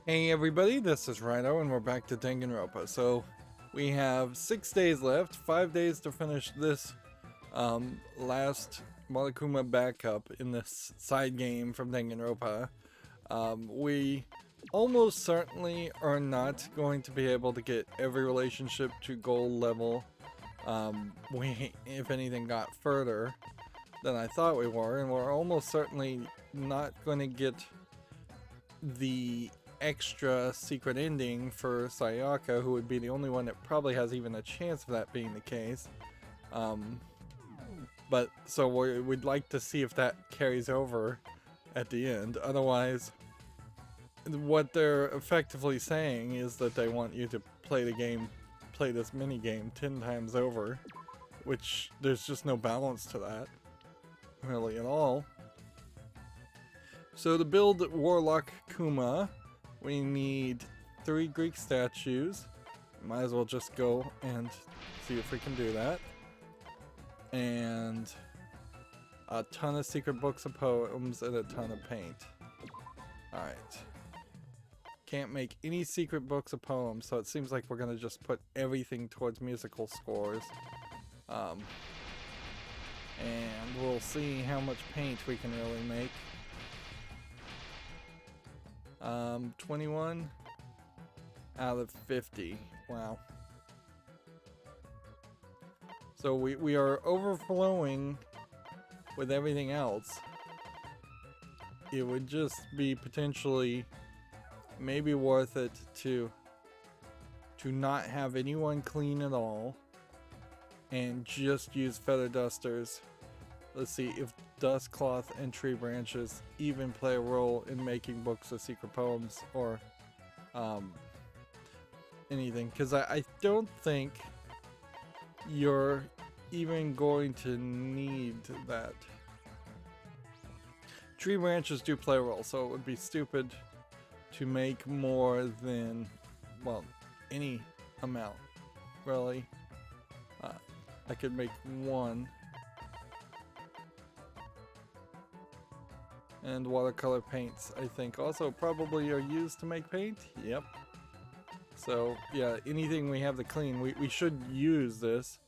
Hey everybody, this is Rydo and we're back to Danganronpa. So we have 6 days left, 5 days to finish this last Monokuma backup in this side game from Danganronpa. We almost certainly are not going to be able to get every relationship to gold level. We, if anything, got further than I thought we were, and we're almost certainly not going to get the extra secret ending for Sayaka, who would be the only one that probably has even a chance of that being the case. But so we'd like to see if that carries over at the end. Otherwise, what they're effectively saying is that they want you to play the game, play this mini game 10 times over, which there's just no balance to that, really, at all. So to build Warlock Kuma, we need 3 Greek statues. Might as well just go and see if we can do that. And a ton of secret books of poems and a ton of paint. Alright. Can't make any secret books of poems, so it seems like we're gonna just put everything towards musical scores. And we'll see how much paint we can really make. 21 out of 50. Wow. So we are overflowing with everything else. It would just be potentially maybe worth it to not have anyone clean at all and just use feather dusters. Let's see if dust cloth and tree branches even play a role in making books of secret poems or anything, because I don't think you're even going to need that. Tree branches do play a role, so it would be stupid to make more than, well, any amount, really. I could make 1. And watercolor paints, I think, also probably are used to make paint. Yep. So, yeah, anything we have to clean, we should use this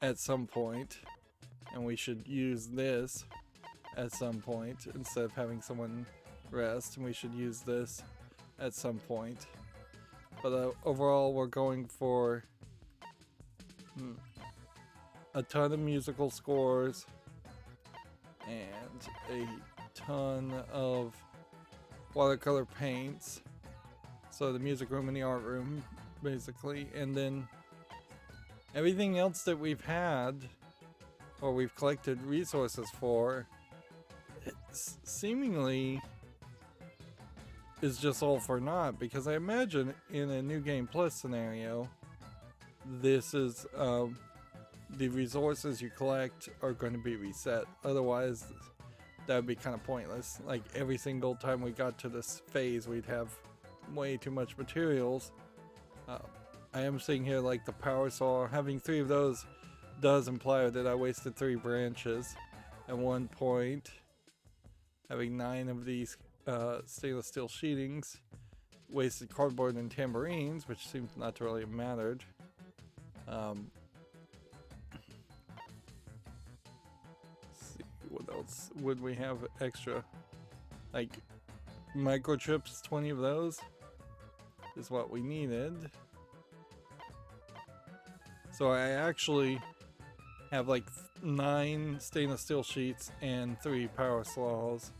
at some point. And we should use this at some point instead of having someone rest. And we should use this at some point. But overall, we're going for a ton of musical scores and a ton of watercolor paints. So the music room and the art room, basically. And then everything else that we've had or we've collected resources for, seemingly is just all for naught, because I imagine in a New Game Plus scenario, this is the resources you collect are going to be reset. Otherwise, that would be kind of pointless. Like every single time we got to this phase, we'd have way too much materials. I am seeing here like the power saw. Having 3 of those does imply that I wasted 3 branches at one point. Having 9 of these stainless steel sheetings, wasted cardboard and tambourines, which seems not to really have mattered. What else would we have extra? Like microchips, 20 of those is what we needed. So I actually have like 9 stainless steel sheets and 3 power saws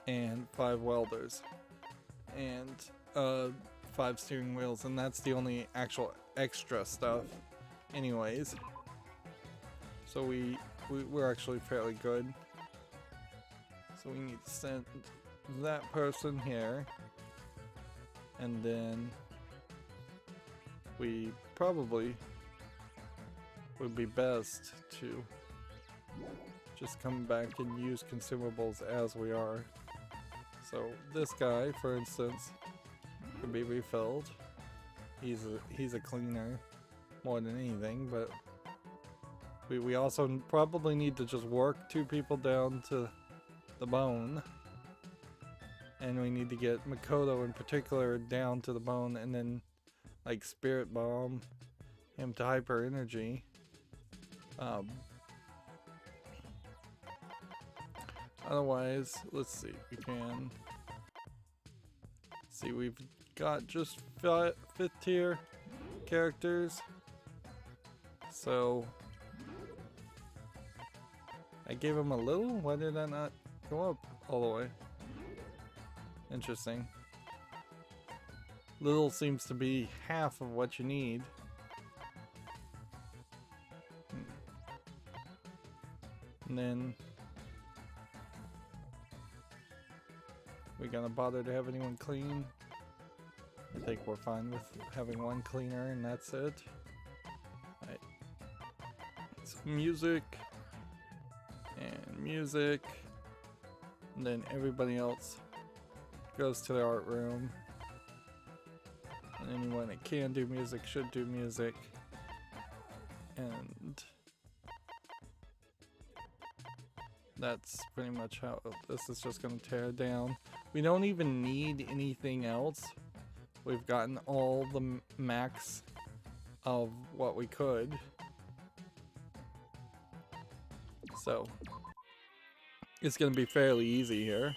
and 5 welders and 5 steering wheels, and that's the only actual extra stuff anyways. So we're actually fairly good. So we need to send that person here. And then we probably would be best to just come back and use consumables as we are. So this guy, for instance, can be refilled. He's a cleaner more than anything, but we also probably need to just work 2 people down to the bone. And we need to get Makoto in particular down to the bone and then like spirit bomb him to hyper energy. Otherwise, let's see, we can see we've got just 5th tier characters. So I gave him a little. Why did I not go up all the way? Interesting. Little seems to be half of what you need. And then we gonna bother to have anyone clean? I think we're fine with having one cleaner and that's it. Alright. So music and music. And then everybody else goes to the art room. And anyone that can do music should do music. And that's pretty much how this is just going to tear down. We don't even need anything else. We've gotten all the max of what we could. So it's going to be fairly easy here.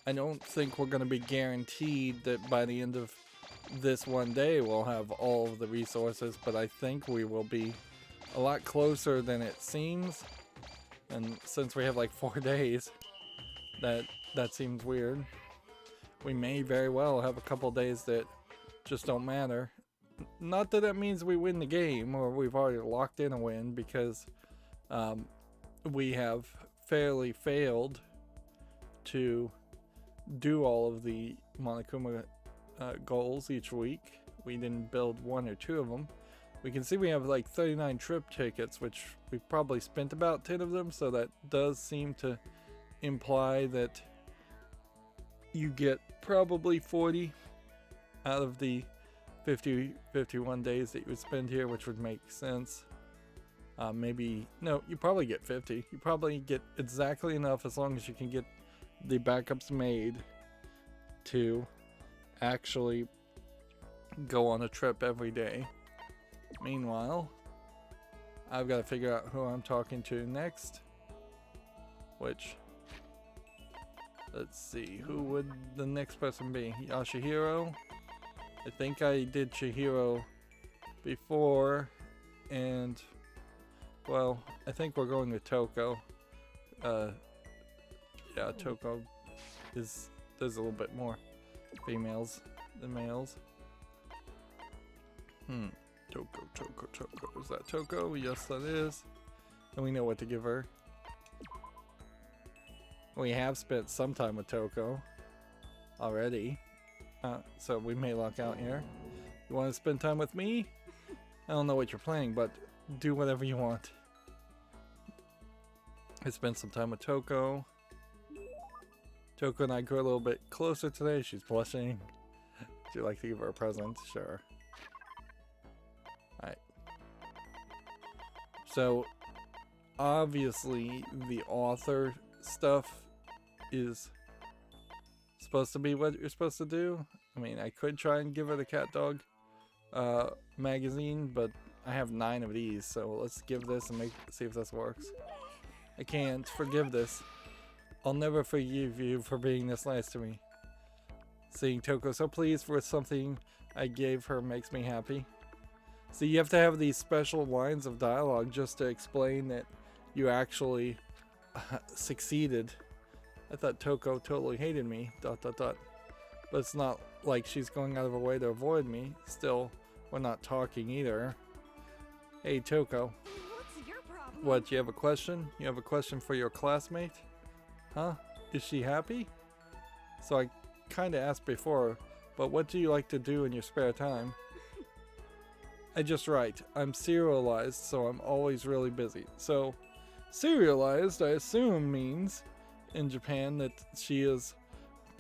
I don't think we're going to be guaranteed that by the end of this one day we'll have all of the resources, but I think we will be a lot closer than it seems. And since we have like 4 days, that seems weird. We may very well have a couple days that just don't matter. Not that means we win the game or we've already locked in a win, because we have fairly failed to do all of the Monokuma goals each week. We didn't build 1 or 2 of them. We can see we have like 39 trip tickets, which we've probably spent about 10 of them, so that does seem to imply that you get probably 40 out of the 51 days that you would spend here, which would make sense. Maybe, no, you probably get 50. You probably get exactly enough, as long as you can get the backups made to actually go on a trip every day. Meanwhile, I've got to figure out who I'm talking to next, which, let's see, who would the next person be? Yashihiro? I think I did Chihiro before, and, well, I think we're going with Toko. Yeah, Toko there's a little bit more females than males. Toko. Is that Toko? Yes, that is. And we know what to give her. We have spent some time with Toko already. So we may lock out here. You want to spend time with me? I don't know what you're playing, but do whatever you want. I spent some time with Toko. Toko and I grew a little bit closer today. She's blushing. Would you like to give her a present? Sure. Alright. So, obviously, the author stuff is supposed to be what you're supposed to do. I mean, I could try and give her the cat dog magazine, but I have 9 of these, so let's give this and see if this works. I can't forgive this. I'll never forgive you for being this nice to me. Seeing Toko so pleased with something I gave her makes me happy. So you have to have these special lines of dialogue just to explain that you actually succeeded. I thought Toko totally hated me, ... But it's not like she's going out of her way to avoid me. Still, we're not talking either. Hey, Toko. What's your problem? What, you have a question? You have a question for your classmate? Huh? Is she happy? So I kinda asked before, but what do you like to do in your spare time? I just write. I'm serialized, so I'm always really busy. So, serialized, I assume, means in Japan that she is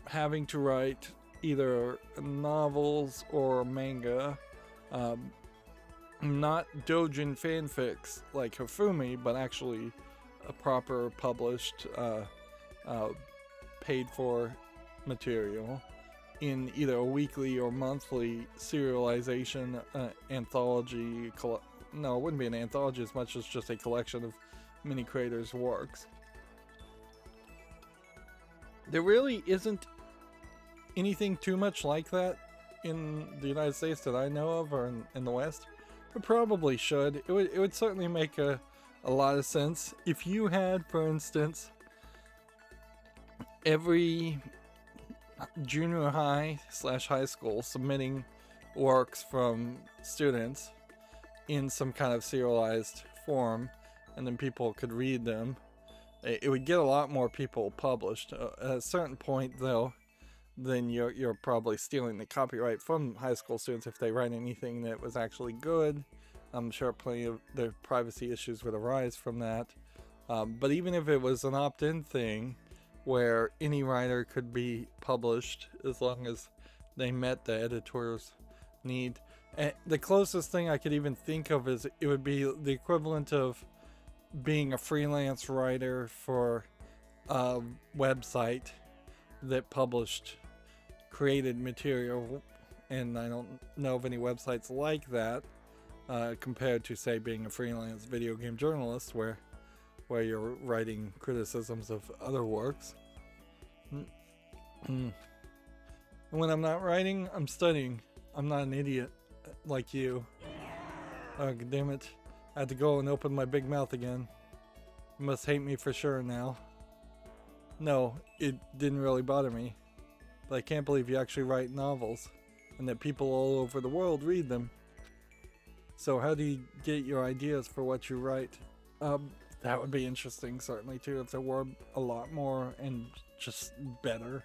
having to write either novels or manga. Not doujin fanfics like Hifumi, but actually a proper published paid for material in either a weekly or monthly serialization anthology. No, it wouldn't be an anthology as much as just a collection of mini creators' works. There really isn't anything too much like that in the United States that I know of, or in the West. It probably should. It would certainly make a lot of sense if you had, for instance, every junior high / high school submitting works from students in some kind of serialized form, and then people could read them. It would get a lot more people published. At a certain point, though, then you're probably stealing the copyright from high school students if they write anything that was actually good. I'm sure plenty of the privacy issues would arise from that. But even if it was an opt-in thing where any writer could be published as long as they met the editor's need, the closest thing I could even think of is it would be the equivalent of being a freelance writer for a website that published created material, and I don't know of any websites like that compared to, say, being a freelance video game journalist where you're writing criticisms of other works. When I'm not writing, I'm studying. I'm not an idiot like you. Oh, damn it. I had to go and open my big mouth again. You must hate me for sure now. No, it didn't really bother me. But I can't believe you actually write novels, and that people all over the world read them. So how do you get your ideas for what you write? That would be interesting, certainly, too, if there were a lot more and just better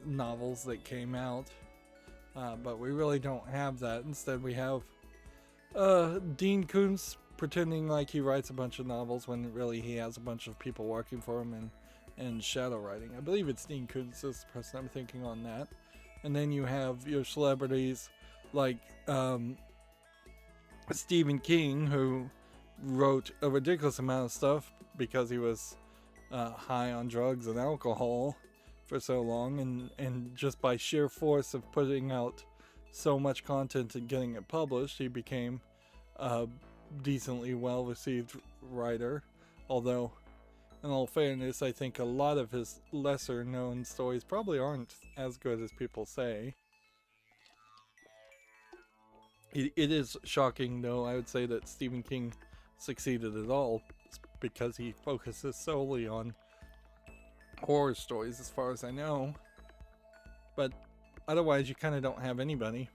novels that came out. But we really don't have that. Instead, we have Dean Koontz pretending like he writes a bunch of novels when really he has a bunch of people working for him and shadow writing. I believe it's Dean Koontz is the person I'm thinking on that. And then you have your celebrities like Stephen King, who wrote a ridiculous amount of stuff because he was high on drugs and alcohol for so long, and just by sheer force of putting out so much content and getting it published, he became a decently well received writer. Although, in all fairness, I think a lot of his lesser known stories probably aren't as good as people say. It is shocking, though, I would say, that Stephen King succeeded at all because he focuses solely on horror stories, as far as I know. But otherwise, you kind of don't have anybody.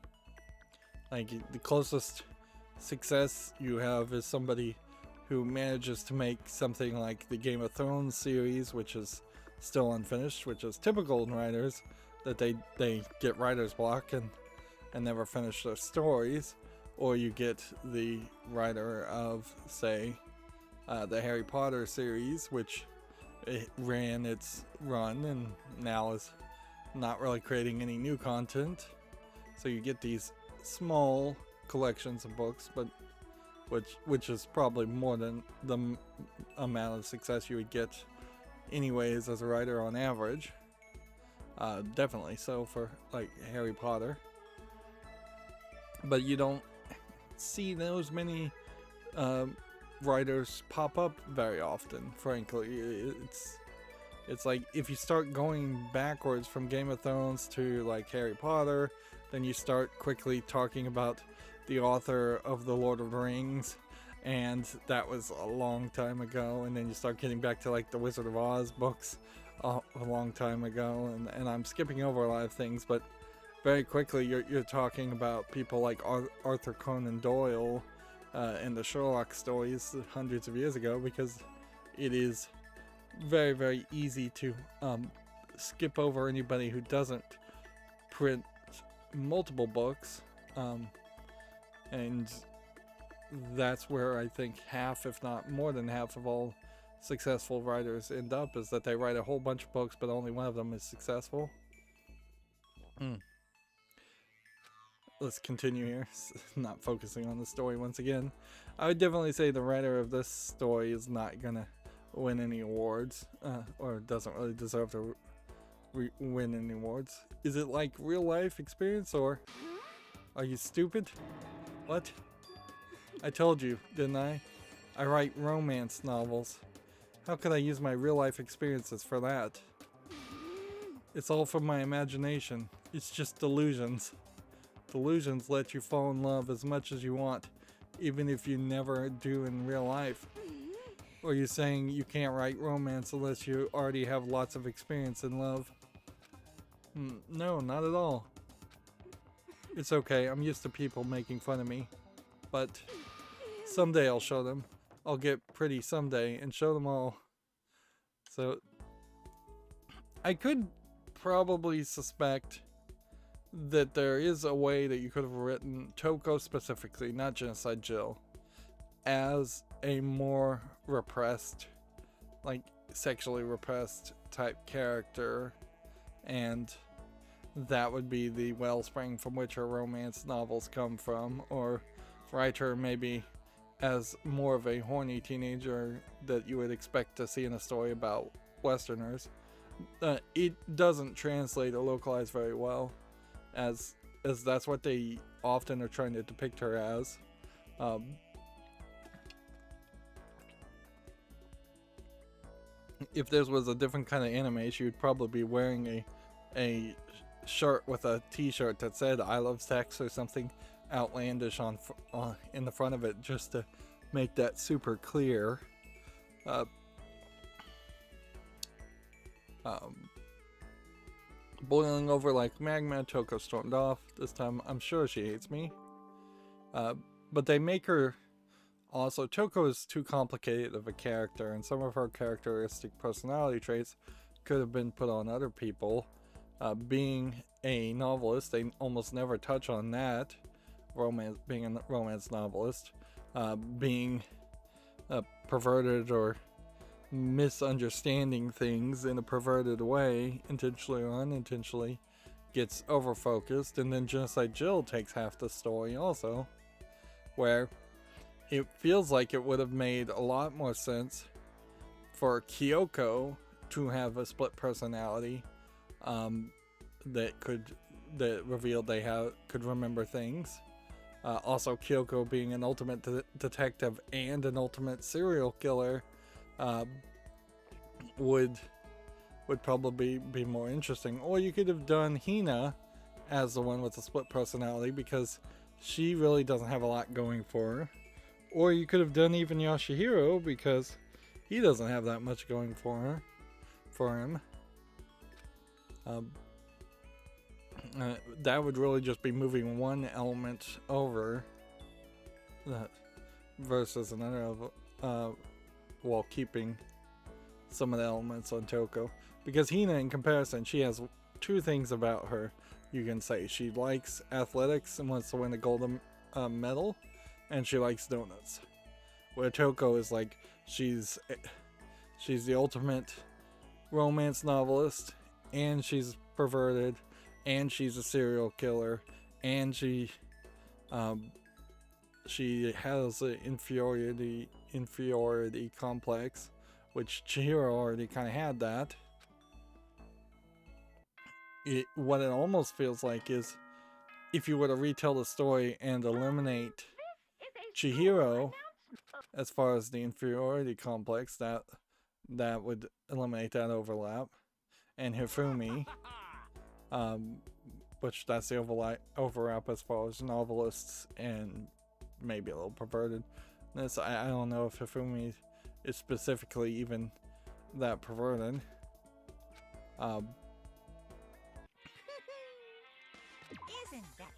Like, the closest success you have is somebody who manages to make something like the Game of Thrones series, which is still unfinished, which is typical in writers, that they get writer's block and never finish their stories. Or you get the writer of, say, the Harry Potter series, which it ran its run and now is not really creating any new content. So you get these small collections of books, but which is probably more than the amount of success you would get anyways as a writer on average. Definitely so for like Harry Potter. But you don't see those many writers pop up very often, frankly. It's like if you start going backwards from Game of Thrones to like Harry Potter, then you start quickly talking about the author of The Lord of the Rings, and that was a long time ago. And then you start getting back to like the Wizard of Oz books a long time ago, and I'm skipping over a lot of things, but very quickly you're talking about people like Arthur Conan Doyle and the Sherlock stories hundreds of years ago, because it is very, very easy to skip over anybody who doesn't print multiple books, and that's where I think half, if not more than half, of all successful writers end up, is that they write a whole bunch of books but only one of them is successful. Let's continue here, not focusing on the story once again. I would definitely say the writer of this story is not gonna win any awards, or doesn't really deserve to win any awards. Is it like real life experience, or are you stupid? What? I told you, didn't I? I write romance novels. How could I use my real life experiences for that? It's all from my imagination. It's just delusions. Delusions let you fall in love as much as you want, even if you never do in real life. Or you're saying you can't write romance unless you already have lots of experience in love? No, not at all. It's okay, I'm used to people making fun of me. But someday I'll show them. I'll get pretty someday and show them all. So I could probably suspect that there is a way that you could have written Toko specifically, not Genocide Jill, as a more repressed, like sexually repressed type character, and that would be the wellspring from which her romance novels come from, or write her maybe as more of a horny teenager that you would expect to see in a story about Westerners. It doesn't translate or localize very well, as that's what they often are trying to depict her as. If there was a different kind of anime, she would probably be wearing a shirt with a t-shirt that said "I love sex" or something outlandish on in the front of it, just to make that super clear. Boiling over like magma, Toko stormed off. This time I'm sure she hates me. But they make her also, Toko is too complicated of a character, and some of her characteristic personality traits could have been put on other people. Being a novelist, they almost never touch on that. Being a romance novelist, being perverted or misunderstanding things in a perverted way, intentionally or unintentionally, gets overfocused. And then Genocide Jill takes half the story also, where it feels like it would have made a lot more sense for Kyoko to have a split personality that revealed they could remember things. Also, Kyoko being an ultimate detective and an ultimate serial killer would probably be more interesting. Or you could have done Hina as the one with the split personality, because she really doesn't have a lot going for her. Or you could have done even Yoshihiro, because he doesn't have that much going for him. That would really just be moving one element over versus another, while keeping some of the elements on Toko. Because Hina, in comparison, she has two things about her. You can say she likes athletics and wants to win a golden medal, and she likes donuts. Where Toko is like, she's the ultimate romance novelist, and she's perverted, and she's a serial killer, and she has an inferiority complex, which Chihiro already kind of had that. What it almost feels like is, if you were to retell the story and eliminate Chihiro as far as the inferiority complex, that would eliminate that overlap, and Hifumi, which that's the overlap as far as novelists and maybe a little perverted. I don't know if Hifumi is specifically even that perverted. Isn't that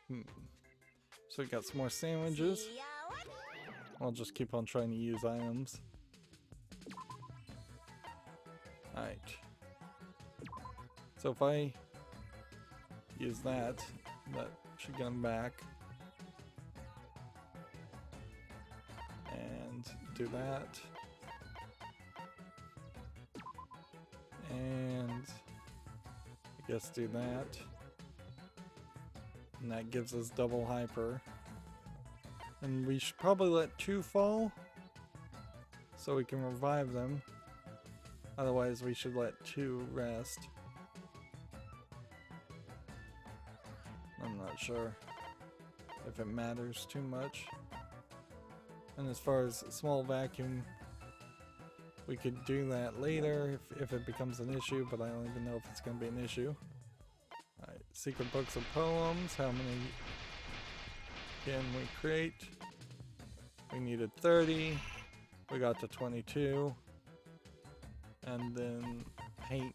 wonderful? So we got some more sandwiches. I'll just keep on trying to use items. Alright. So if I use that should get him back. And do that. And I guess do that. And that gives us double hyper. And we should probably let 2 fall so we can revive them. Otherwise, we should let 2 rest. I'm not sure if it matters too much. And as far as small vacuum, we could do that later if it becomes an issue, but I don't even know if it's going to be an issue. Alright, secret books of poems. How many can we create? We needed 30. We got to 22. And then paint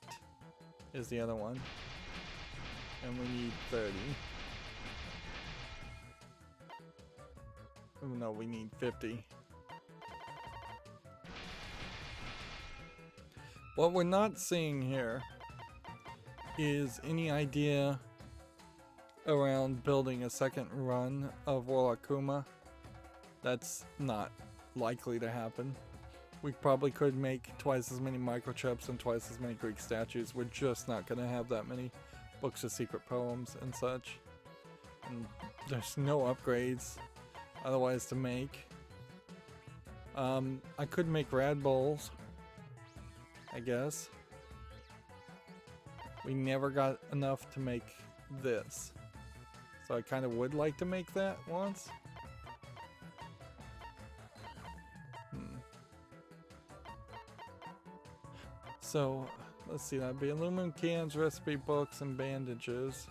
is the other one. And we need 30. Oh no, we need 50. What we're not seeing here is any idea around building a second run of Monokuma. That's not likely to happen. We probably could make twice as many microchips and twice as many Greek statues. We're just not going to have that many books of secret poems and such. And there's no upgrades otherwise to make. I could make rad bowls, I guess. We never got enough to make this. So I kind of would like to make that once. So, let's see, that'd be aluminum cans, recipe books, and bandages.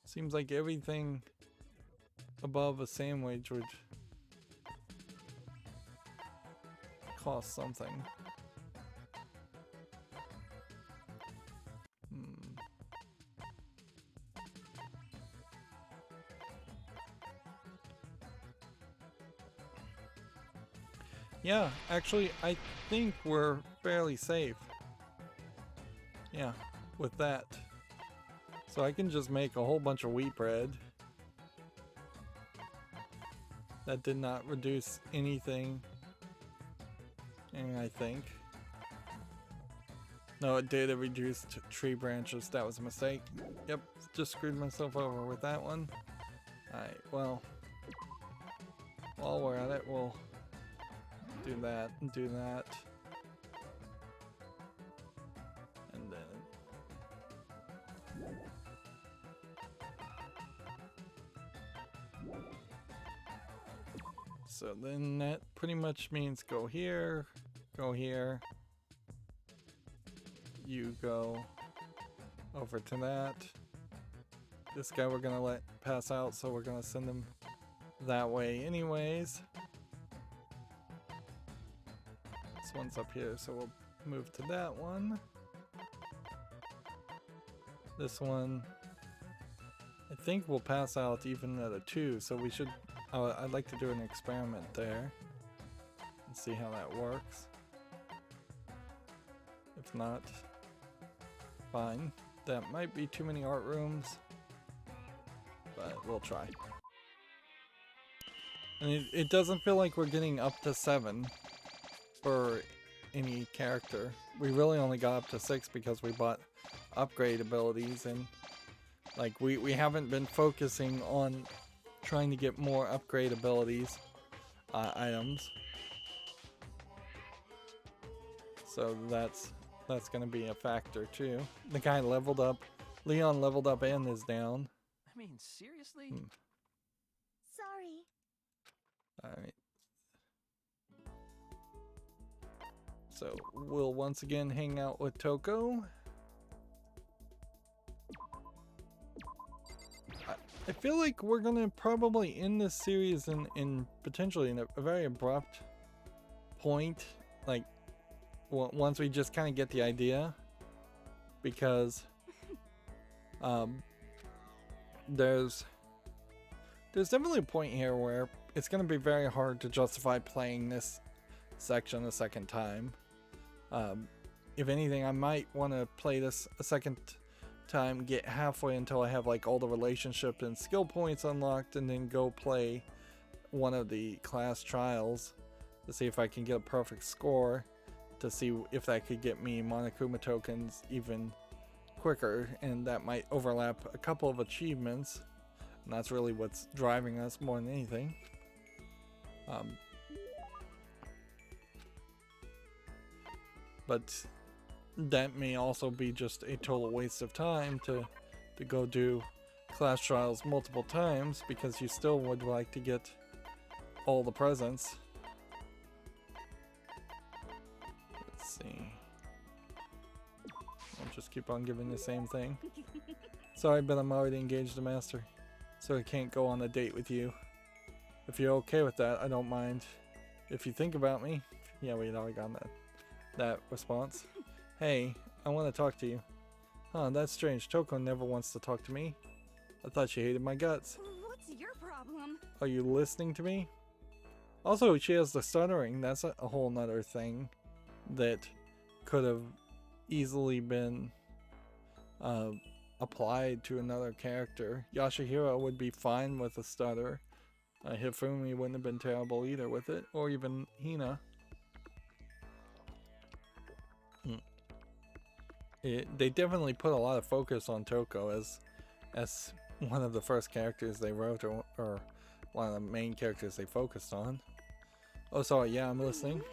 Seems like everything above a sandwich would cost something. Yeah, actually, I think we're fairly safe. Yeah, with that. So I can just make a whole bunch of wheat bread. That did not reduce anything. And I think. No, it did. It reduced tree branches. That was a mistake. Yep, just screwed myself over with that one. Alright, well. While we're at it, we'll do that and do that. And then so then that pretty much means go here, you go over to that. This guy we're gonna let pass out, so we're gonna send him that way anyways. This one's up here, so we'll move to that one. This one, I think we'll pass out even at a 2, so we should, I'd like to do an experiment there and see how that works. If not, fine. That might be too many art rooms, but we'll try. And it doesn't feel like we're getting up to 7 for any character. We really only got up to 6 because we bought upgrade abilities, and like we haven't been focusing on trying to get more upgrade abilities items. So that's gonna be a factor too. The guy leveled up, Leon leveled up and is down. I mean, seriously? Sorry. Alright. So we'll once again hang out with Toko. I feel like we're gonna probably end this series in potentially in a very abrupt point, like once we just kind of get the idea, because there's definitely a point here where it's gonna be very hard to justify playing this section a second time. If anything, I might want to play this a second time, get halfway until I have like all the relationship and skill points unlocked, and then go play one of the class trials to see if I can get a perfect score, to see if that could get me Monokuma tokens even quicker, and that might overlap a couple of achievements, and that's really what's driving us more than anything. but that may also be just a total waste of time to go do class trials multiple times because you still would like to get all the presents. Let's see. I'll just keep on giving the same thing. Sorry, but I'm already engaged to Master, so I can't go on a date with you. If you're okay with that, I don't mind. If you think about me. Yeah, we'd already gotten that response. Hey, I want to talk to you. Huh, that's strange. Toko never wants to talk to me. I thought she hated my guts. What's your problem? Are you listening to me? Also, she has the stuttering. That's a whole nother thing that could have easily been applied to another character. Yashihiro would be fine with a stutter. Hifumi wouldn't have been terrible either with it, or even Hina. They definitely put a lot of focus on Toko as one of the first characters they wrote, or one of the main characters they focused on. Oh, sorry, yeah, I'm listening.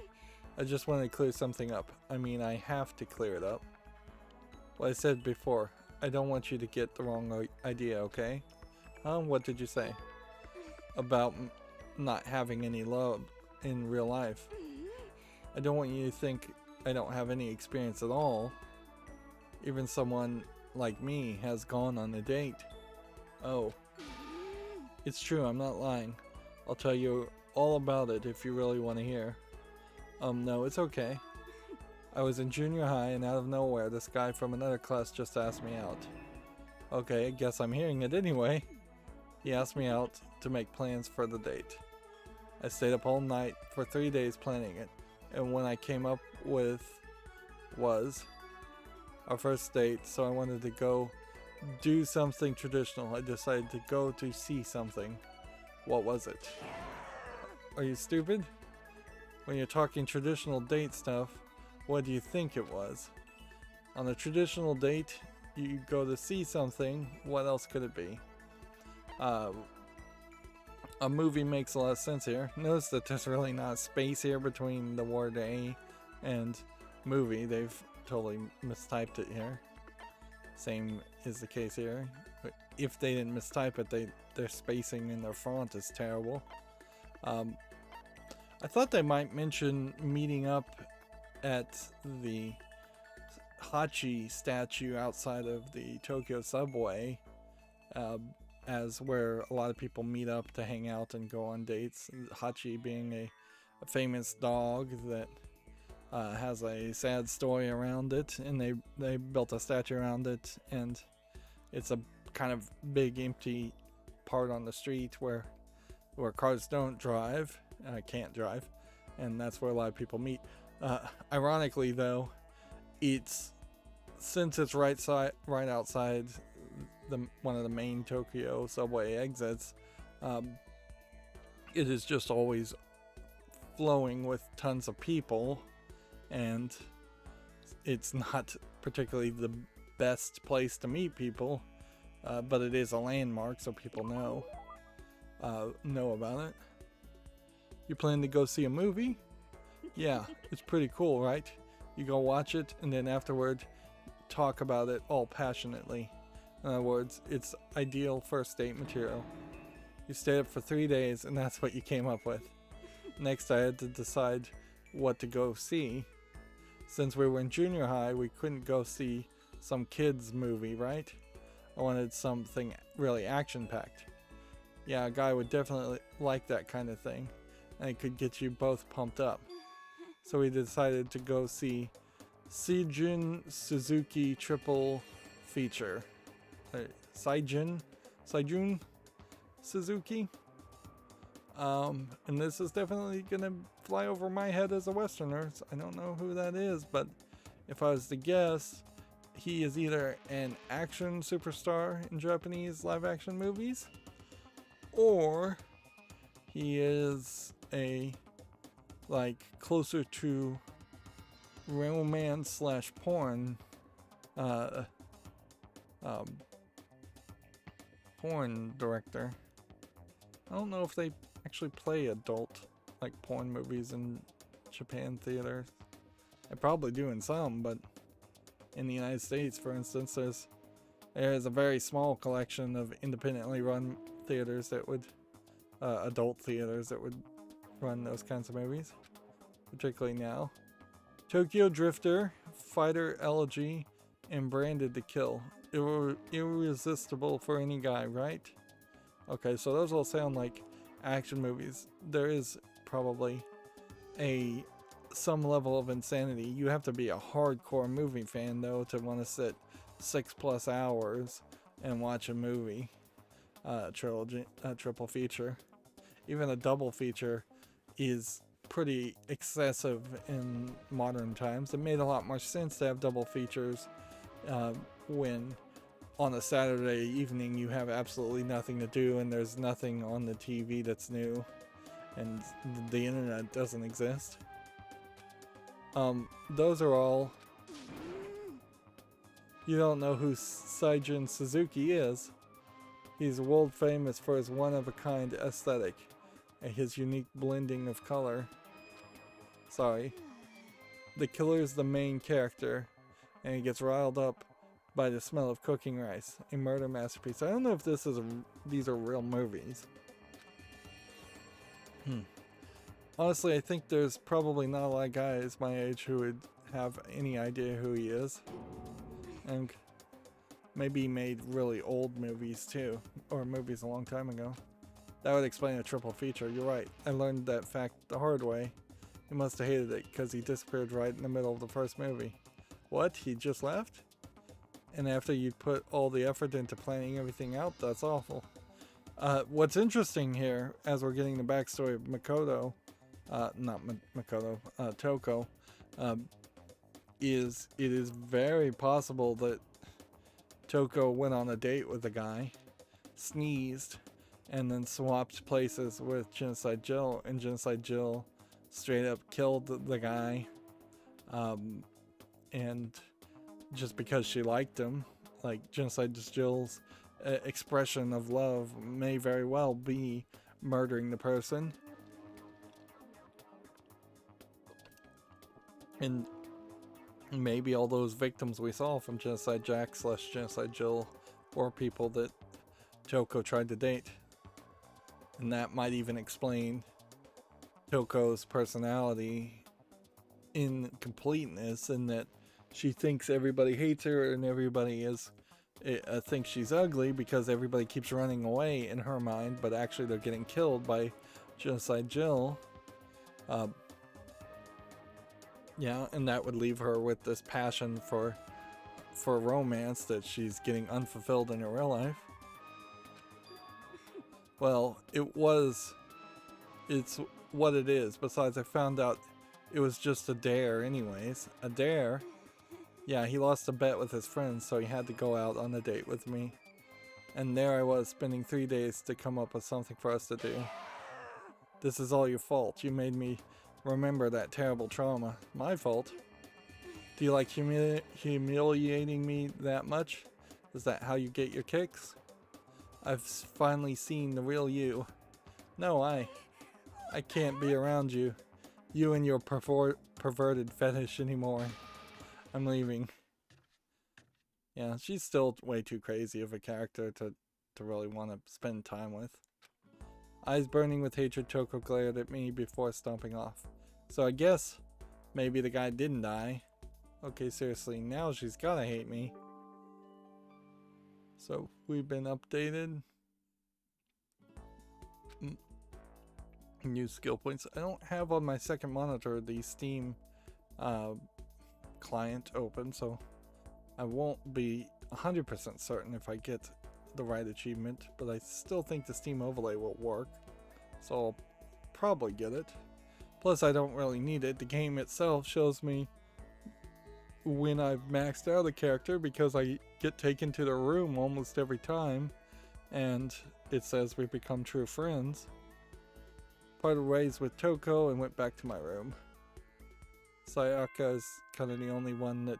I just wanted to clear something up. I mean, I have to clear it up. What I said before, I don't want you to get the wrong idea, okay? What did you say? About not having any love in real life. I don't want you to think I don't have any experience at all. Even someone like me has gone on a date. Oh. It's true, I'm not lying. I'll tell you all about it if you really want to hear. No, it's okay. I was in junior high and out of nowhere this guy from another class just asked me out. Okay, I guess I'm hearing it anyway. He asked me out to make plans for the date. I stayed up all night for 3 days planning it, and when I came up with was our first date, so I wanted to go do something traditional. I decided to go to see something. What was it? Are you stupid? When you're talking traditional date stuff, what do you think it was? On a traditional date, you go to see something. What else could it be? A movie makes a lot of sense here. Notice that there's really not a space here between the word A and movie. They've totally mistyped it here. Same is the case here. If they didn't mistype it, their spacing in their font is terrible. I thought they might mention meeting up at the Hachi statue outside of the Tokyo subway, as where a lot of people meet up to hang out and go on dates. Hachi being a famous dog that has a sad story around it, and they built a statue around it, and it's a kind of big empty part on the street where cars don't drive, can't drive, and that's where a lot of people meet. Ironically though, since it's right outside one of the main Tokyo subway exits, it is just always flowing with tons of people, and it's not particularly the best place to meet people, but it is a landmark, so people know about it. You plan to go see a movie? Yeah, it's pretty cool, right? You go watch it, and then afterward talk about it all passionately. In other words, it's ideal first date material. You stayed up for 3 days, and that's what you came up with. Next, I had to decide what to go see. Since we were in junior high, we couldn't go see some kids movie, right? I wanted something really action-packed. Yeah, a guy would definitely like that kind of thing, and it could get you both pumped up. So we decided to go see Seijun Suzuki triple feature. Seijun Suzuki. And this is definitely gonna fly over my head as a Westerner. I don't know who that is, but if I was to guess, he is either an action superstar in Japanese live action movies, or he is a closer to romance / porn porn director. I don't know if they actually play adult porn movies in Japan theaters. They probably do in some, but in the United States, for instance, there's a very small collection of independently run theaters that would, adult theaters that would run those kinds of movies, particularly now. Tokyo Drifter, Fighter Elegy, and Branded to Kill. Irresistible for any guy, right? Okay, so those all sound like action movies. There is probably some level of insanity. You have to be a hardcore movie fan though to want to sit 6+ hours and watch a movie, trilogy, triple feature. Even a double feature is pretty excessive in modern times. It made a lot more sense to have double features when on a Saturday evening you have absolutely nothing to do and there's nothing on the TV that's new and the internet doesn't exist. Those are all. You don't know who Seijin Suzuki is. He's world famous for his one-of-a-kind aesthetic and his unique blending of color. Sorry. The killer is the main character, and he gets riled up by the smell of cooking rice, a murder masterpiece. I don't know if these are real movies. Honestly, I think there's probably not a lot of guys my age who would have any idea who he is. And maybe he made really old movies too, or movies a long time ago. That would explain a triple feature. You're right. I learned that fact the hard way. He must have hated it because he disappeared right in the middle of the first movie. What? He just left? And after you put all the effort into planning everything out, that's awful. What's interesting here, as we're getting the backstory of Makoto, Toko, is it is very possible that Toko went on a date with a guy, sneezed, and then swapped places with Genocide Jill, and Genocide Jill straight up killed the guy, and just because she liked him. Like, Genocide Jill's expression of love may very well be murdering the person. And maybe all those victims we saw from Genocide Jack / Genocide Jill were people that Toko tried to date. And that might even explain Toko's personality in completeness, in that she thinks everybody hates her and everybody thinks she's ugly because everybody keeps running away in her mind, but actually they're getting killed by Genocide Jill. Yeah, and that would leave her with this passion for romance that she's getting unfulfilled in her real life. Well, it's what it is. Besides, I found out it was just a dare anyways. A dare? Yeah, he lost a bet with his friends, so he had to go out on a date with me. And there I was, spending 3 days to come up with something for us to do. This is all your fault. You made me remember that terrible trauma. My fault? Do you like humiliating me that much? Is that how you get your kicks? I've finally seen the real you. No, I can't be around you. You and your perverted fetish anymore. I'm leaving. Yeah, she's still way too crazy of a character to really want to spend time with. Eyes burning with hatred, Toko glared at me before stomping off. So I guess maybe the guy didn't die. Okay, seriously, now she's gotta hate me. So we've been updated. New skill points. I don't have on my second monitor the Steam client open, so I won't be 100% certain if I get the right achievement, but I still think the Steam overlay will work, so I'll probably get it. Plus, I don't really need it. The game itself shows me when I've maxed out a character because I get taken to the room almost every time, and it says we've become true friends. Parted ways with Toko and went back to my room. Sayaka is kind of the only one that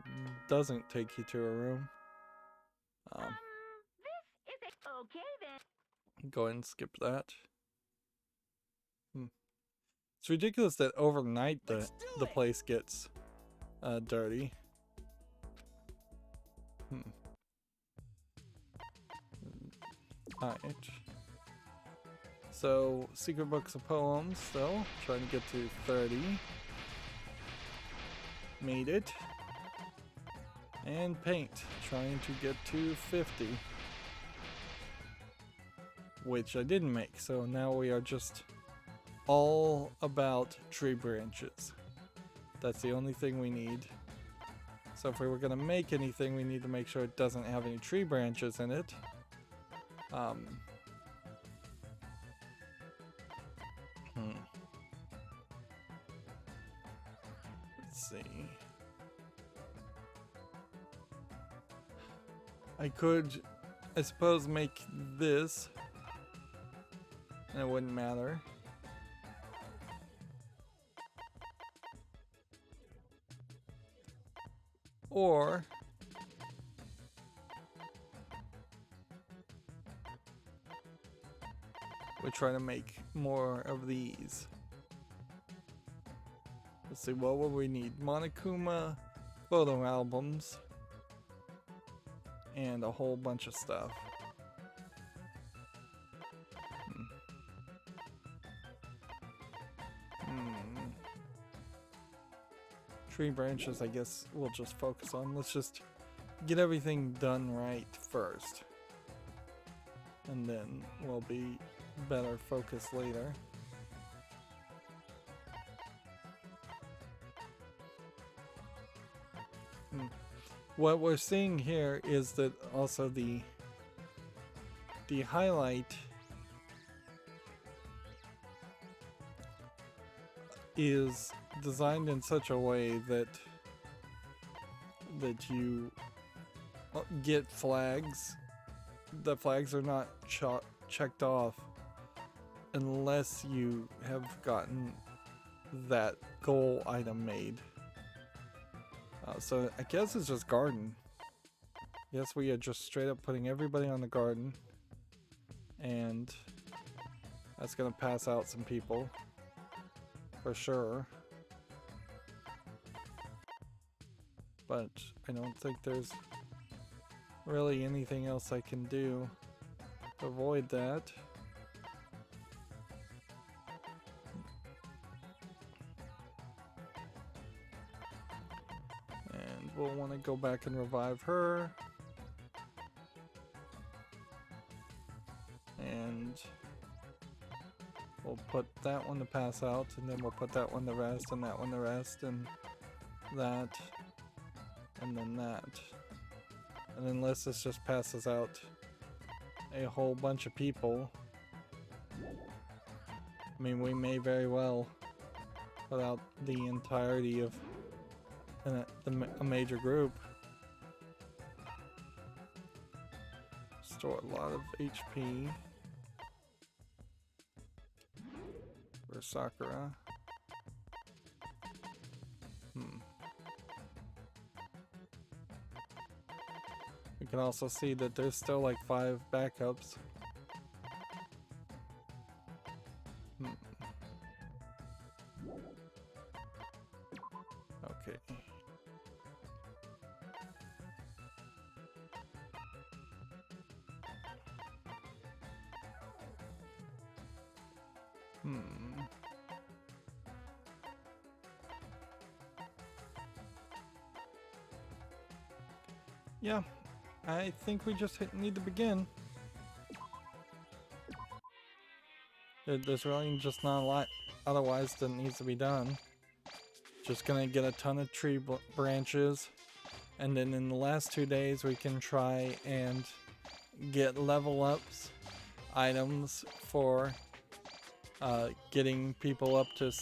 doesn't take you to a room. This is okay then. Go ahead and skip that. It's ridiculous that overnight the place gets dirty. Alright. So, secret books of poems, still. Trying to get to 30. Made it. And paint. Trying to get to 50. Which I didn't make, so now we are just all about tree branches. That's the only thing we need. So if we were going to make anything, we need to make sure it doesn't have any tree branches in it. Let's see. I could, I suppose, make this, and it wouldn't matter. Or we try to make more of these. Let's see, what would we need? Monokuma photo albums and a whole bunch of stuff. Tree branches, I guess we'll just focus on. Let's just get everything done right first. And then we'll be better focused later. What we're seeing here is that also the highlight is designed in such a way that you get flags. The flags are not checked off unless you have gotten that goal item made. So I guess it's just garden. Yes, we are just straight up putting everybody on the garden, and that's gonna pass out some people for sure. But I don't think there's really anything else I can do to avoid that. And we'll want to go back and revive her. And we'll put that one to pass out, and then we'll put that one to rest, and that one to rest, and that, and then that. And unless this just passes out a whole bunch of people, I mean, we may very well put out the entirety of a major group. Store a lot of HP for Sakura. We can also see that there's still like 5 backups. Okay. Yeah, I think we just need to begin. There's really just not a lot otherwise that needs to be done. Just gonna get a ton of tree branches, and then in the last 2 days we can try and get level ups items for getting people up to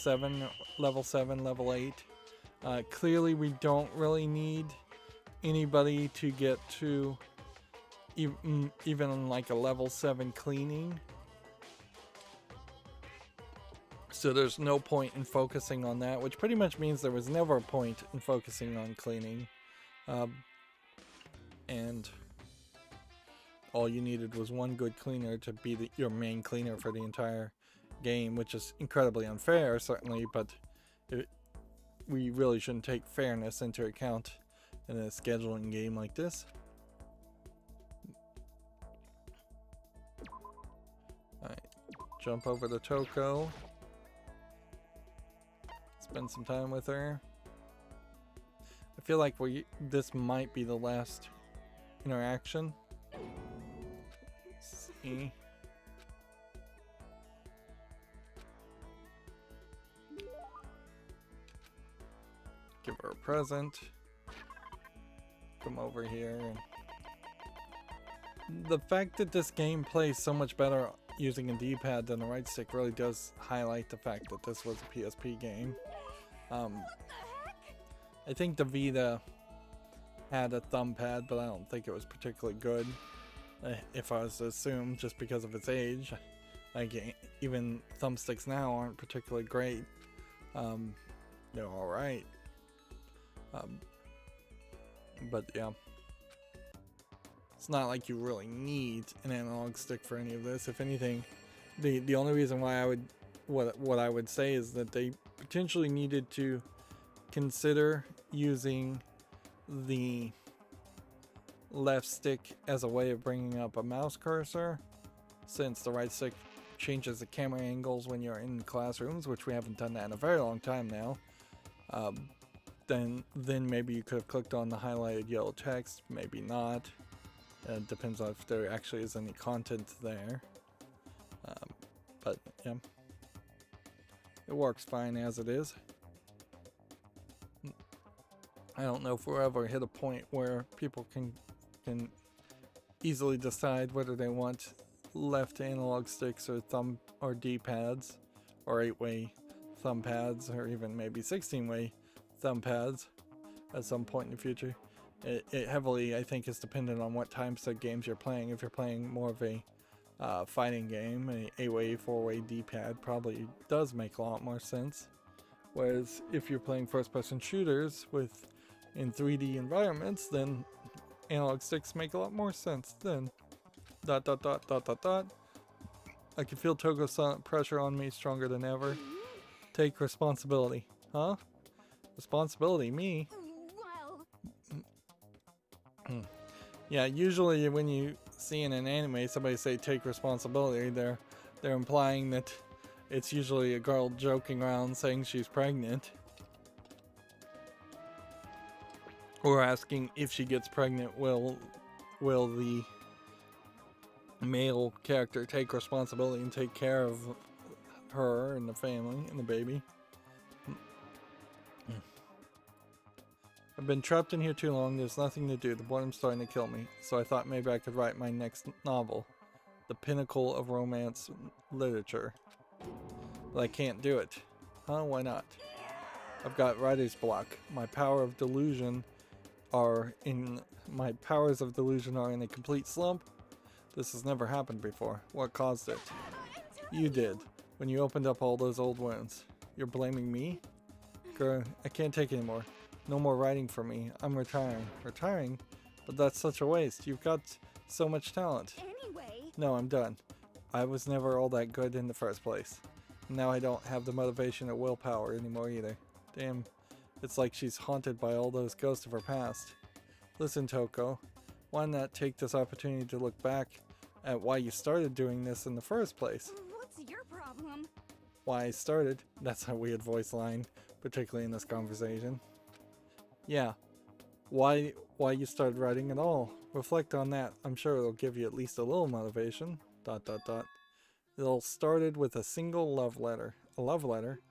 level 7, level 8. Clearly we don't really need anybody to get to even like a level 7 cleaning. So there's no point in focusing on that, which pretty much means there was never a point in focusing on cleaning. And all you needed was one good cleaner to be your main cleaner for the entire game, which is incredibly unfair, certainly, but we really shouldn't take fairness into account in a scheduling game like this. Alright, jump over to Toko. Spend some time with her. I feel like this might be the last interaction. Let's see. Give her a present. Come over here. The fact that this game plays so much better using a D-pad than a right stick really does highlight the fact that this was a PSP game. I think the Vita had a thumb pad, but I don't think it was particularly good. If I was to assume, just because of its age. Like, even thumbsticks now aren't particularly great. They're alright. But yeah. It's not like you really need an analog stick for any of this. If anything, the only reason why I would what I would say is that they potentially needed to consider using the left stick as a way of bringing up a mouse cursor, since the right stick changes the camera angles when you're in classrooms, which we haven't done that in a very long time now. Then maybe you could have clicked on the highlighted yellow text, maybe not. It depends on if there actually is any content there. But yeah, it works fine as it is. I don't know if we'll ever hit a point where people can easily decide whether they want left analog sticks or thumb or D-pads, or 8-way thumb pads, or even maybe 16-way thumb pads at some point in the future. It heavily, I think, is dependent on what time set games you're playing. If you're playing more of a fighting game, an 8-way, 4-way D-pad probably does make a lot more sense. Whereas if you're playing first-person shooters in 3D environments, then analog sticks make a lot more sense. Then ... I can feel Togo's silent pressure on me stronger than ever. Take responsibility. Huh? Responsibility? Me? Yeah, usually when you see in an anime somebody say take responsibility, they're implying that it's usually a girl joking around saying she's pregnant. Or asking if she gets pregnant, will the male character take responsibility and take care of her and the family and the baby. I've been trapped in here too long. There's nothing to do. The boredom's starting to kill me. So I thought maybe I could write my next novel. The pinnacle of romance literature. But I can't do it. Huh? Why not? I've got writer's block. My powers of delusion are in a complete slump. This has never happened before. What caused it? You did. When you opened up all those old wounds. You're blaming me? Girl, I can't take it anymore. No more writing for me. I'm retiring. Retiring? But that's such a waste. You've got so much talent. Anyway. No, I'm done. I was never all that good in the first place. Now I don't have the motivation or willpower anymore either. Damn. It's like she's haunted by all those ghosts of her past. Listen, Toko. Why not take this opportunity to look back at why you started doing this in the first place? What's your problem? Why I started? That's a weird voice line, particularly in this conversation. Yeah. Why you started writing at all? Reflect on that. I'm sure it'll give you at least a little motivation. ... It all started with a single love letter. A love letter?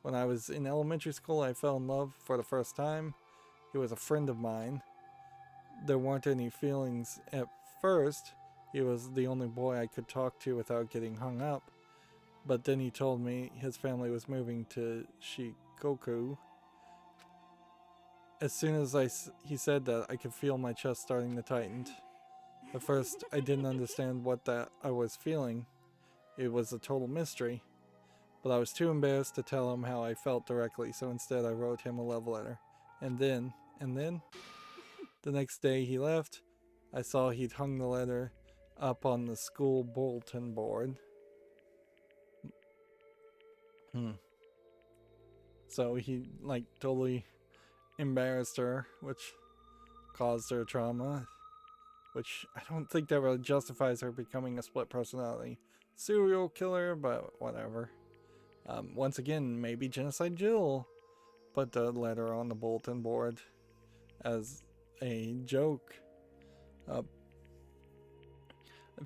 When I was in elementary school, I fell in love for the first time. He was a friend of mine. There weren't any feelings at first. He was the only boy I could talk to without getting hung up. But then he told me his family was moving to Shikoku. As soon as he said that, I could feel my chest starting to tighten. At first, I didn't understand what that I was feeling. It was a total mystery. But I was too embarrassed to tell him how I felt directly, so instead I wrote him a love letter. And then, the next day he left, I saw he'd hung the letter up on the school bulletin board. So he like totally embarrassed her, which caused her trauma, which I don't think that really justifies her becoming a split personality serial killer, but whatever. Once again, maybe Genocide Jill put the letter on the bulletin board as a joke. I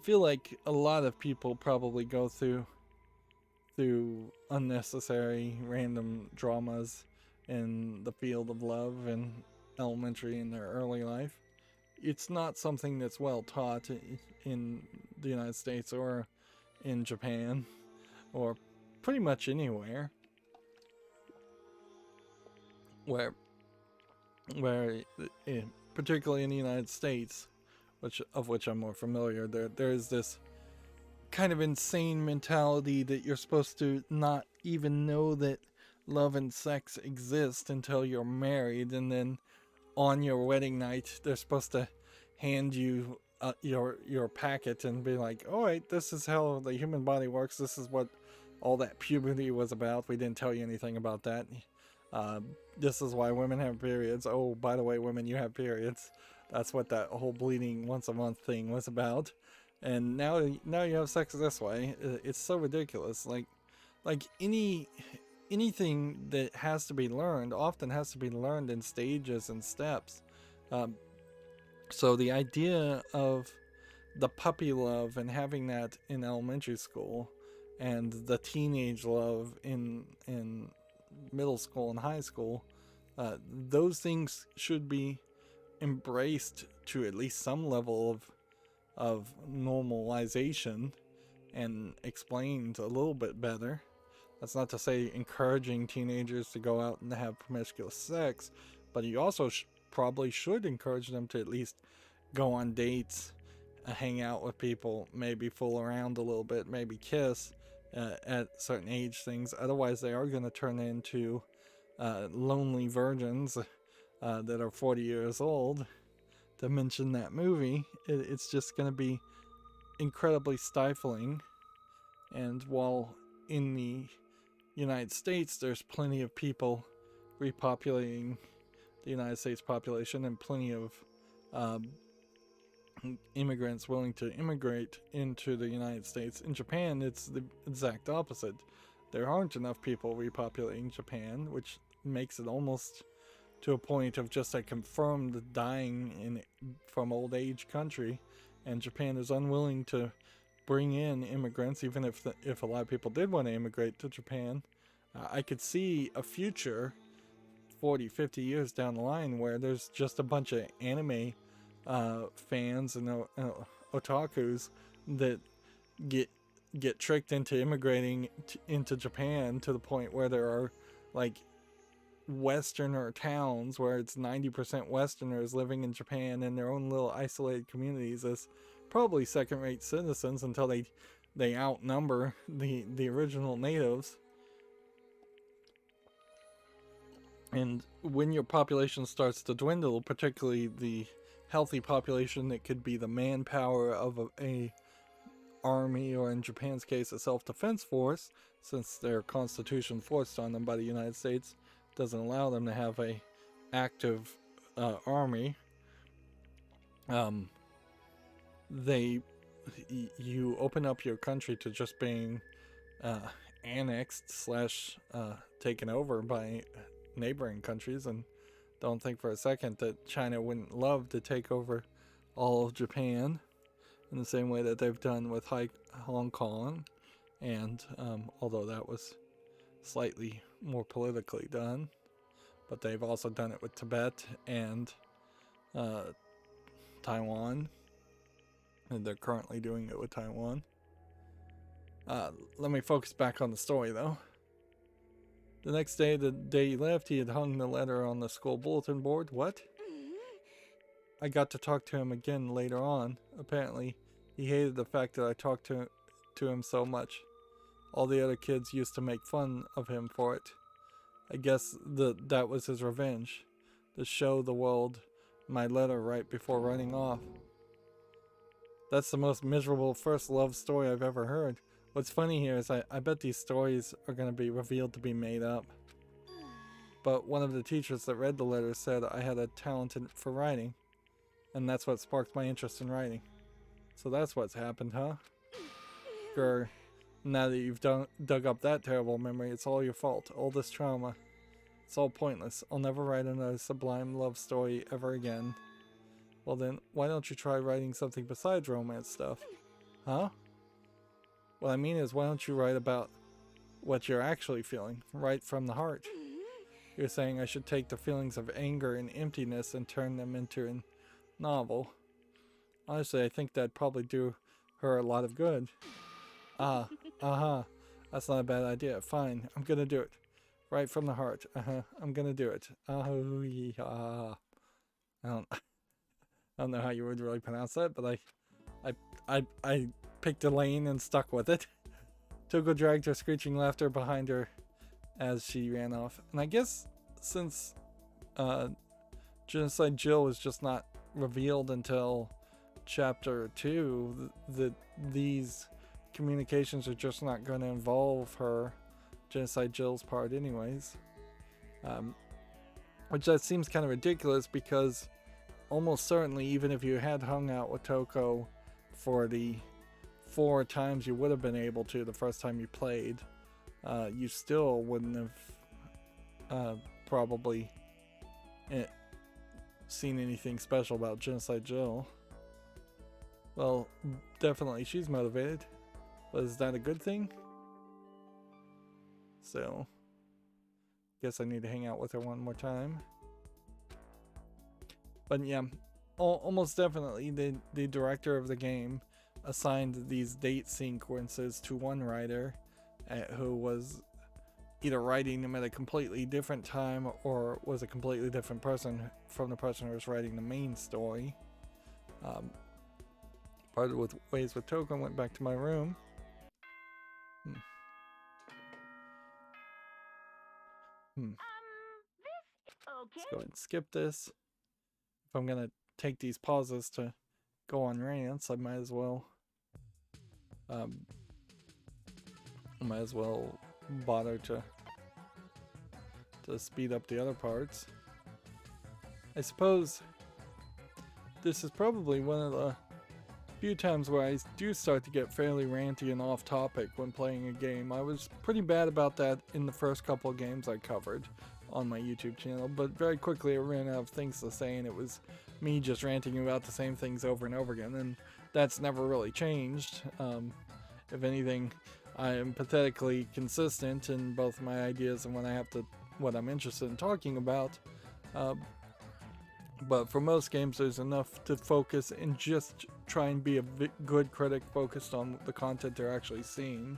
feel like a lot of people probably go through unnecessary random dramas in the field of love in elementary in their early life. It's not something that's well taught in the United States or in Japan or pretty much anywhere where particularly in the United States, which I'm more familiar, there's this kind of insane mentality that you're supposed to not even know that love and sex exist until you're married, and then on your wedding night they're supposed to hand you your packet and be like, all right, this is how the human body works, this is what all that puberty was about, we didn't tell you anything about that, this is why women have periods, oh by the way, women, you have periods, that's what that whole bleeding once a month thing was about. And now you have sex this way. It's so ridiculous. Like anything that has to be learned often has to be learned in stages and steps. So the idea of the puppy love and having that in elementary school, and the teenage love in middle school and high school, those things should be embraced to at least some level of normalization and explained a little bit better. That's not to say encouraging teenagers to go out and have promiscuous sex, but you also probably should encourage them to at least go on dates, hang out with people, maybe fool around a little bit, maybe kiss at certain age things. Otherwise they are going to turn into lonely virgins that are 40 years old, to mention that movie. It's just going to be incredibly stifling. And while in the United States there's plenty of people repopulating the United States population and plenty of immigrants willing to immigrate into the United States, in Japan it's the exact opposite. There aren't enough people repopulating Japan, which makes it almost to a point of just a confirmed dying from old age country, and Japan is unwilling to bring in immigrants, even if a lot of people did want to immigrate to Japan. I could see a future 40-50 years down the line where there's just a bunch of anime fans and otakus that get tricked into immigrating into Japan, to the point where there are like Westerner towns where it's 90% Westerners living in Japan in their own little isolated communities as probably second-rate citizens until they outnumber the original natives. And when your population starts to dwindle, particularly the healthy population that could be the manpower of a army, or in Japan's case a self-defense force, since their constitution forced on them by the United States doesn't allow them to have a active army, you open up your country to just being annexed / taken over by neighboring countries, and don't think for a second that China wouldn't love to take over all of Japan in the same way that they've done with Hong Kong, and although that was slightly more politically done, but they've also done it with Tibet and Taiwan, and they're currently doing it with Taiwan. Let me focus back on the story though. The next day, the day he left, he had hung the letter on the school bulletin board. What? I got to talk to him again later on. Apparently, he hated the fact that I talked to him so much. All the other kids used to make fun of him for it. I guess that was his revenge, to show the world my letter right before running off. That's the most miserable first love story I've ever heard. What's funny here is I bet these stories are going to be revealed to be made up. but one of the teachers that read the letter said I had a talent for writing, and that's what sparked my interest in writing. So that's what's happened, huh? Grr. Now that you've dug up that terrible memory, it's all your fault. All this trauma. It's all pointless. I'll never write another sublime love story ever again. Well then, why don't you try writing something besides romance stuff? Huh? What I mean is, why don't you write about what you're actually feeling, right from the heart? You're saying I should take the feelings of anger and emptiness and turn them into a novel. Honestly, I think that'd probably do her a lot of good. That's not a bad idea. Fine, I'm gonna do it. Right from the heart. I'm gonna do it. Oh, yeah. I don't know how you would really pronounce that, but I picked a lane and stuck with it. Toko dragged her screeching laughter behind her as she ran off. And I guess since Genocide Jill is just not revealed until chapter 2, these communications are just not going to involve her, Genocide Jill's part anyways. Which that seems kind of ridiculous, because almost certainly, even if you had hung out with Toko for the 4 times you would have been able to the first time you played, you still wouldn't have probably seen anything special about Genocide Jill. Well, definitely she's motivated, but is that a good thing? So, guess I need to hang out with her one more time. But yeah, almost definitely the director of the game assigned these date sequences to one writer who was either writing them at a completely different time or was a completely different person from the person who was writing the main story. Parted with ways with Toko and went back to my room. Let's go ahead and skip this. If I'm gonna take these pauses to go on rants, I might as well bother to speed up the other parts. I suppose this is probably one of the few times where I do start to get fairly ranty and off topic when playing a game. I was pretty bad about that in the first couple of games I covered on my YouTube channel, but very quickly I ran out of things to say, and it was me just ranting about the same things over and over again, and that's never really changed. If anything, I am pathetically consistent in both my ideas and what I'm interested in talking about. But for most games, there's enough to focus and just try and be a good critic focused on the content they're actually seeing.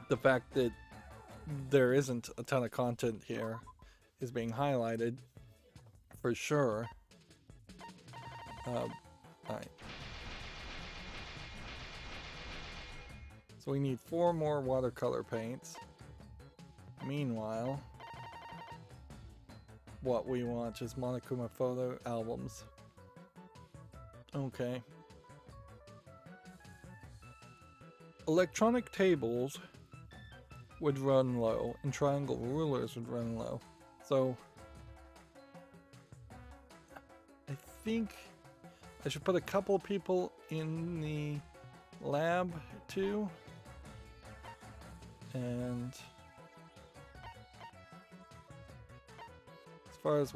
The fact that there isn't a ton of content here is being highlighted for sure. Alright. So we need 4 more watercolor paints. Meanwhile, what we want is Monokuma photo albums. Okay. Electronic tables would run low, and triangle rulers would run low. So I think I should put a couple people in the lab too. And as far as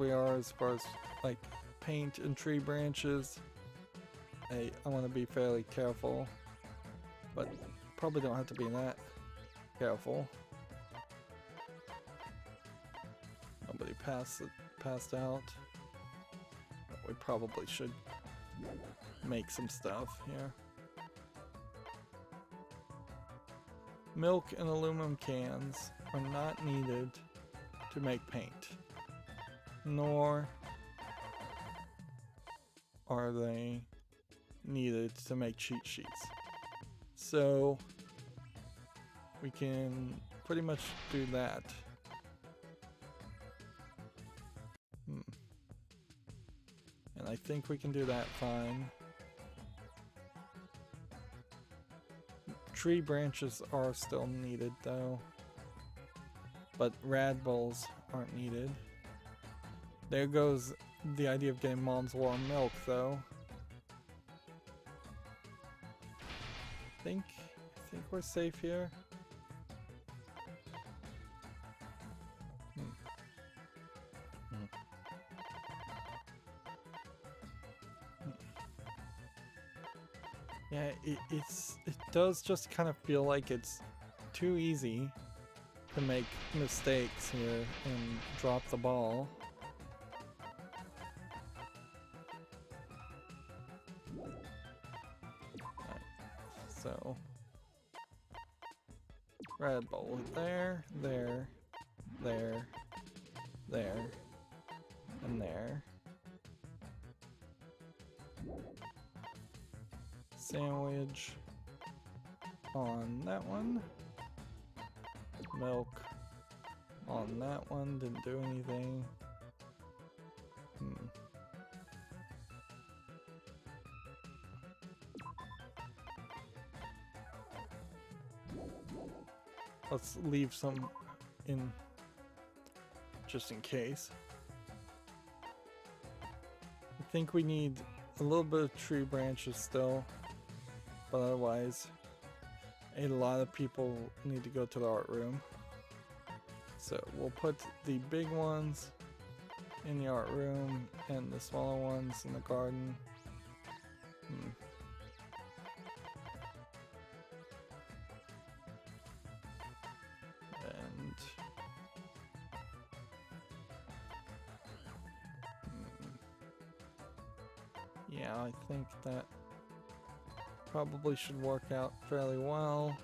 like paint and tree branches, I want to be fairly careful, but probably don't have to be that careful. Nobody passed out. But we probably should make some stuff here. Milk and aluminum cans are not needed to make paint, nor are they needed to make cheat sheets. So we can pretty much do that. And I think we can do that fine. Tree branches are still needed though. but rad balls aren't needed. There goes the idea of getting mom's warm milk, though. I think we're safe here. Yeah, it does just kind of feel like it's too easy to make mistakes here and drop the ball. Right, so red ball there, there, there, there, and there. Sandwich on that one. Milk on that one. Didn't do anything. Let's leave some in just in case. I think we need a little bit of tree branches still. But otherwise, a lot of people need to go to the art room. So we'll put the big ones in the art room and the smaller ones in the garden. And yeah, I think that probably should work out fairly well.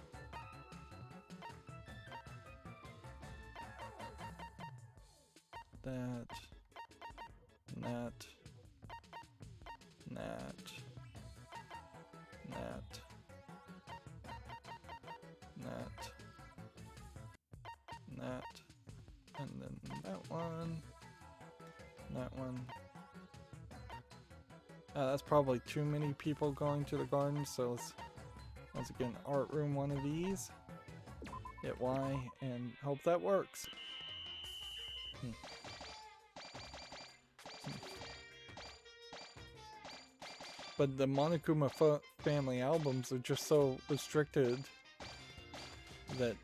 That, that, that, that, that, that, and then that one, that one. That's probably too many people going to the garden, so let's once again art room one of these. Hit Y and hope that works. But the Monokuma family albums are just so restricted that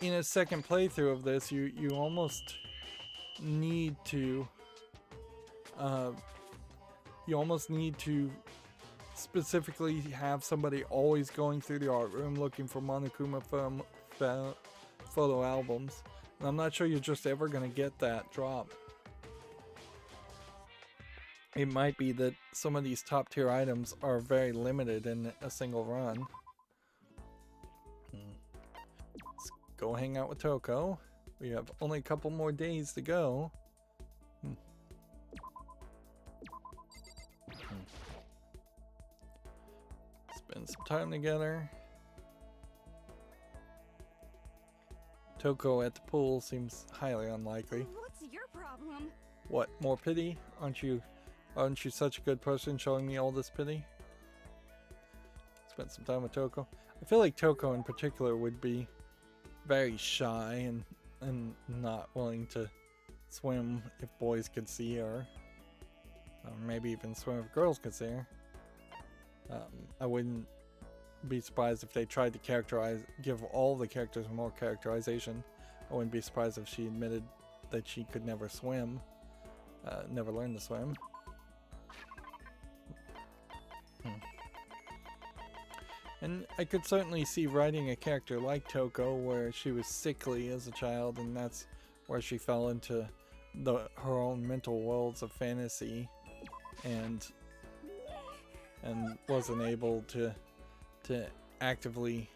in a second playthrough of this, you almost need to specifically have somebody always going through the art room looking for Monokuma photo albums. And I'm not sure you're just ever going to get that drop. It might be that some of these top tier items are very limited in a single run. Let's go hang out with Toko. We have only a couple more days to go. Spend some time together. Toko at the pool seems highly unlikely. What's your problem? What, more pity? Aren't you such a good person showing me all this pity? Spend some time with Toko. I feel like Toko in particular would be very shy and not willing to swim if boys could see her. Or maybe even swim if girls could see her. I wouldn't be surprised if they tried to give all the characters more characterization. I wouldn't be surprised if she admitted that she could never swim, never learn to swim. And I could certainly see writing a character like Toko where she was sickly as a child, and that's where she fell into her own mental worlds of fantasy, and wasn't able to actively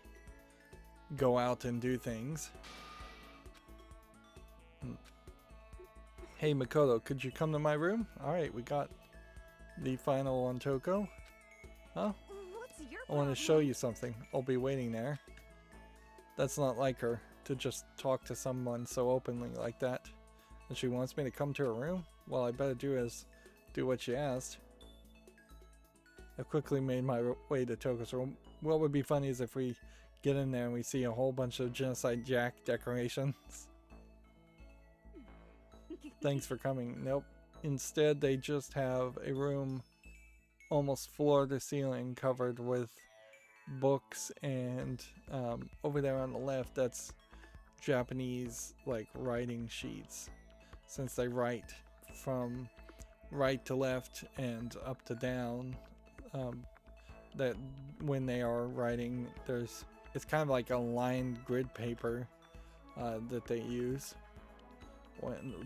go out and do things. Hey Makoto, could you come to my room? Alright, we got the final on Toko. Huh? I want to show you something. I'll be waiting there. That's not like her, to just talk to someone so openly like that. And she wants me to come to her room? Well, I better do what she asked. I quickly made my way to Toko's room. What would be funny is if we get in there and we see a whole bunch of Genocide Jack decorations. Thanks for coming. Nope. Instead, they just have a room almost floor to ceiling covered with books, and over there on the left, that's Japanese like writing sheets, since they write from right to left and up to down. That when they are writing, it's kind of like a lined grid paper that they use,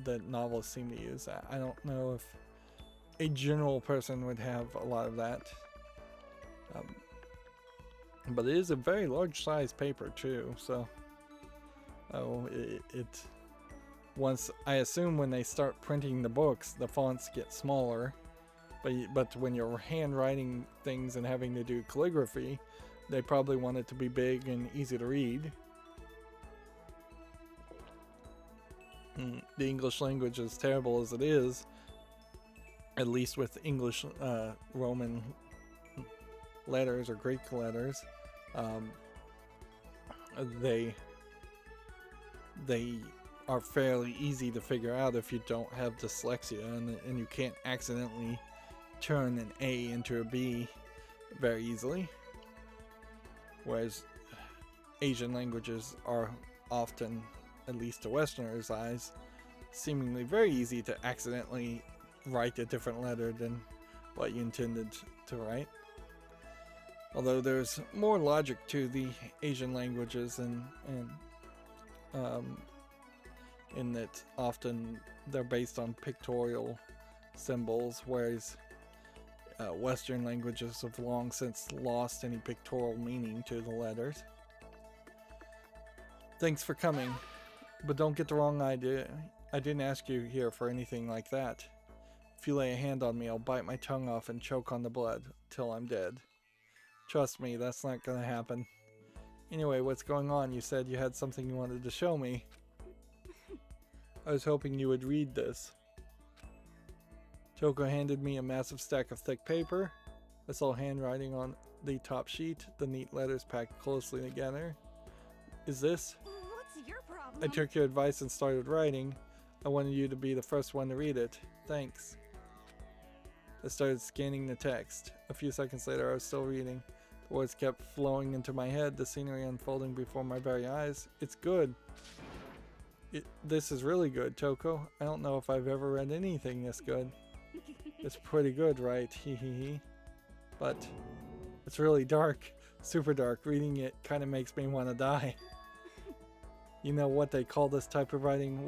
that novelists seem to use. I don't know if a general person would have a lot of that, but it is a very large size paper too, so once, I assume when they start printing the books, the fonts get smaller, but when you're handwriting things and having to do calligraphy, they probably want it to be big and easy to read. The English language, as terrible as it is, at least with English Roman letters or Greek letters, they are fairly easy to figure out if you don't have dyslexia, and you can't accidentally turn an A into a B very easily. Whereas Asian languages are often, at least to Westerners' eyes, seemingly very easy to accidentally write a different letter than what you intended to write. Although there's more logic to the Asian languages, and in that often they're based on pictorial symbols, whereas Western languages have long since lost any pictorial meaning to the letters. Thanks for coming, but don't get the wrong idea. I didn't ask you here for anything like that. If you lay a hand on me, I'll bite my tongue off and choke on the blood till I'm dead. Trust me, that's not gonna happen. Anyway, what's going on? You said you had something you wanted to show me. I was hoping you would read this. Toko handed me a massive stack of thick paper. I saw handwriting on the top sheet, the neat letters packed closely together. Is this? What's your problem? I took your advice and started writing. I wanted you to be the first one to read it. Thanks. I started scanning the text. A few seconds later, I was still reading. The words kept flowing into my head, the scenery unfolding before my very eyes. It's good. This is really good, Toko. I don't know if I've ever read anything this good. It's pretty good, right? Hee hee hee. But it's really dark. Super dark. Reading it kind of makes me want to die. You know what they call this type of writing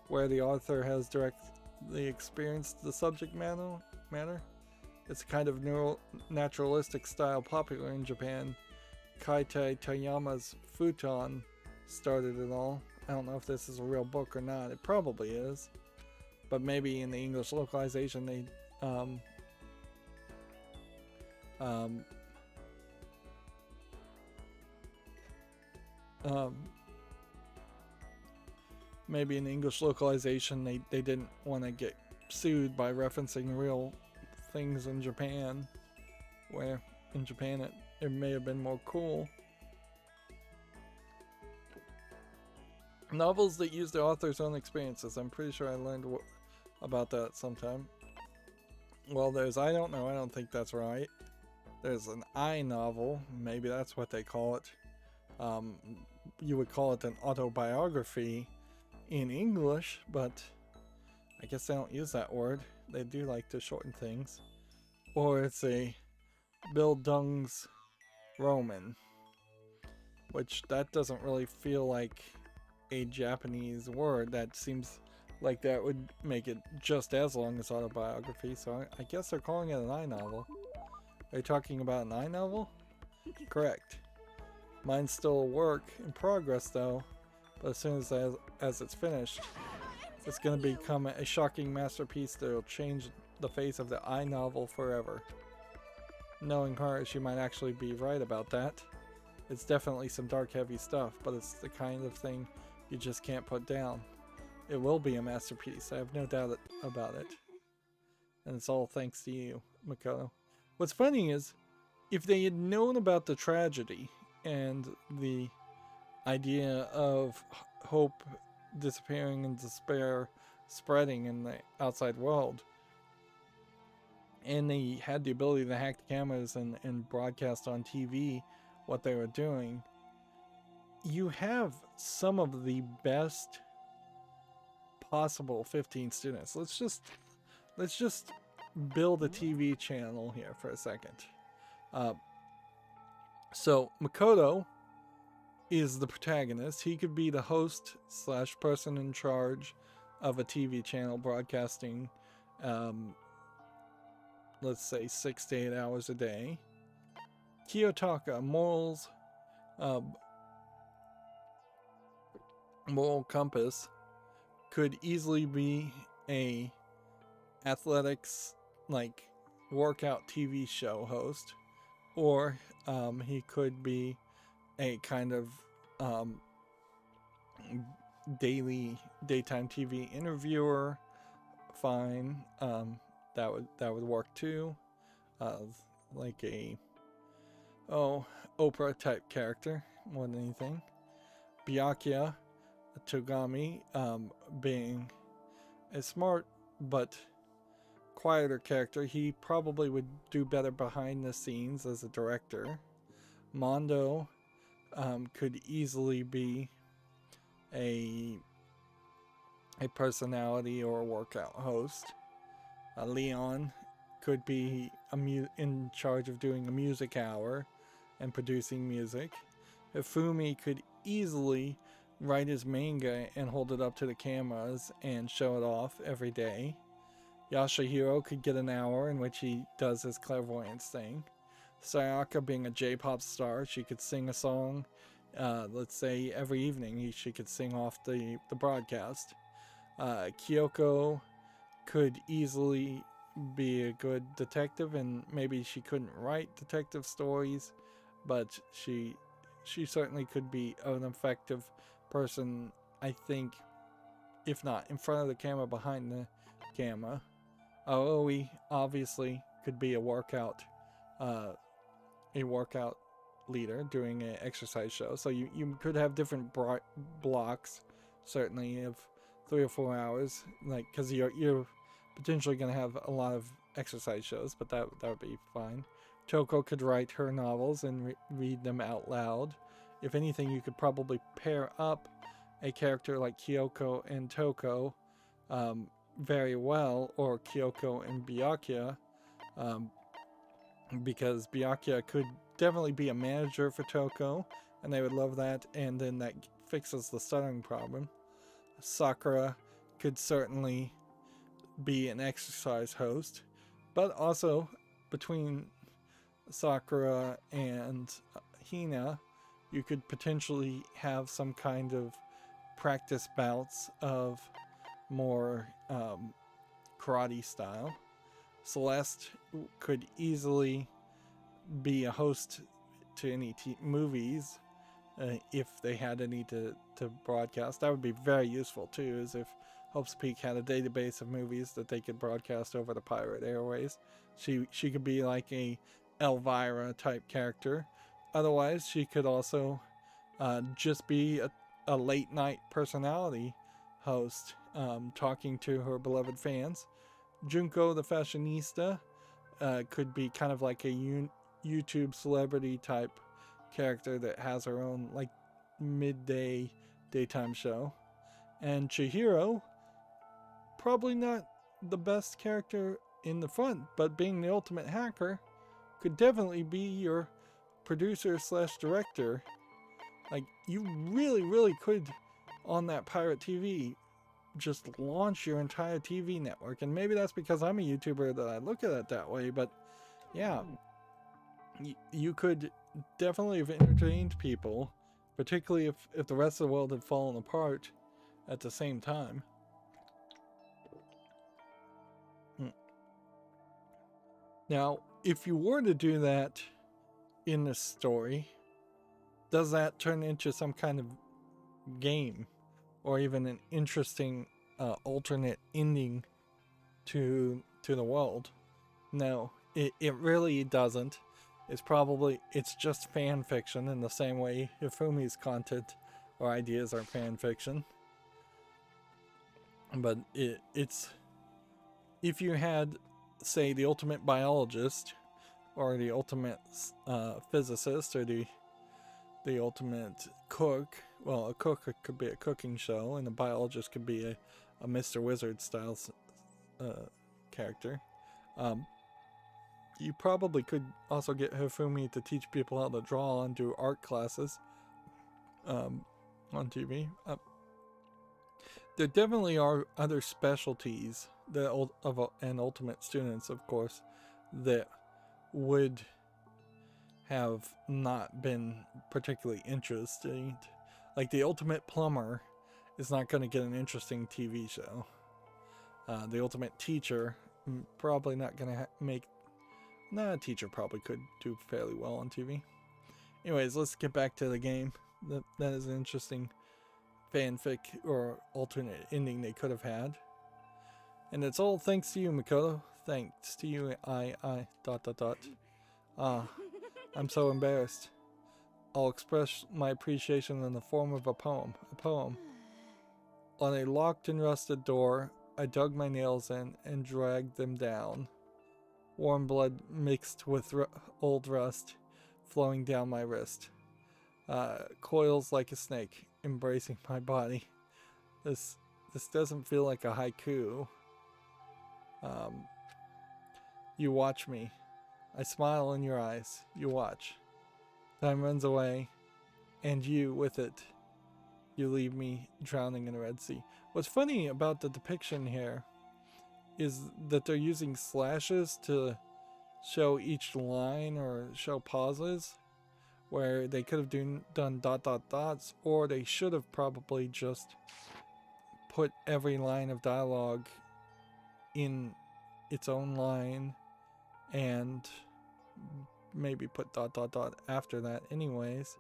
where the author has directly experienced the subject matter? It's a kind of naturalistic style popular in Japan. Kaitai Tayama's Futon started it all. I don't know if this is a real book or not. It probably is. But maybe in the English localization they maybe in the English localization they didn't want to get sued by referencing real things in Japan, where in Japan it may have been more cool. Novels that use the author's own experiences. I'm pretty sure I learned about that sometime. Well, I don't know, I don't think that's right. There's an I novel, maybe that's what they call it. You would call it an autobiography in English, but I guess they don't use that word. They do like to shorten things. Or it's a Bildungsroman, which that doesn't really feel like a Japanese word. That seems like that would make it just as long as autobiography, so I guess they're calling it an I novel. Are you talking about an I novel? Correct. Mine's still a work in progress though, but as soon as it's finished, it's going to become a shocking masterpiece that will change the face of the I novel forever. Knowing her, she might actually be right about that. It's definitely some dark, heavy stuff, but it's the kind of thing you just can't put down. It will be a masterpiece, I have no doubt about it. And it's all thanks to you, Makoto. What's funny is, if they had known about the tragedy and the idea of hope disappearing and despair spreading in the outside world. And they had the ability to hack the cameras and broadcast on TV what they were doing. You have some of the best possible 15 students. Let's just build a TV channel here for a second. So Makoto is the protagonist. He could be the host / person in charge of a TV channel broadcasting, let's say 6 to 8 hours a day. Kiyotaka, moral compass, could easily be a athletics like workout TV show host, or he could be a kind of daytime TV interviewer. Fine, that would work too. Like a Oprah type character more than anything. Byakuya Togami, being a smart but quieter character, he probably would do better behind the scenes as a director. Mondo could easily be a personality or a workout host. Leon could be in charge of doing a music hour and producing music. Hifumi could easily write his manga and hold it up to the cameras and show it off every day. Yashahiro could get an hour in which he does his clairvoyance thing. Sayaka, being a J-pop star, she could sing a song, let's say every evening she could sing off the broadcast. Kyoko could easily be a good detective, and maybe she couldn't write detective stories, but she certainly could be an effective person, I think, if not in front of the camera, behind the camera. Aoi obviously could be a workout leader doing an exercise show. So you could have different blocks, certainly of 3 or 4 hours, like, because you're potentially going to have a lot of exercise shows, but that would be fine. Toko could write her novels and read them out loud. If anything, you could probably pair up a character like Kyoko and Toko very well, or Kyoko and Byakuya, because Byakuya could definitely be a manager for Toko, and they would love that, and then that fixes the stuttering problem. Sakura could certainly be an exercise host, but also between Sakura and Hina, you could potentially have some kind of practice bouts of more karate style. Celeste could easily be a host to any movies if they had any to broadcast. That would be very useful too, as if Hope's Peak had a database of movies that they could broadcast over the pirate airways. She could be like a Elvira type character. Otherwise, she could also just be a late night personality host, talking to her beloved fans. Junko the fashionista could be kind of like a YouTube celebrity type character that has her own like midday daytime show. And Chihiro, probably not the best character in the front, but being the ultimate hacker, could definitely be your producer / director. Like, you really could, on that pirate TV, just launch your entire TV network. And maybe that's because I'm a YouTuber that I look at it that way, but yeah, you could definitely have entertained people, particularly if the rest of the world had fallen apart at the same time. Now, if you were to do that in this story, does that turn into some kind of game, or even an interesting alternate ending to the world? No, it really doesn't. it's just fan fiction in the same way Hifumi's content or ideas are fan fiction. But it's if you had, say, the ultimate biologist or the ultimate physicist or the ultimate cook. Well, a cook could be a cooking show, and a biologist could be a Mr. Wizard style character. You probably could also get Hifumi to teach people how to draw and do art classes on TV. There definitely are other specialties and ultimate students, of course, that would have not been particularly interesting. Like the ultimate plumber is not going to get an interesting TV show. The ultimate teacher probably not going to make... Nah, a teacher probably could do fairly well on TV. Anyways, let's get back to the game. That is an interesting fanfic or alternate ending they could have had. And it's all thanks to you, Makoto. Thanks to you, I. I'm so embarrassed. I'll express my appreciation in the form of a poem. On a locked and rusted door, I dug my nails in and dragged them down. Warm blood mixed with old rust flowing down my wrist. Coils like a snake embracing my body. This doesn't feel like a haiku. You watch me. I smile in your eyes. You watch. Time runs away, and you with it. You leave me drowning in a Red Sea. What's funny about the depiction here is that they're using slashes to show each line or show pauses, where they could have done ... dots, or they should have probably just put every line of dialogue in its own line and maybe put ... after that anyways.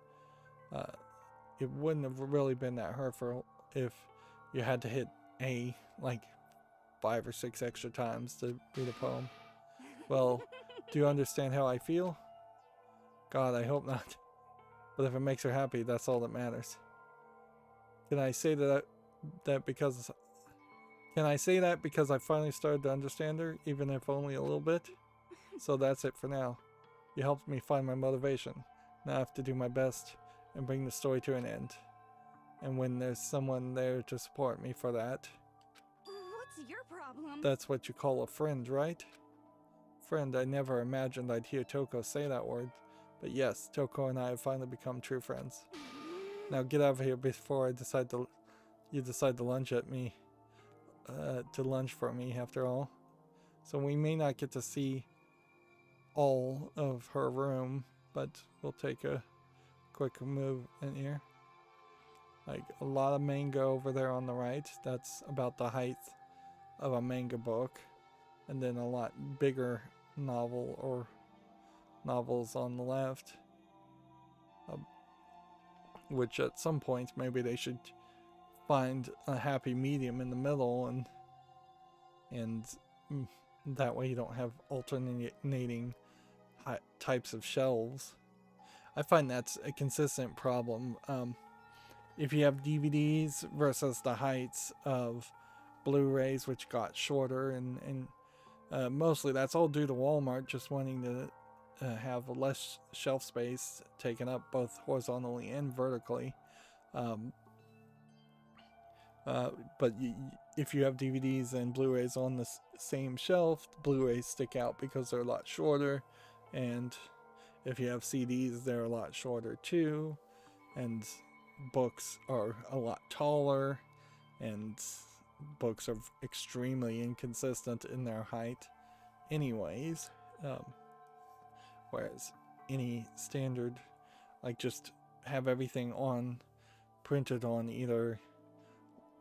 It wouldn't have really been that hurtful if you had to hit A like 5 or 6 extra times to read a poem. Well, do you understand how I feel? God, I hope not. But if it makes her happy, that's all that matters. Can I say that because I finally started to understand her, even if only a little bit? So that's it for now. You helped me find my motivation. Now I have to do my best and bring the story to an end. And when there's someone there to support me for that... What's your problem? That's what you call a friend, right? Friend, I never imagined I'd hear Toko say that word. But yes, Toko and I have finally become true friends. Now get out of here before you decide to lunge at me. To lunge for me, after all. So we may not get to see all of her room, but we'll take a quick move in here. Like a lot of manga over there on the right. That's about the height of a manga book. And then a lot bigger novel or novels on the left. Which at some point maybe they should find a happy medium in the middle, and that way you don't have alternating types of shelves. I find that's a consistent problem. If you have DVDs versus the heights of Blu-rays, which got shorter, and mostly that's all due to Walmart just wanting to have less shelf space taken up both horizontally and vertically. But if you have DVDs and Blu-rays on the same shelf, the Blu-rays stick out because they're a lot shorter, and if you have CDs, they're a lot shorter too, and books are a lot taller, and books are extremely inconsistent in their height anyways. Whereas any standard, like just have everything printed on either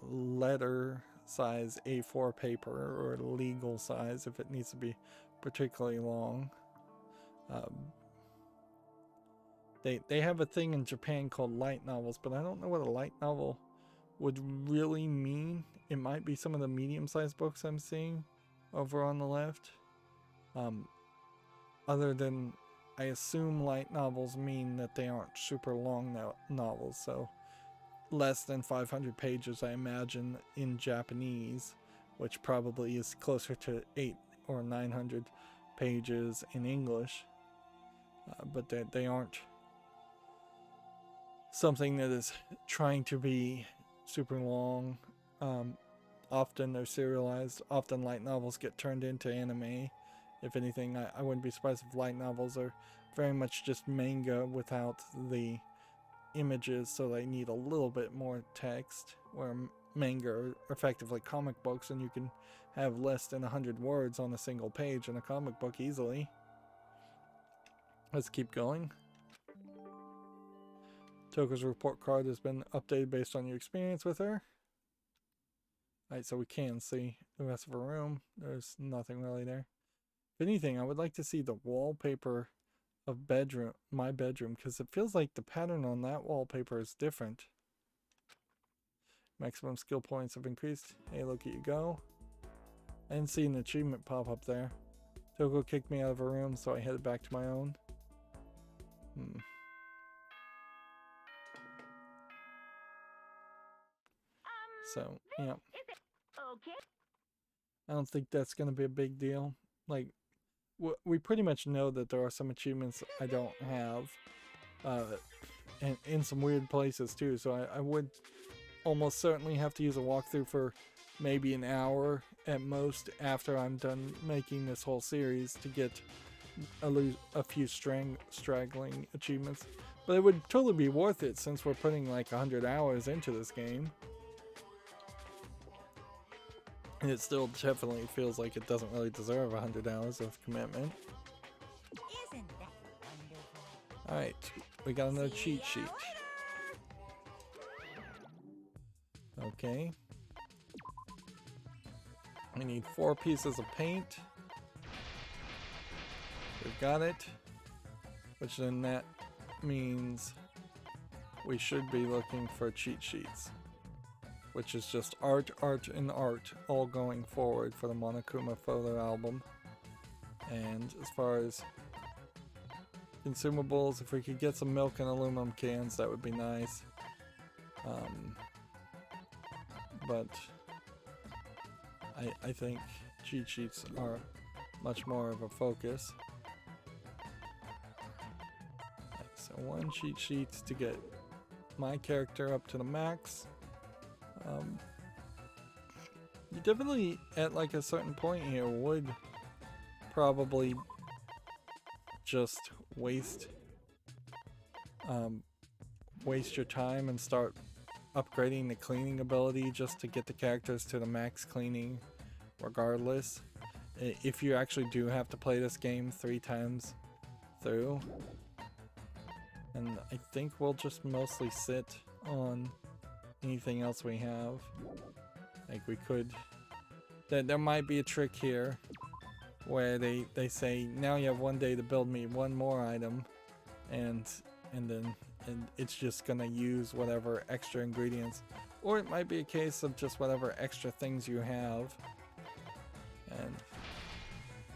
letter size A4 paper or legal size if it needs to be particularly long. They have a thing in Japan called light novels, but I don't know what a light novel would really mean. It might be some of the medium-sized books I'm seeing over on the left. Other than I assume light novels mean that they aren't super long novels, so less than 500 pages, I imagine, in Japanese, which probably is closer to 800 or 900 pages in English. But they aren't something that is trying to be super long. Often they're serialized. Often light novels get turned into anime. If anything, I wouldn't be surprised if light novels are very much just manga without the images, so they need a little bit more text, where manga are effectively comic books, and you can have less than 100 words on a single page in a comic book easily. Let's keep going. Toko's report card has been updated based on your experience with her. Alright, so we can see the rest of her room. There's nothing really there. If anything, I would like to see the wallpaper of my bedroom, because it feels like the pattern on that wallpaper is different. Maximum skill points have increased. Hey, look at you go. I didn't see an achievement pop up there. Toko kicked me out of her room, so I headed back to my own. So, yeah. Okay. I don't think that's going to be a big deal. Like, we pretty much know that there are some achievements I don't have. And in some weird places too, so I would almost certainly have to use a walkthrough for maybe an hour at most after I'm done making this whole series to get a few straggling achievements. But it would totally be worth it since we're putting like 100 hours into this game. And it still definitely feels like it doesn't really deserve 100 hours of commitment. Isn't that wonderful? Alright, we got another cheat sheet. Okay. We need 4 pieces of paint. We've got it. Which then that means we should be looking for cheat sheets. Which is just art, and art all going forward for the Monokuma photo album. And as far as consumables, if we could get some milk and aluminum cans, that would be nice. But I think cheat sheets are much more of a focus. Right, so 1 cheat sheet to get my character up to the max. You definitely, at like a certain point here, would probably just waste your time and start upgrading the cleaning ability just to get the characters to the max cleaning regardless. If you actually do have to play this game 3 times through. And I think we'll just mostly sit on anything else we have. Like we could, there might be a trick here where they say now you have 1 day to build me 1 more item, and it's just gonna use whatever extra ingredients, or it might be a case of just whatever extra things you have. And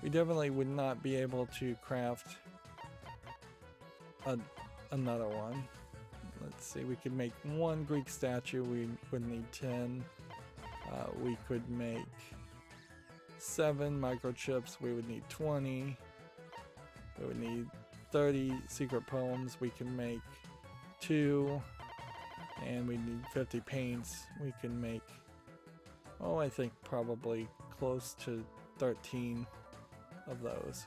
we definitely would not be able to craft another one. Let's see, we could make 1 Greek statue, we would need 10. We could make 7 microchips, we would need 20. We would need 30 secret poems, we can make 2. And we need 50 paints, we can make, oh, I think probably close to 13 of those.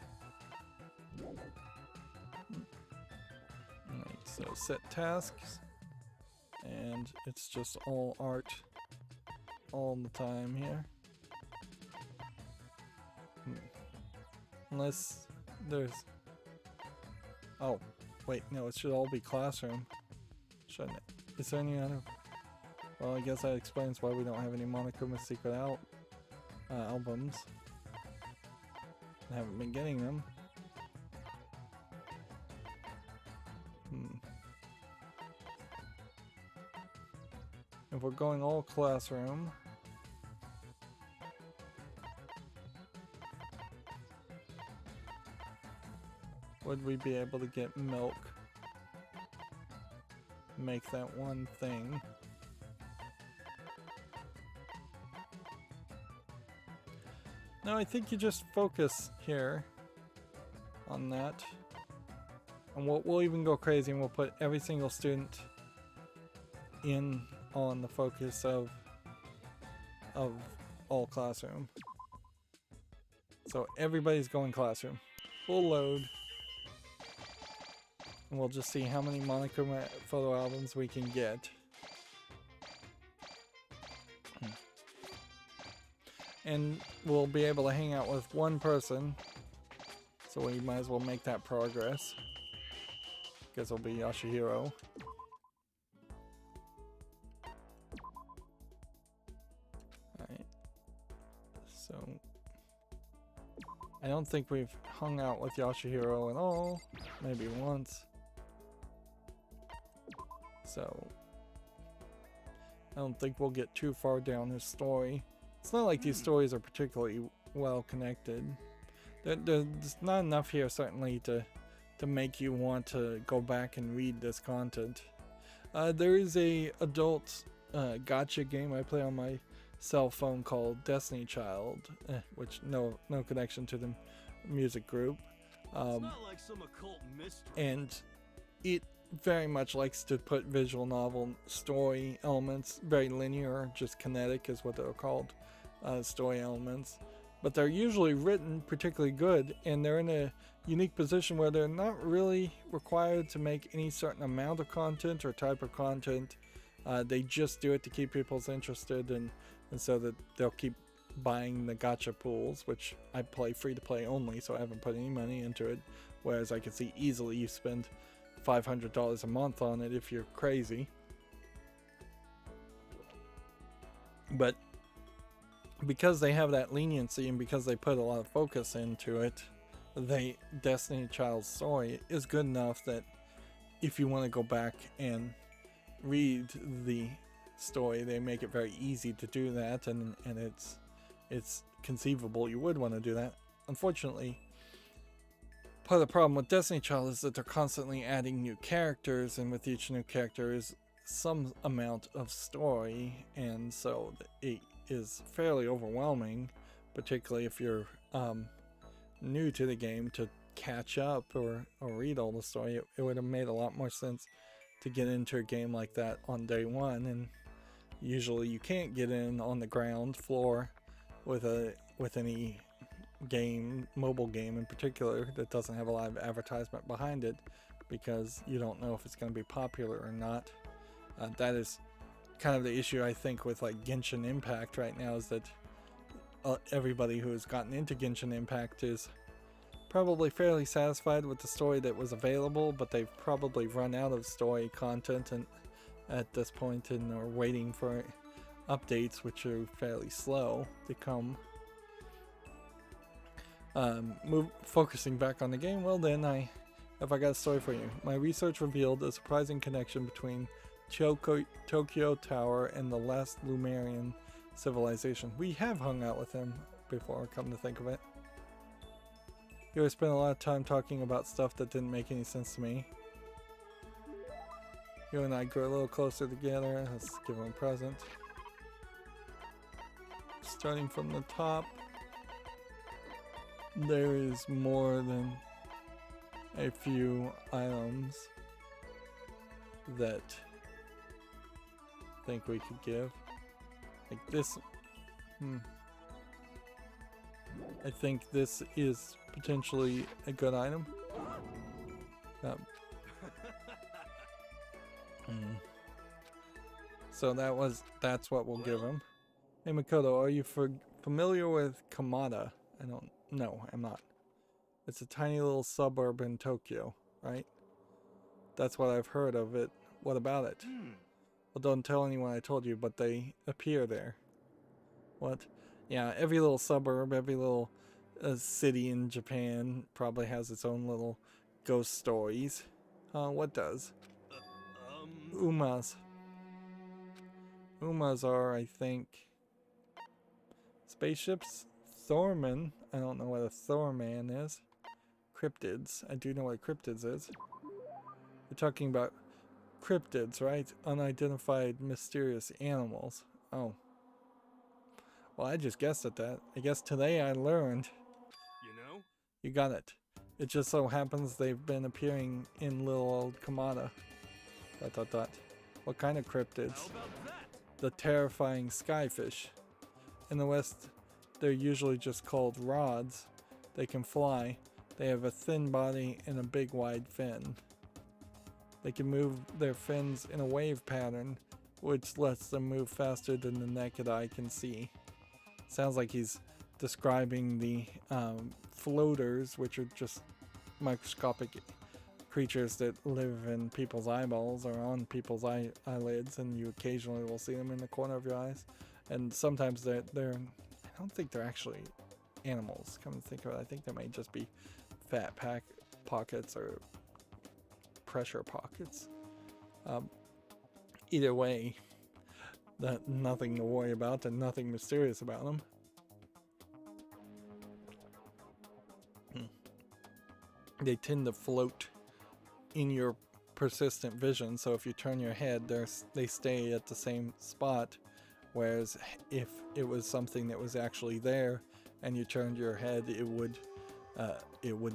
Alright, so set tasks, and it's just all art all the time here. Unless there's, oh wait, no, it should all be classroom, shouldn't it? Is there any other? Well, I guess that explains why we don't have any Monokuma secret albums. I haven't been getting them. If we're going all classroom, would we be able to get milk? Make that one thing. No, I think you just focus here on that. And we'll even go crazy and we'll put every single student in on the focus of all classroom. So everybody's going classroom. Full load. And we'll just see how many Monokuma photo albums we can get. And we'll be able to hang out with one person. So we might as well make that progress. Guess it'll be Yashihiro. Alright. So I don't think we've hung out with Yashihiro at all. Maybe once. So I don't think we'll get too far down his story. It's not like these stories are particularly well connected. There's not enough here certainly to make you want to go back and read this content. There is a adult gacha game I play on my cell phone called Destiny Child, which no connection to the music group. It's not like some occult mystery. And it very much likes to put visual novel story elements, very linear, just kinetic is what they're called, story elements. But they're usually written particularly good, and they're in a unique position where they're not really required to make any certain amount of content or type of content. They just do it to keep people interested, and so that they'll keep buying the gacha pools, which I play free to play only, so I haven't put any money into it. Whereas I can see easily you spend $500 a month on it if you're crazy. But because they have that leniency and because they put a lot of focus into it, Destiny Child's story is good enough that if you want to go back and read the story, they make it very easy to do that, and it's conceivable you would want to do that. Unfortunately, part of the problem with Destiny Child is that they're constantly adding new characters, and with each new character is some amount of story, and so it is fairly overwhelming, particularly if you're new to the game, to catch up or read all the story. It would have made a lot more sense to get into a game like that on day one, and usually you can't get in on the ground floor with any game, mobile game in particular, that doesn't have a lot of advertisement behind it, because you don't know if it's going to be popular or not. That is kind of the issue I think with like Genshin Impact right now, is that everybody who has gotten into Genshin Impact is probably fairly satisfied with the story that was available, but they've probably run out of story content and at this point, and are waiting for updates, which are fairly slow to come. Focusing back on the game, well then, I got a story for you. My research revealed a surprising connection between Tokyo Tower and the last Lumerian civilization. We have hung out with him before, come to think of it. You always spent a lot of time talking about stuff that didn't make any sense to me. You and I grew a little closer together. Let's give him a present. Starting from the top, there is more than a few items that I think we could give. Like this. I think this is potentially a good item. So that's what we'll give him. Hey Makoto, are you familiar with Kamada? No, I'm not. It's a tiny little suburb in Tokyo, right? That's what I've heard of it. What about it? Well, don't tell anyone I told you, but they appear there. What? Yeah, every little suburb, every little city in Japan probably has its own little ghost stories. What does? Umas. Umas are, I think, spaceships? Thorman. I don't know what a Thorman is. cryptids. I do know what cryptids is. We're talking about cryptids, right? Unidentified mysterious animals. Oh. Well, I just guessed at that. I guess today I learned. You know? You got it. It just so happens they've been appearing in little old Kamada. ... What kind of cryptids? How about that? The terrifying skyfish. In the West, they're usually just called rods. They can fly. They have a thin body and a big wide fin. They can move their fins in a wave pattern, which lets them move faster than the naked eye can see. Sounds like he's describing the floaters, which are just microscopic creatures that live in people's eyeballs or on people's eyelids, and you occasionally will see them in the corner of your eyes. And sometimes they're I don't think they're actually animals, come to think of it. I think they may just be fat pockets or pressure pockets. Either way, nothing to worry about and nothing mysterious about them. They tend to float in your persistent vision, so if you turn your head, they stay at the same spot, whereas if it was something that was actually there and you turned your head, it would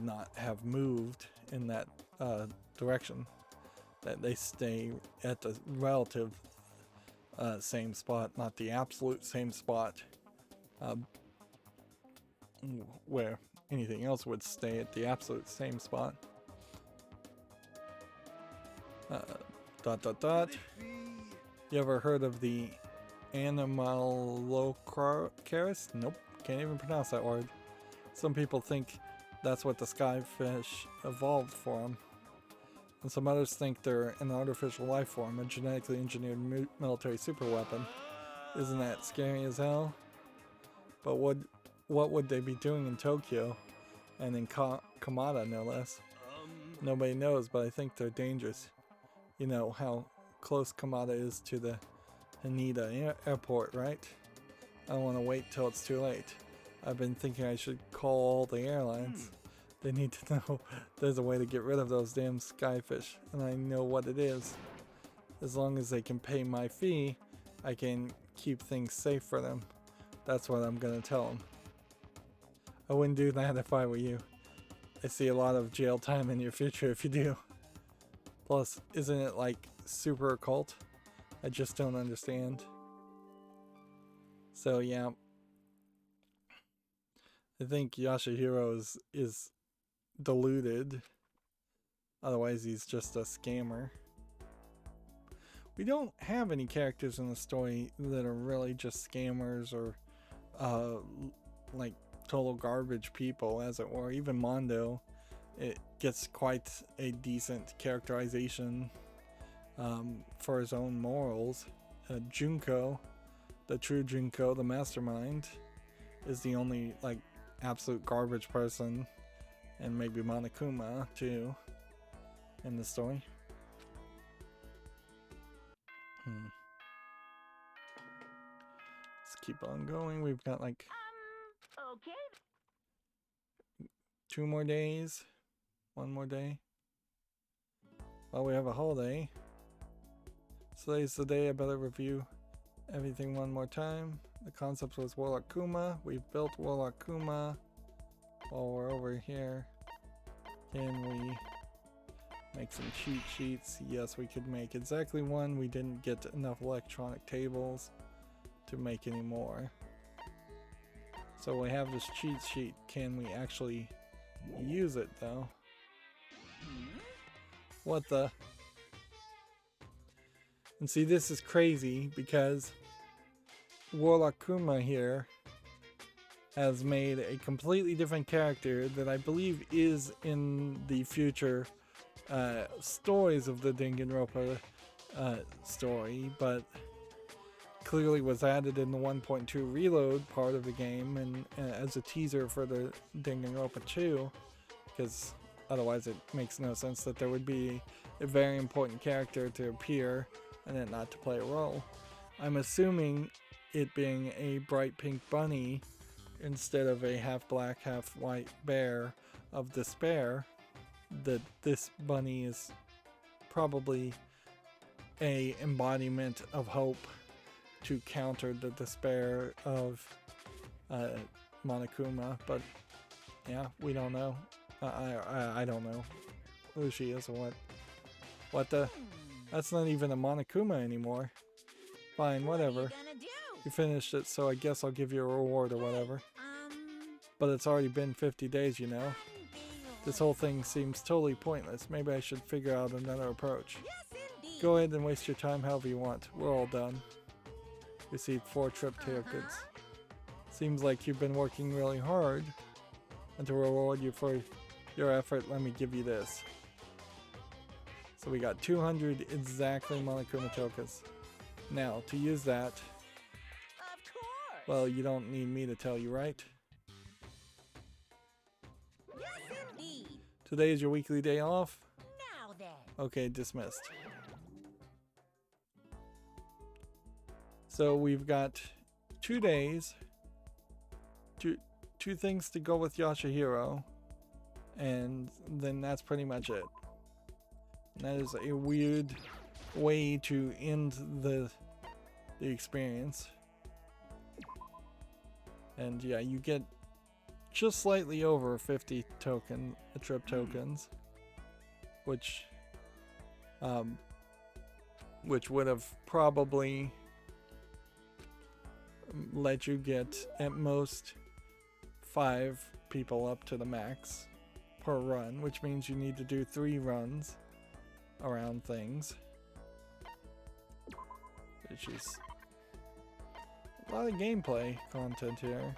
not have moved in that direction. That they stay at the relative same spot, not the absolute same spot, where anything else would stay at the absolute same spot. ... You ever heard of the Anomalocaris? Nope, can't even pronounce that word. Some people think that's what the skyfish evolved from. And some others think they're an artificial life form, a genetically engineered military superweapon. Isn't that scary as hell? But what would they be doing in Tokyo? And in Kamada, no less. Nobody knows, but I think they're dangerous. You know how close Kamada is to the Haneda airport, right? I don't want to wait till it's too late. I've been thinking I should call all the airlines. They need to know there's a way to get rid of those damn skyfish, and I know what it is. As long as they can pay my fee, I can keep things safe for them. That's what I'm gonna tell them. I wouldn't do that if I were you. I see a lot of jail time in your future if you do. Plus, isn't it like super occult? I just don't understand. So yeah, I think Yashahiro is deluded. Otherwise, he's just a scammer. We don't have any characters in the story that are really just scammers or like total garbage people, as it were. Even Mondo, it gets quite a decent characterization for his own morals. Junko, the true Junko, the mastermind, is the only like absolute garbage person, and maybe Monokuma too in the story. Let's keep on going. We've got like Okay. 2 more days, 1 more day. Well, we have a holiday. Today's the day I better review everything one more time. The concept was Warlock Kuma. We've built Warlock Kuma. While we're over here, can we make some cheat sheets? Yes, we could make exactly one. We didn't get enough electronic tables to make any more. So we have this cheat sheet. Can we actually use it though? What the? And see, this is crazy because Warlock Kuma here has made a completely different character that I believe is in the future stories of the Danganronpa story, but clearly was added in the 1.2 reload part of the game and as a teaser for the Danganronpa 2, because otherwise it makes no sense that there would be a very important character to appear and then not to play a role. I'm assuming it being a bright pink bunny instead of a half black, half white bear of despair, that this bunny is probably a embodiment of hope to counter the despair of Monokuma. But yeah, we don't know. I don't know who she is or what. What the? That's not even a Monokuma anymore. Fine, whatever. You finished it, so I guess I'll give you a reward or whatever. But it's already been 50 days, you know. This whole thing seems totally pointless. Maybe I should figure out another approach. Go ahead and waste your time however you want. We're all done. Received 4 trip tokens. Seems like you've been working really hard. And to reward you for your effort, let me give you this. So we got 200 exactly Monokuma tokens. Now, to use that, well, you don't need me to tell you, right? Today is your weekly day off? Now then. Okay, dismissed. So we've got 2 days, two things to go with Yashahiro, and then that's pretty much it. That is a weird way to end the experience. And yeah, you get just slightly over 50 trip tokens, which would have probably let you get at most 5 people up to the max per run, which means you need to do 3 runs around things, which is a lot of gameplay content here,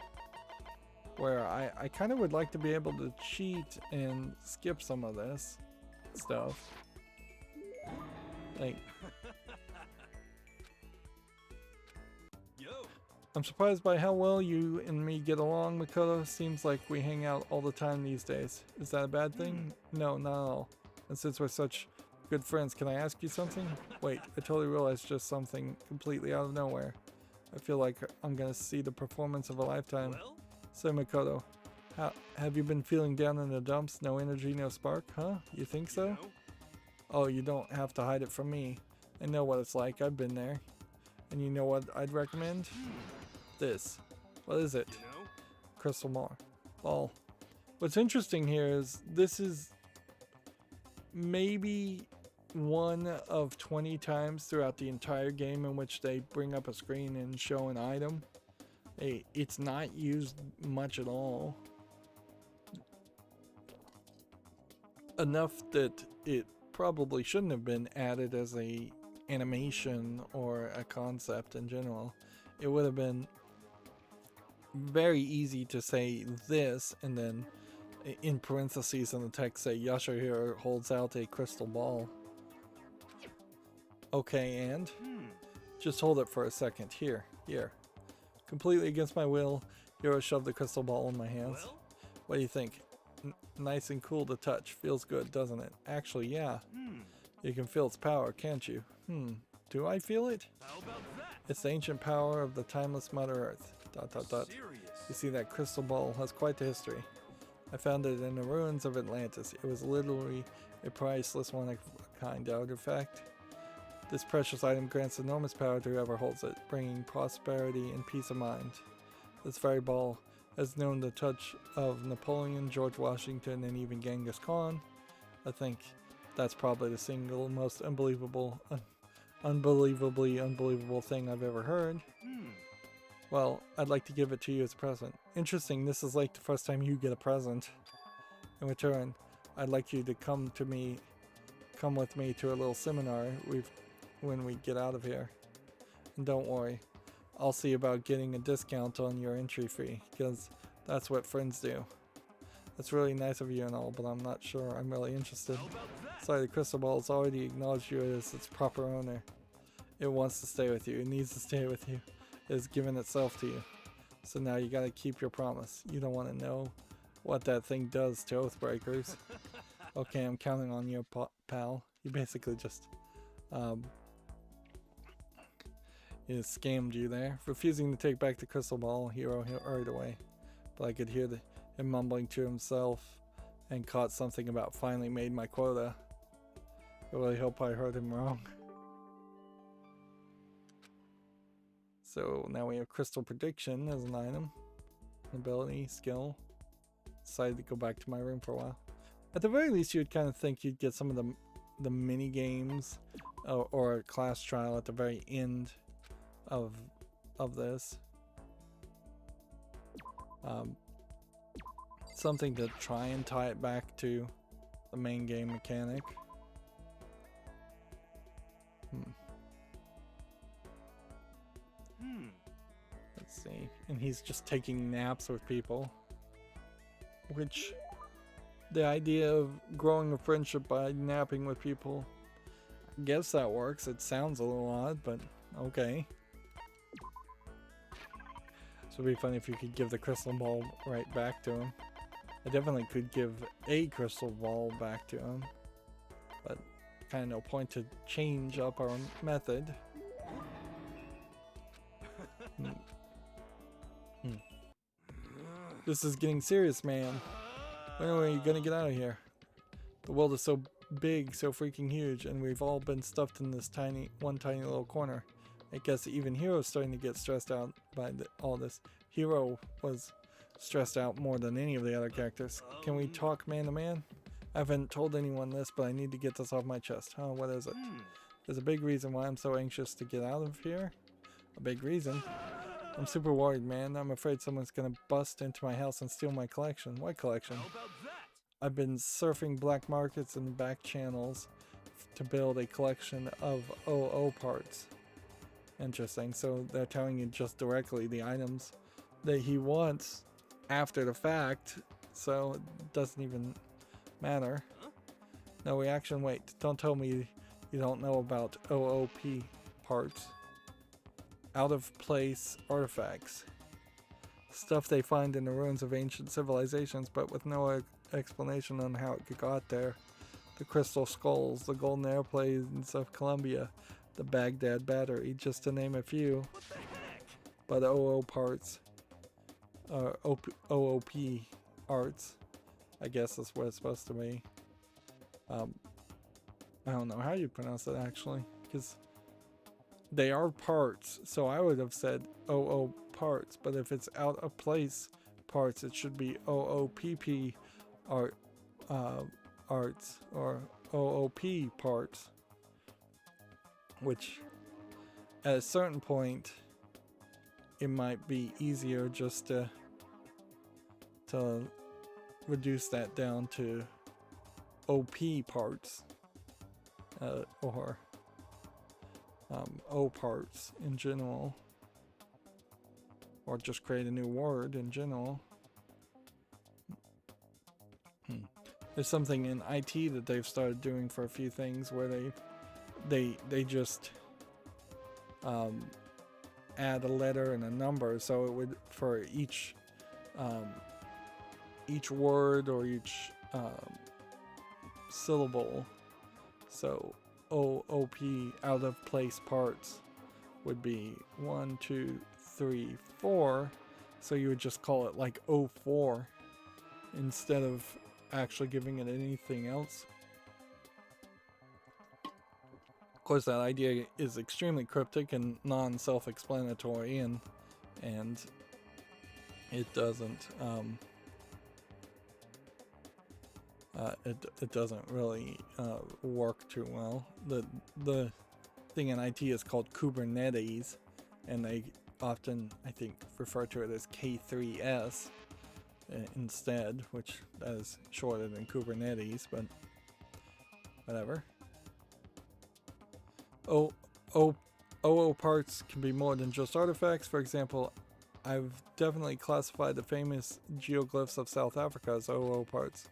where I kind of would like to be able to cheat and skip some of this stuff. Like, I'm surprised by how well you and me get along, Makoto. Seems like we hang out all the time these days. Is that a bad thing? No, not at all. And since we're such good friends, can I ask you something? Wait, I totally realized just something completely out of nowhere. I feel like I'm gonna see the performance of a lifetime. So Makoto, have you been feeling down in the dumps? No energy, no spark? Huh? You think so? Oh, you don't have to hide it from me. I know what it's like. I've been there. And you know what I'd recommend? This. What is it? Crystal ball. What's interesting here is this is maybe one of 20 times throughout the entire game in which they bring up a screen and show an item. It's not used much at all. Enough that it probably shouldn't have been added as a animation or a concept in general. It would have been very easy to say this and then in parentheses in the text say Yashahiro holds out a crystal ball. Okay, and just hold it for a second. Here. Completely against my will, Hiro shoved the crystal ball in my hands. What do you think? Nice and cool to touch. Feels good, doesn't it? Actually, yeah. You can feel its power, can't you? Do I feel it? How about that? It's the ancient power of the timeless Mother Earth. ... You see, that crystal ball has quite the history. I found it in the ruins of Atlantis. It was literally a priceless one of a kind artifact. This precious item grants enormous power to whoever holds it, bringing prosperity and peace of mind. This very ball has known the touch of Napoleon, George Washington, and even Genghis Khan. I think that's probably the single most unbelievably unbelievable thing I've ever heard. Well, I'd like to give it to you as a present. Interesting, this is like the first time you get a present. In return, I'd like you to come with me to a little seminar when we get out of here. And don't worry, I'll see about getting a discount on your entry fee, because that's what friends do. That's really nice of you and all, but I'm not sure I'm really interested. Sorry, the crystal ball's already acknowledged you as its proper owner. It wants to stay with you. It needs to stay with you. It has given itself to you. So now you gotta keep your promise. You don't want to know what that thing does to Oathbreakers. Okay, I'm counting on you, pal. You basically just it scammed you there. Refusing to take back the crystal ball, Hiro hurried away. but I could hear him mumbling to himself and caught something about finally made my quota. I really hope I heard him wrong. So now we have Crystal Prediction as an item. Ability, skill. Decided to go back to my room for a while. At the very least, you'd kind of think you'd get some of the mini games or a class trial at the very end of this. Something to try and tie it back to the main game mechanic. Let's see. And he's just taking naps with people. Which, the idea of growing a friendship by napping with people, I guess that works. It sounds a little odd, but okay. So it'd be funny if you could give the crystal ball right back to him. I definitely could give a crystal ball back to him, but kind of no point to change up our method. This is getting serious, man. When are you gonna get out of here? The world is so big, so freaking huge, and we've all been stuffed in this one tiny little corner. I guess even Hero's starting to get stressed out by all this. Hero was stressed out more than any of the other characters. Can we talk man to man? I haven't told anyone this, but I need to get this off my chest. Huh, what is it? There's a big reason why I'm so anxious to get out of here. A big reason. I'm super worried, man. I'm afraid someone's gonna bust into my house and steal my collection. What collection? How about that? I've been surfing black markets and back channels to build a collection of OO parts. Interesting. So they're telling you just directly the items that he wants after the fact, so it doesn't even matter. No reaction. Wait, don't tell me you don't know about OOP parts. Out of place artifacts. Stuff they find in the ruins of ancient civilizations, but with no explanation on how it got there. The crystal skulls, the golden airplanes of Columbia, the Baghdad battery, just to name a few. But OO parts, OOP arts, I guess that's what it's supposed to be. I don't know how you pronounce it actually, because they are parts, so I would have said OO parts, but if it's out of place parts, it should be OOPP arts or OOP parts, which at a certain point it might be easier just to reduce that down to OP parts or O parts in general, or just create a new word in general. There's something in IT that they've started doing for a few things where they just add a letter and a number, so it would for each word or each syllable. So OOP, out of place parts, would be 1, 2, 3, 4. So you would just call it like O4 instead of actually giving it anything else. Of course, that idea is extremely cryptic and non-self-explanatory, and it doesn't it doesn't really work too well. The thing in IT is called Kubernetes, and they often, I think, refer to it as K3S instead, which that is shorter than Kubernetes, but whatever. OO parts can be more than just artifacts. For example, I've definitely classified the famous geoglyphs of South Africa as OO parts.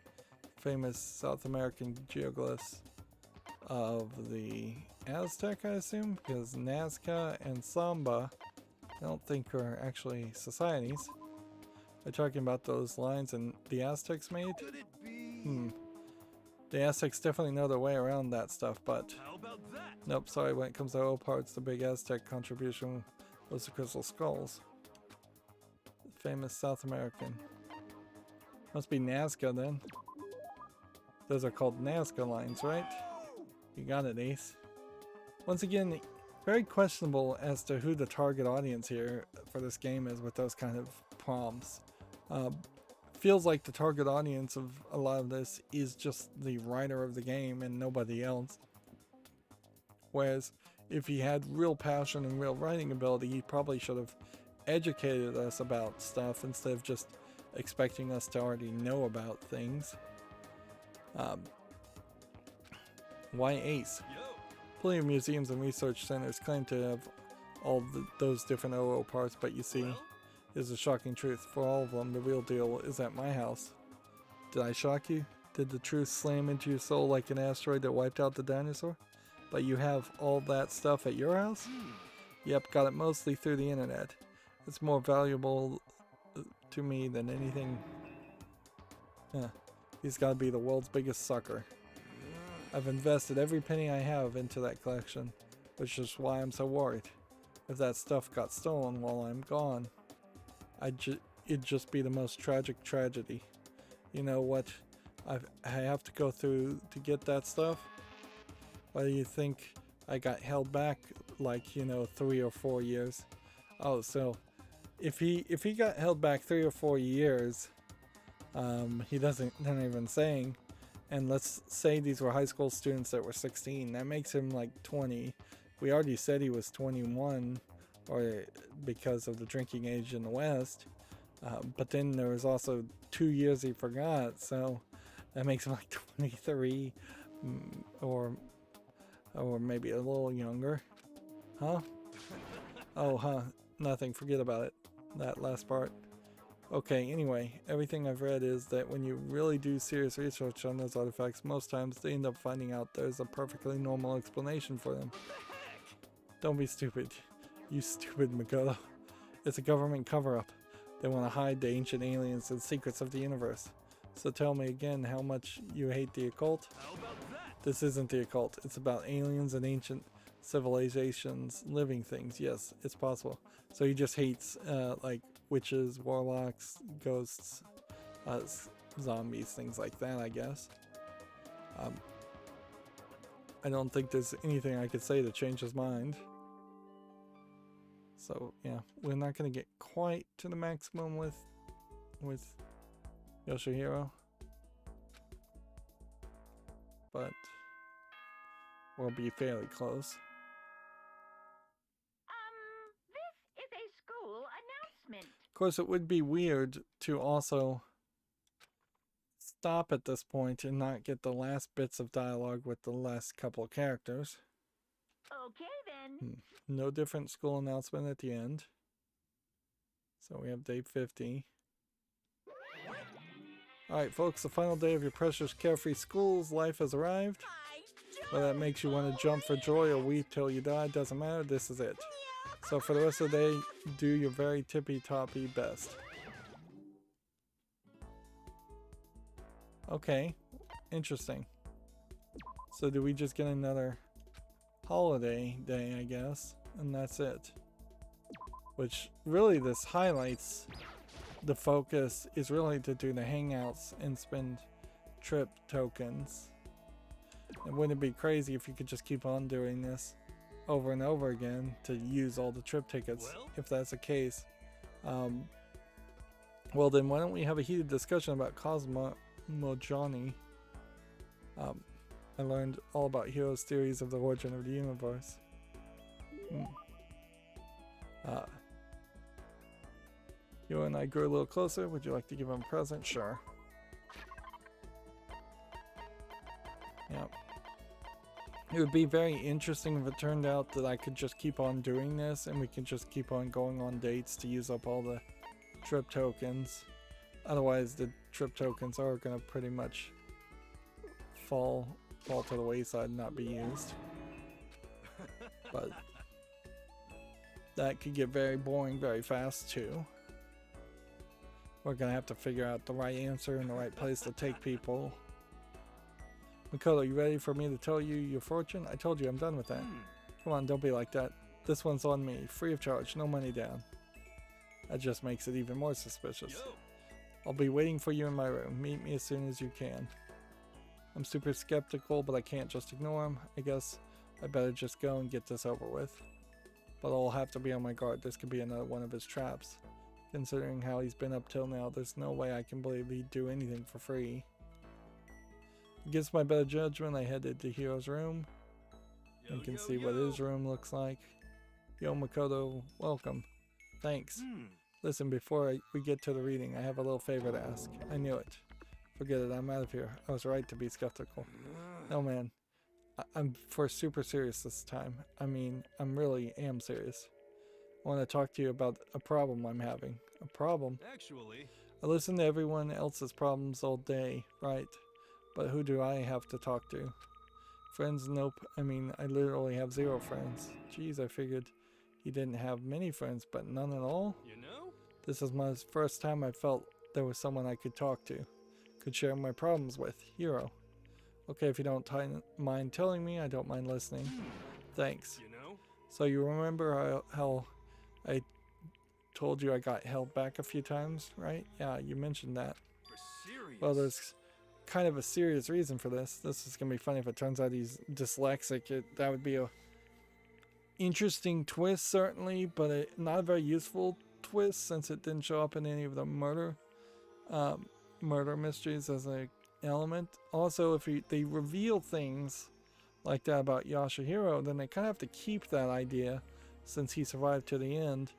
Famous South American geoglyphs of the Aztec, I assume, because Nazca and Samba I don't think are actually societies. They're talking about those lines and the Aztecs made? Could it be? The Aztecs definitely know their way around that stuff, but How about that? nope, sorry, when it comes to O parts, the big Aztec contribution was the crystal skulls. famous South American. Must be Nazca then. Those are called Nazca lines, right? You got it, Ace. Once again, very questionable as to who the target audience here for this game is with those kind of prompts. Feels like the target audience of a lot of this is just the writer of the game and nobody else. Whereas if he had real passion and real writing ability, he probably should have educated us about stuff instead of just expecting us to already know about things. Why Ace? Plenty of museums and research centers claim to have all those different OO parts, but you see, here's a shocking truth. For all of them, the real deal is at my house. Did I shock you? Did the truth slam into your soul like an asteroid that wiped out the dinosaur? But you have all that stuff at your house? Yep, got it mostly through the internet. It's more valuable to me than anything. He's got to be the world's biggest sucker. I've invested every penny I have into that collection, which is why I'm so worried. If that stuff got stolen while I'm gone, it'd just be the most tragic tragedy. You know what I have to go through to get that stuff? Why do you think I got held back like, 3 or 4 years? Oh, so if he got held back 3 or 4 years, he doesn't even saying, and let's say these were high school students that were 16, that makes him like 20. We already said he was 21, or because of the drinking age in the West, but then there was also 2 years he forgot, so that makes him like 23, or maybe a little younger. Huh? Oh, huh. Nothing. Forget about it. That last part. Okay, anyway, everything I've read is that when you really do serious research on those artifacts, most times they end up finding out there's a perfectly normal explanation for them. Don't be stupid. You stupid Makoto. It's a government cover-up. They want to hide the ancient aliens and secrets of the universe. So tell me again how much you hate the occult? This isn't the occult. It's about aliens and ancient civilizations, living things. Yes, it's possible. So he just hates like witches, warlocks, ghosts, zombies, things like that, I guess. I don't think there's anything I could say to change his mind. So yeah, we're not gonna get quite to the maximum with Yoshihiro, but we'll be fairly close. This is a school announcement. Of course, it would be weird to also stop at this point and not get the last bits of dialogue with the last couple of characters. Okay then. No different school announcement at the end. So we have day 50. Alright folks, the final day of your precious carefree school's life has arrived. Whether that makes you want to jump for joy or weep till you die, doesn't matter, this is it. So for the rest of the day, do your very tippy-toppy best. Okay, interesting. So do we just get another holiday day, I guess, and that's it? Which really this highlights the focus is really to do the hangouts and spend trip tokens. And wouldn't it be crazy if you could just keep on doing this over and over again to use all the trip tickets, if that's the case? Well then, why don't we have a heated discussion about Cosmogony? I learned all about Hero's theories of the origin of the universe. You and I grew a little closer. Would you like to give him a present? Sure. Yeah. It would be very interesting if it turned out that I could just keep on doing this and we can just keep on going on dates to use up all the trip tokens. Otherwise, the trip tokens are going to pretty much fall to the wayside and not be used. But that could get very boring very fast too. We're gonna have to figure out the right answer and the right place to take people. Makoto, you ready for me to tell you your fortune? I told you I'm done with that. Come on, don't be like that. This one's on me, free of charge, no money down. That just makes it even more suspicious. Yo. I'll be waiting for you in my room. Meet me as soon as you can. I'm super skeptical, but I can't just ignore him. I guess I better just go and get this over with. But I'll have to be on my guard. This could be another one of his traps. Considering how he's been up till now, there's no way I can believe he'd do anything for free. Against my better judgment, I headed to Hiro's room. Yo, You can yo, see what yo. his room looks like. Yo, Makoto, welcome. Thanks. Hmm. Listen, before we get to the reading, I have a little favor to ask. I knew it. Forget it, I'm out of here. I was right to be skeptical. No, man. I'm super serious this time. I mean, really am serious. I want to talk to you about a problem I'm having. A problem? Actually, I listen to everyone else's problems all day, right? But who do I have to talk to? Friends? Nope. I mean, I literally have 0 friends. Jeez, I figured he didn't have many friends, but none at all? you know? This is my first time I felt there was someone I could talk to, could share my problems with. Hiro. Okay, if you don't mind telling me, I don't mind listening. Thanks. You know? So you remember how I told you I got held back a few times, right? Yeah, you mentioned that. For serious. Well, there's kind of a serious reason for this. This is going to be funny if it turns out he's dyslexic. That would be a interesting twist, certainly, but not a very useful twist since it didn't show up in any of the murder mysteries as an element. Also, if they reveal things like that about Yashahiro, then they kind of have to keep that idea since he survived to the end,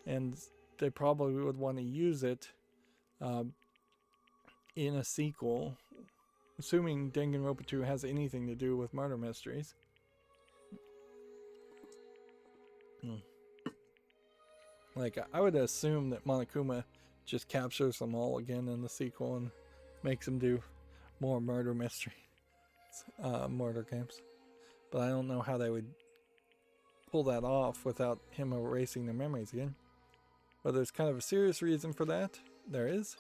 and they probably would want to use it in a sequel, assuming Danganronpa 2 has anything to do with murder mysteries. Like, I would assume that Monokuma just captures them all again in the sequel and makes them do more murder mystery murder games. But I don't know how they would pull that off without him erasing their memories again. But there's kind of a serious reason for that. There is.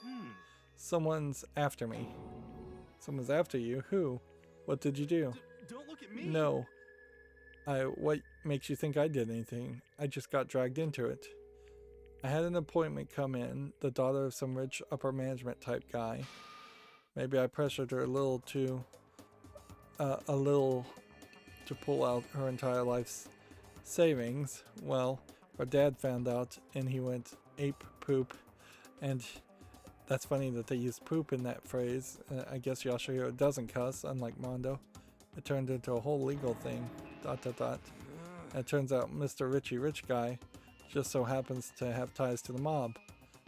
Someone's after me. Someone's after you? Who? What did you do? Don't look at me. No. What makes you think I did anything? I just got dragged into it. I had an appointment come in, the daughter of some rich upper management type guy. Maybe I pressured her a little to pull out her entire life's savings. Well, her dad found out and he went ape poop. And that's funny that they use poop in that phrase. I guess Yashahiro doesn't cuss, unlike Mondo. It turned into a whole legal thing. ... And it turns out Mr. Richie Rich guy just so happens to have ties to the mob.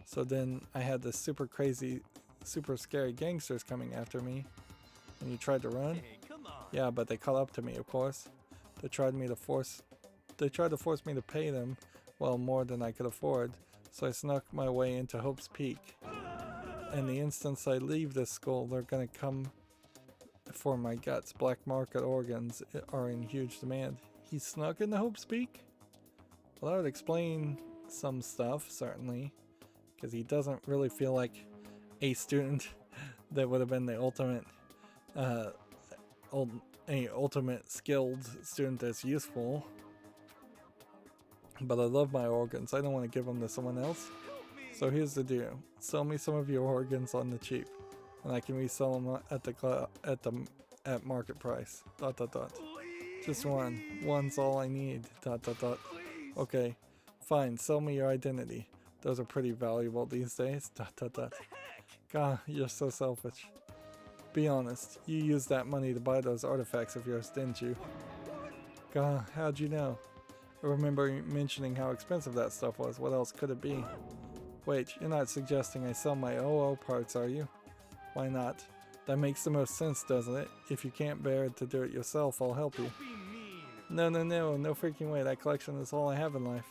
So then I had this super crazy, super scary gangsters coming after me. And you tried to run? Hey, come on. Yeah, but they caught up to me, of course. They tried to force me to pay them, well, more than I could afford. So I snuck my way into Hope's Peak. And the instant I leave this school, they're gonna come for my guts. Black market organs are in huge demand. He snuck into Hope's Peak? Well, that would explain some stuff, certainly. Because he doesn't really feel like a student that would have been the ultimate ultimate skilled student that's useful. But I love my organs. I don't want to give them to someone else. So here's the deal. Sell me some of your organs on the cheap, and I can resell them at market price. ... Just one. One's all I need. ... Okay, fine. Sell me your identity. Those are pretty valuable these days. ... God, you're so selfish. Be honest. You used that money to buy those artifacts of yours, didn't you? God, how'd you know? I remember you mentioning how expensive that stuff was. What else could it be? Wait, you're not suggesting I sell my OO parts, are you? Why not? That makes the most sense, doesn't it? If you can't bear to do it yourself, I'll help you. Be mean. No freaking way. That collection is all I have in life.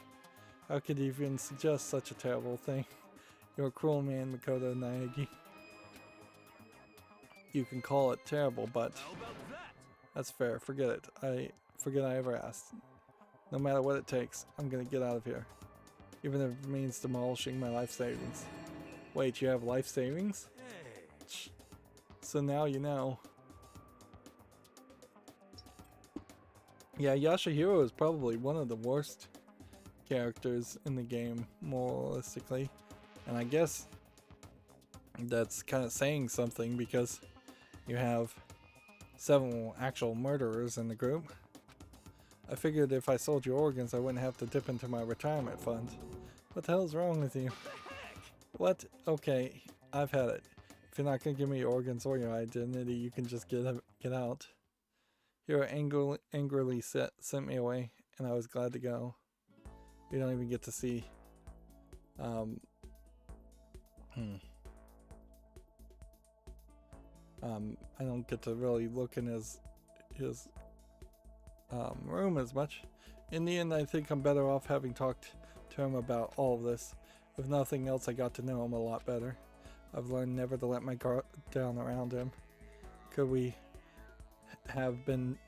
How could you even suggest such a terrible thing? You're a cruel man, Makoto Naegi. You can call it terrible, but How about that? that's fair. Forget it. I ever asked. No matter what it takes, I'm gonna get out of here. Even if it means demolishing my life savings. Wait, you have life savings? Hey. So now you know. Yeah, Yashahiro is probably one of the worst characters in the game more realistically. And I guess that's kind of saying something because you have 7 actual murderers in the group. I figured if I sold your organs, I wouldn't have to dip into my retirement fund. What the hell's wrong with you? What? Okay, I've had it. If you're not gonna give me your organs or your identity, you can just get out. Hero angrily sent me away, and I was glad to go. We don't even get to see. I don't get to really look in his room as much. In the end, I think I'm better off having talked to him about all of this. If nothing else, I got to know him a lot better. I've learned never to let my guard down around him. Could we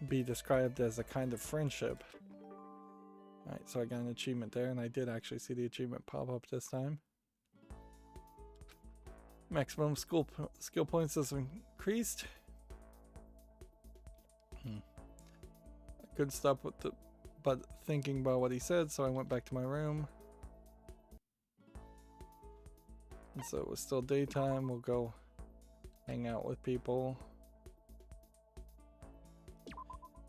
be described as a kind of friendship? Alright, so I got an achievement there, and I did actually see the achievement pop up this time. Maximum skill points is increased. I couldn't stop but thinking about what he said, so I went back to my room. And so it was still daytime. We'll go hang out with people.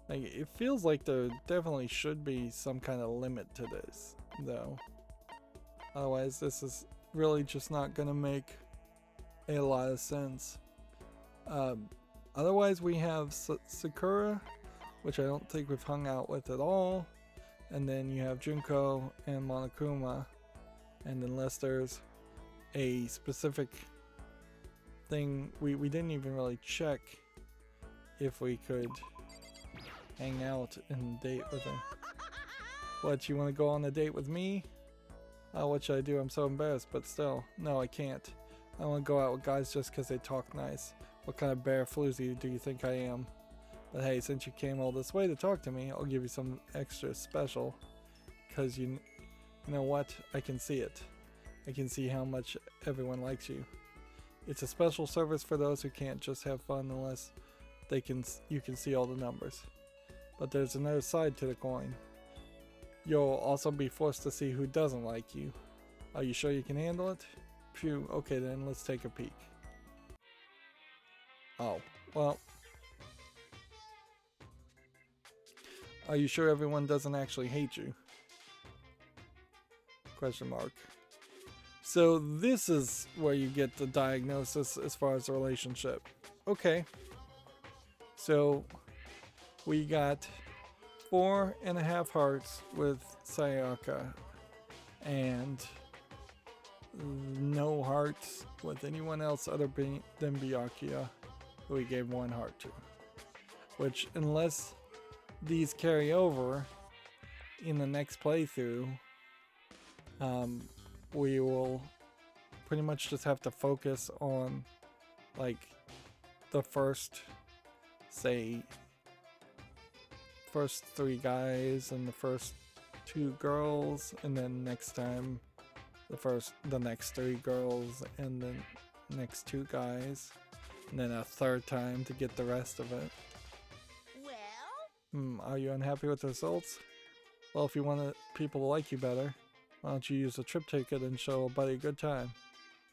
Like, it feels like there definitely should be some kind of limit to this, though. Otherwise, this is really just not gonna make a lot of sense. Otherwise, we have Sakura, which I don't think we've hung out with at all. And then you have Junko and Monokuma. And unless there's a specific thing, we didn't even really check if we could hang out and date with him. What, you want to go on a date with me? Oh, what should I do? I'm so embarrassed, but still. No, I can't. I want to go out with guys just because they talk nice. What kind of bear floozy do you think I am? But hey, since you came all this way to talk to me, I'll give you some extra special. Because you know what? I can see it. I can see how much everyone likes you. It's a special service for those who can't just have fun unless you can see all the numbers. But there's another side to the coin. You'll also be forced to see who doesn't like you. Are you sure you can handle it? Phew, okay then, let's take a peek. Oh, well. Are you sure everyone doesn't actually hate you? Question mark. So this is where you get the diagnosis as far as the relationship. Okay. So we got 4.5 hearts with Sayaka and no hearts with anyone else other than Byakuya, who we gave 1 heart to. Which, unless these carry over in the next playthrough, we will pretty much just have to focus on like the first 3 guys and the first 2 girls, and then next time the next 3 girls and then next 2 guys, and then a third time to get the rest of it. Well? Are you unhappy with the results? Well, if you want people to like you better, why don't you use a trip ticket and show a buddy a good time?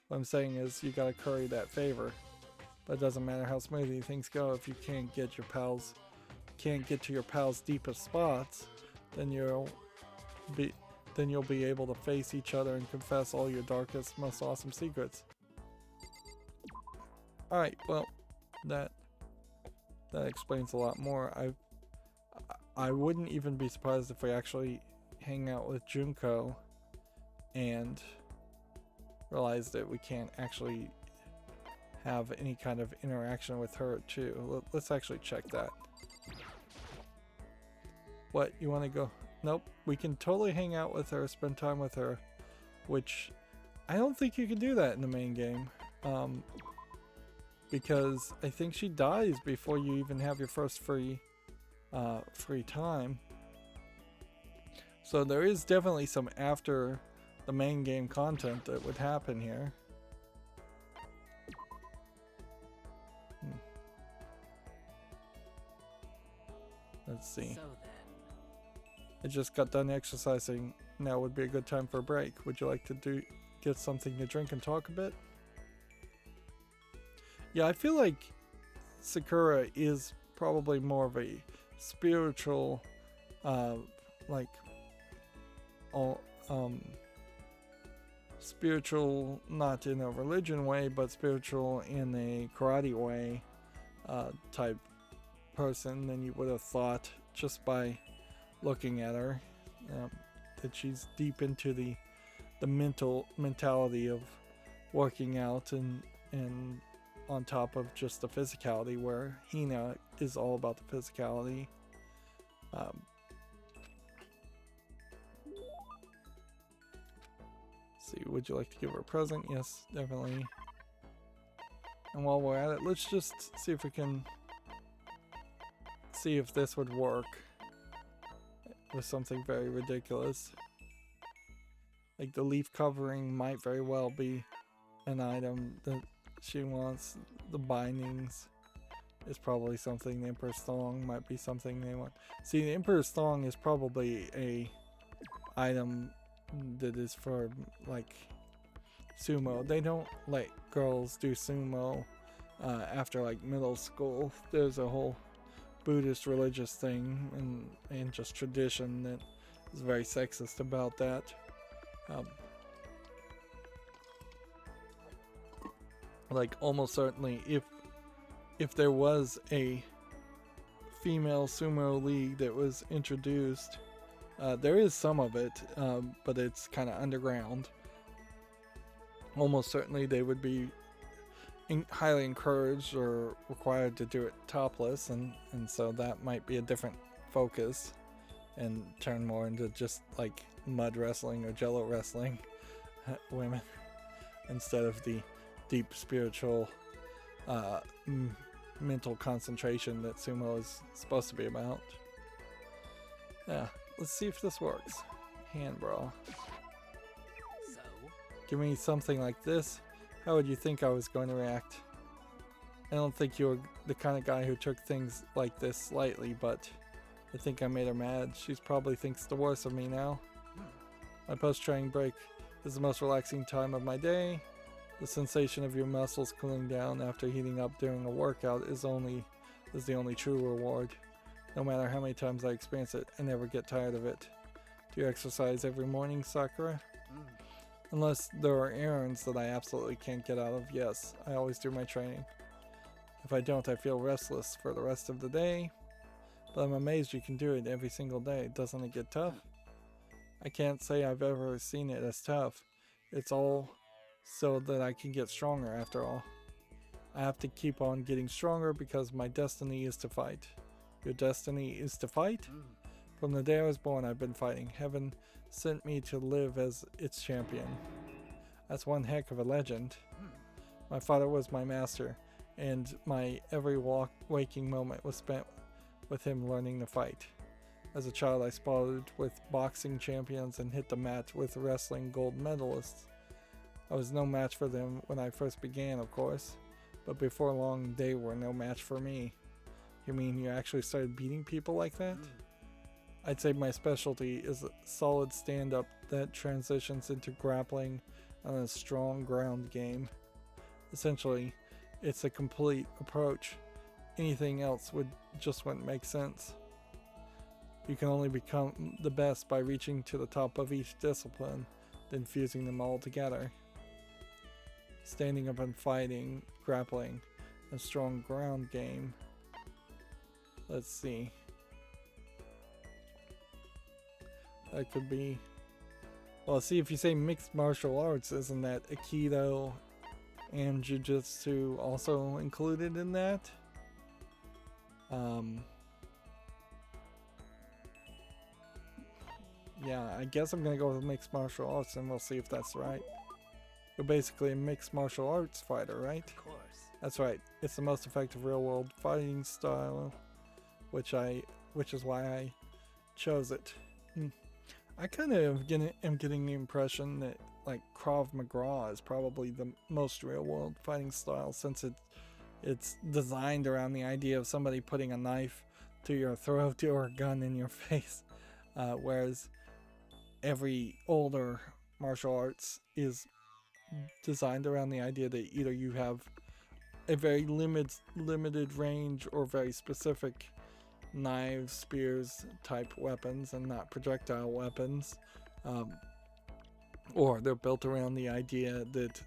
What I'm saying is, you gotta curry that favor. But it doesn't matter how smoothly things go if you can't get to your pals' deepest spots, then you'll be able to face each other and confess all your darkest, most awesome secrets. Alright, well, that explains a lot more. I wouldn't even be surprised if we actually hang out with Junko and realize that we can't actually have any kind of interaction with her too. Let's actually check that. What, you want to go? Nope, we can totally hang out with her, spend time with her, which I don't think you can do that in the main game, because I think she dies before you even have your first free time. So there is definitely some after the main game content that would happen here. Let's see. So then. I just got done exercising now would be a good time for a break. Would you like to get something to drink and talk a bit? Yeah, I feel like Sakura is probably more of a spiritual, like, spiritual, not in a religion way, but spiritual in a karate way, type person than you would have thought just by looking at her. That she's deep into the mentality of working out and on top of just the physicality, where Hina is all about the physicality. See, would you like to give her a present? Yes, definitely. And while we're at it, let's just see if we can see if this would work with something very ridiculous. Like the leaf covering might very well be an item that she wants. The bindings is probably something. The Emperor's Thong might be something they want. See, the Emperor's Thong is probably a item that is for like sumo. They don't let girls do sumo after like middle school. There's a whole Buddhist religious thing and just tradition that is very sexist about that. Like almost certainly if there was a female sumo league that was introduced, there is some of it, but it's kind of underground. Almost certainly they would be highly encouraged or required to do it topless, and so that might be a different focus and turn more into just like mud wrestling or jello wrestling women instead of the deep spiritual mental concentration that sumo is supposed to be about. Yeah, let's see if this works. Hand brawl. So? Give me something like this. How would you think I was going to react? I don't think you're the kind of guy who took things like this lightly, but I think I made her mad. She probably thinks the worst of me now. My post-training break is the most relaxing time of my day. The sensation of your muscles cooling down after heating up during a workout is the only true reward. No matter how many times I experience it, I never get tired of it. Do you exercise every morning, Sakura? Unless there are errands that I absolutely can't get out of, yes, I always do my training. If I don't, I feel restless for the rest of the day. But I'm amazed you can do it every single day. Doesn't it get tough? I can't say I've ever seen it as tough. It's all so that I can get stronger after all. I have to keep on getting stronger because my destiny is to fight. Your destiny is to fight? From the day I was born, I've been fighting. Heaven sent me to live as its champion. That's one heck of a legend. My father was my master, and my every waking moment was spent with him learning to fight. As a child, I sparred with boxing champions and hit the mat with wrestling gold medalists. I was no match for them when I first began, of course, but before long, they were no match for me. You mean you actually started beating people like that? I'd say my specialty is a solid stand-up that transitions into grappling and a strong ground game. Essentially, it's a complete approach. Anything else wouldn't make sense. You can only become the best by reaching to the top of each discipline, then fusing them all together. Standing up and fighting, grappling, a strong ground game. Let's see. That could be... Well, see, if you say mixed martial arts, isn't that Aikido and Jiu-Jitsu also included in that? Yeah, I guess I'm gonna go with mixed martial arts and we'll see if that's right. You're basically a mixed martial arts fighter, right? Of course. That's right. It's the most effective real-world fighting style, which is why I chose it. I kind of am getting the impression that like Krav Maga is probably the most real-world fighting style, since it's designed around the idea of somebody putting a knife to your throat or a gun in your face, whereas every older martial arts is designed around the idea that either you have a very limited range or very specific knives, spears type weapons and not projectile weapons, or they're built around the idea that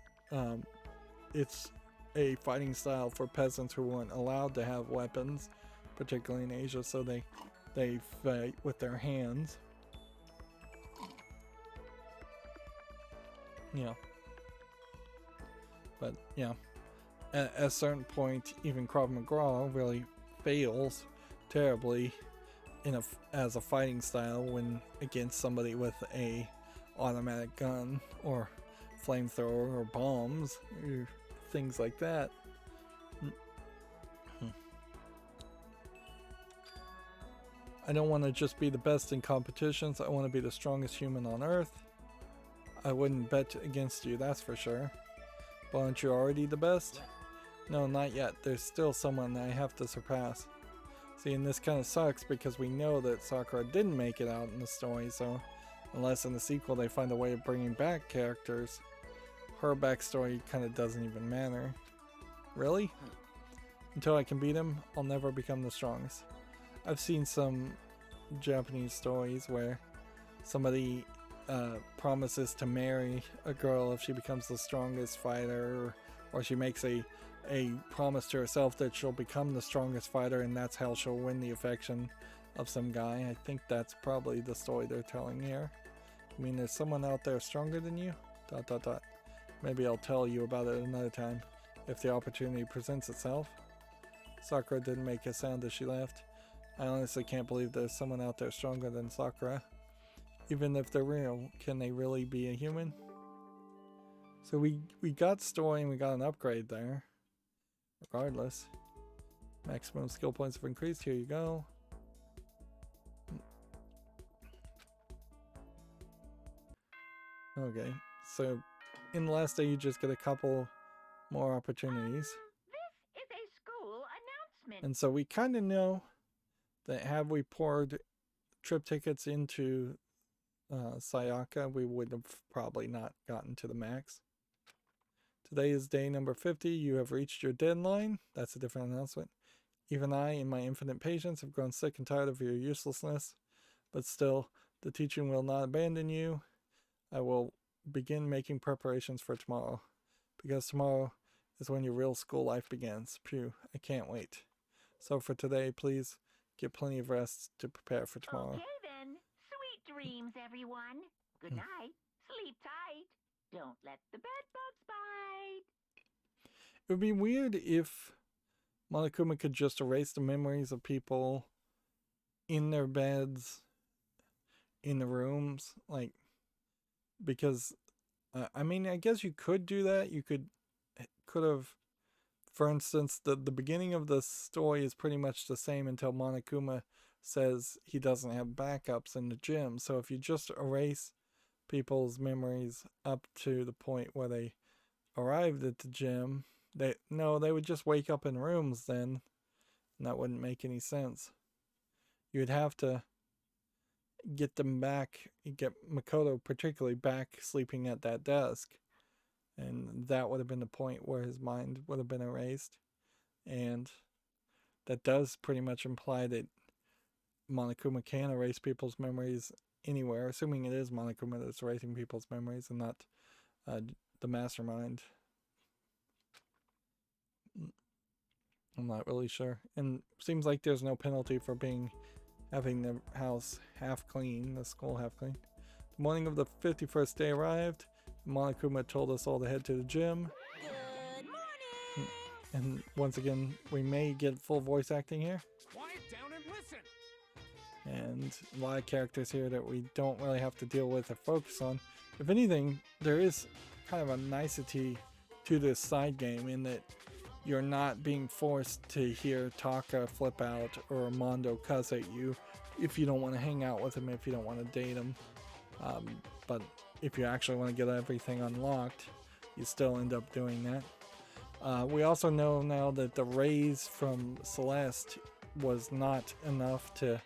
it's a fighting style for peasants who weren't allowed to have weapons, particularly in Asia, so they fight with their hands. Yeah. But yeah, at a certain point, even Krav Maga really fails terribly as a fighting style when against somebody with a automatic gun or flamethrower or bombs or things like that. I don't want to just be the best in competitions. I want to be the strongest human on Earth. I wouldn't bet against you, that's for sure. But aren't you already the best? No, not yet. There's still someone I have to surpass. See, and this kind of sucks because we know that Sakura didn't make it out in the story, so unless in the sequel they find a way of bringing back characters, her backstory kind of doesn't even matter. Really? Until I can beat him, I'll never become the strongest. I've seen some Japanese stories where somebody promises to marry a girl if she becomes the strongest fighter, or she makes a promise to herself that she'll become the strongest fighter and that's how she'll win the affection of some guy. I think that's probably the story they're telling here. I mean, there's someone out there stronger than you? ... Maybe I'll tell you about it another time, if the opportunity presents itself. Sakura didn't make a sound as she left. I honestly can't believe there's someone out there stronger than Sakura. Even if they're real, can they really be a human? So we got story and we got an upgrade there. Regardless. Maximum skill points have increased. Here you go. Okay, so in the last day you just get a couple more opportunities. This is a school announcement. And so we kind of know that had we poured trip tickets into Sayaka, we would have probably not gotten to the max. Today is day number 50. You have reached your deadline. That's a different announcement. Even I, in my infinite patience, have grown sick and tired of your uselessness. But still, the teaching will not abandon you. I will begin making preparations for tomorrow. Because tomorrow is when your real school life begins. Phew, I can't wait. So for today, please get plenty of rest to prepare for tomorrow. Okay then. Sweet dreams, everyone. Good night. Sleep tight. Don't let the bed bugs bite. It would be weird if Monokuma could just erase the memories of people in their beds, in the rooms, like, because, I mean, I guess you could do that. You could have, for instance, the beginning of the story is pretty much the same until Monokuma says he doesn't have backups in the gym. So if you just erase people's memories up to the point where they arrived at the gym, they would just wake up in rooms then, and that wouldn't make any sense. You'd have to get them back, get Makoto particularly back sleeping at that desk, and that would have been the point where his mind would have been erased. And that does pretty much imply that Monokuma can erase people's memories anywhere, assuming it is Monokuma that's erasing people's memories and not the mastermind. I'm not really sure. And seems like there's no penalty for having the house half clean, the school half clean. The morning of the 51st day arrived. Monokuma told us all to head to the gym. Good morning. And once again, we may get full voice acting here. Quiet down and listen. And a lot of characters here that we don't really have to deal with or focus on. If anything, there is kind of a nicety to this side game in that you're not being forced to hear Taka flip out or Mondo cuss at you if you don't want to hang out with him, if you don't want to date him. But if you actually want to get everything unlocked, you still end up doing that. We also know now that the raise from Celeste was not enough to,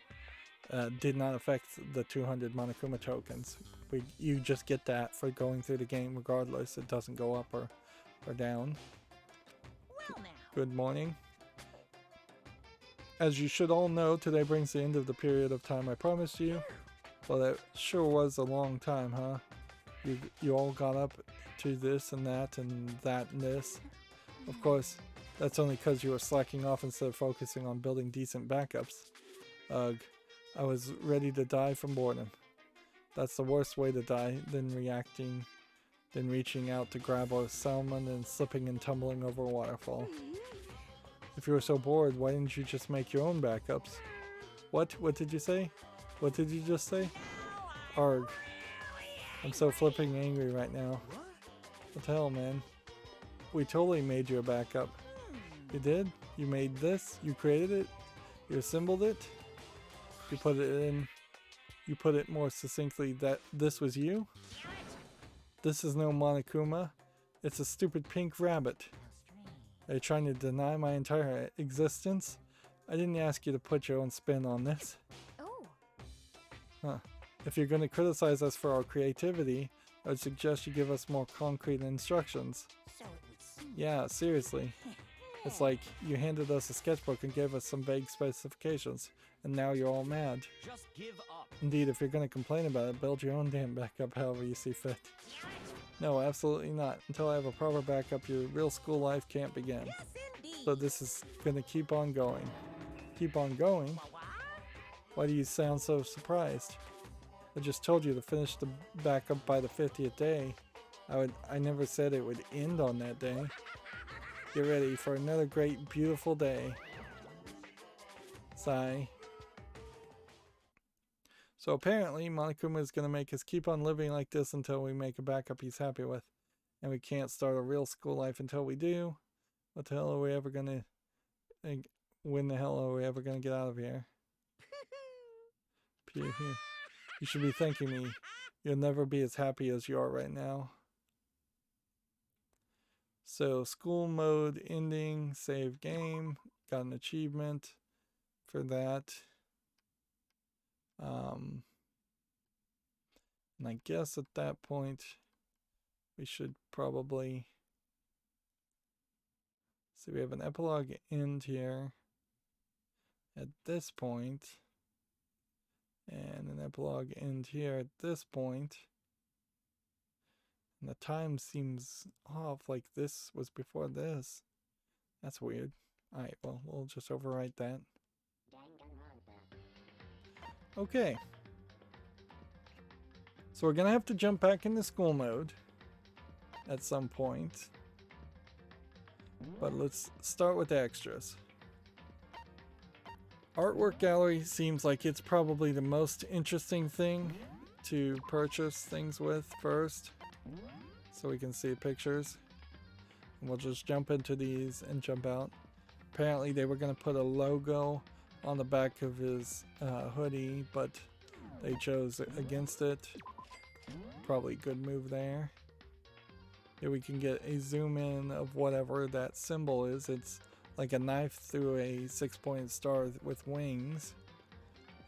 did not affect the 200 Monokuma tokens. You just get that for going through the game regardless. It doesn't go up or down. Well now. Good morning. As you should all know, today brings the end of the period of time I promised you. Well, that sure was a long time, huh? You all got up to this and that and that and this. Of course, that's only because you were slacking off instead of focusing on building decent backups. Ugh, I was ready to die from boredom. That's the worst way to die than reaching out to grab a salmon and slipping and tumbling over a waterfall. If you were so bored, why didn't you just make your own backups? What? What did you say? What did you just say? Arg. I'm so flipping angry right now. What the hell, man? We totally made you a backup. You did? You made this? You created it? You assembled it? You put it in... You put it more succinctly that this was you? This is no Monokuma. It's a stupid pink rabbit. Are you trying to deny my entire existence? I didn't ask you to put your own spin on this. Oh. Huh. If you're going to criticize us for our creativity, I would suggest you give us more concrete instructions. So it would seem. Yeah, seriously. It's like you handed us a sketchbook and gave us some vague specifications, and now you're all mad. Just give up. Indeed, if you're going to complain about it, build your own damn backup however you see fit. No, absolutely not. Until I have a proper backup, your real school life can't begin. Yes, indeed. So this is going to keep on going. Keep on going? Why do you sound so surprised? I just told you to finish the backup by the 50th day. I never said it would end on that day. Get ready for another great, beautiful day. Sigh. So apparently, Monokuma is going to make us keep on living like this until we make a backup he's happy with. And we can't start a real school life until we do. What the hell are we ever going to... When the hell are we ever going to get out of here? Pew. You should be thanking me. You'll never be as happy as you are right now. So, school mode ending, save game. Got an achievement for that. And I guess at that point, we should probably... So we have an epilogue end here at this point. And an epilogue end here at this point. And the time seems off, like this was before this. That's weird. Alright, well, we'll just overwrite that. Okay. So we're gonna have to jump back into school mode at some point. But let's start with the extras. Artwork gallery seems like it's probably the most interesting thing to purchase things with first. So we can see pictures. And we'll just jump into these and jump out. Apparently they were going to put a logo on the back of his hoodie, but they chose against it. Probably a good move there. Here we can get a zoom in of whatever that symbol is. It's like a knife through a 6-pointed star with wings.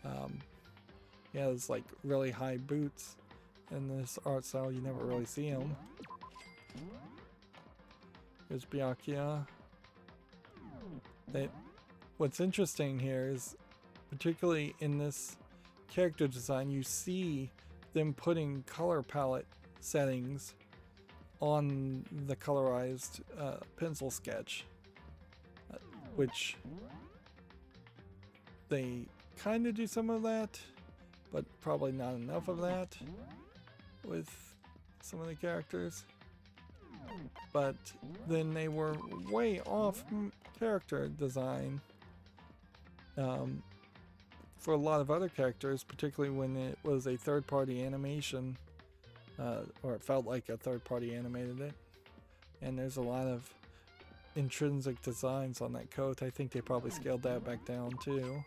Yeah, it's like really high boots in this art style. You never really see them. Here's Byakuya. What's interesting here is, particularly in this character design, you see them putting color palette settings on the colorized pencil sketch, which they kind of do some of that, but probably not enough of that with some of the characters. But then they were way off character design for a lot of other characters, particularly when it was a third-party animation, or it felt like a third-party animated it. And there's a lot of intrinsic designs on that coat. I think they probably scaled that back down too.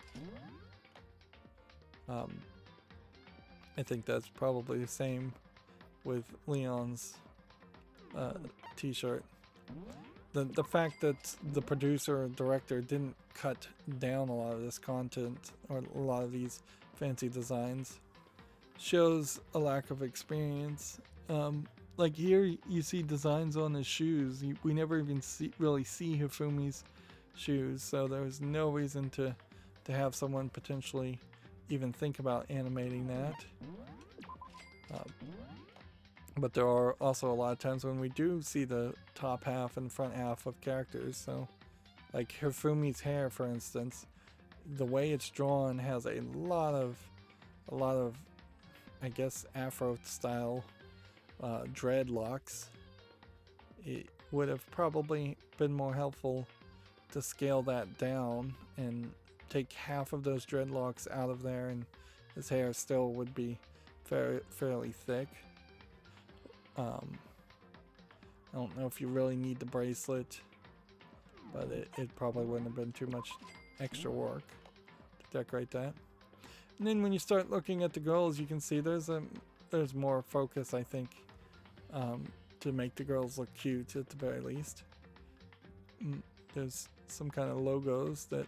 I think that's probably the same with Leon's t-shirt. The fact that the producer or director didn't cut down a lot of this content or a lot of these fancy designs shows a lack of experience. Like here, you see designs on his shoes. We never even really see Hifumi's shoes, so there's no reason to have someone potentially even think about animating that. But there are also a lot of times when we do see the top half and front half of characters. So, like Hifumi's hair, for instance, the way it's drawn has a lot of, I guess, Afro style dreadlocks. It would have probably been more helpful to scale that down and take half of those dreadlocks out of there, and his hair still would be fairly thick. I don't know if you really need the bracelet, but it probably wouldn't have been too much extra work to decorate that. And then when you start looking at the girls, you can see there's more focus, I think, to make the girls look cute at the very least. There's some kind of logos that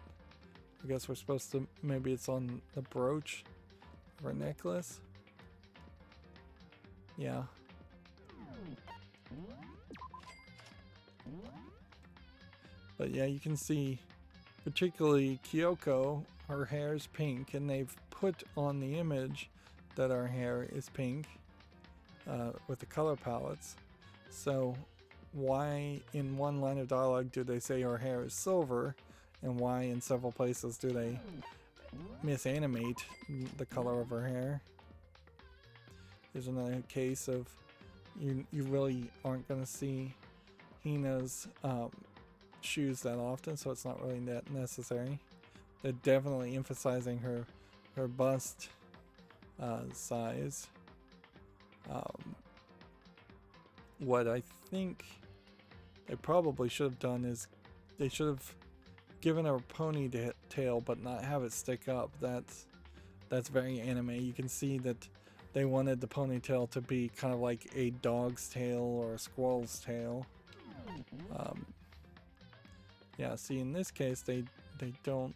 I guess we're supposed to, maybe it's on the brooch of her necklace. Yeah. But yeah, you can see particularly Kyoko, her hair is pink, and they've put on the image that our hair is pink with the color palettes. So why in one line of dialogue do they say our hair is silver, and why in several places do they misanimate the color of her hair? There's another case of you really aren't going to see Hina's shoes that often, so it's not really that necessary. They're definitely emphasizing her bust size. What I think they probably should have done is they should have given her a ponytail but not have it stick up. That's very anime. You can see that they wanted the ponytail to be kind of like a dog's tail or a squirrel's tail. Yeah, see, in this case they don't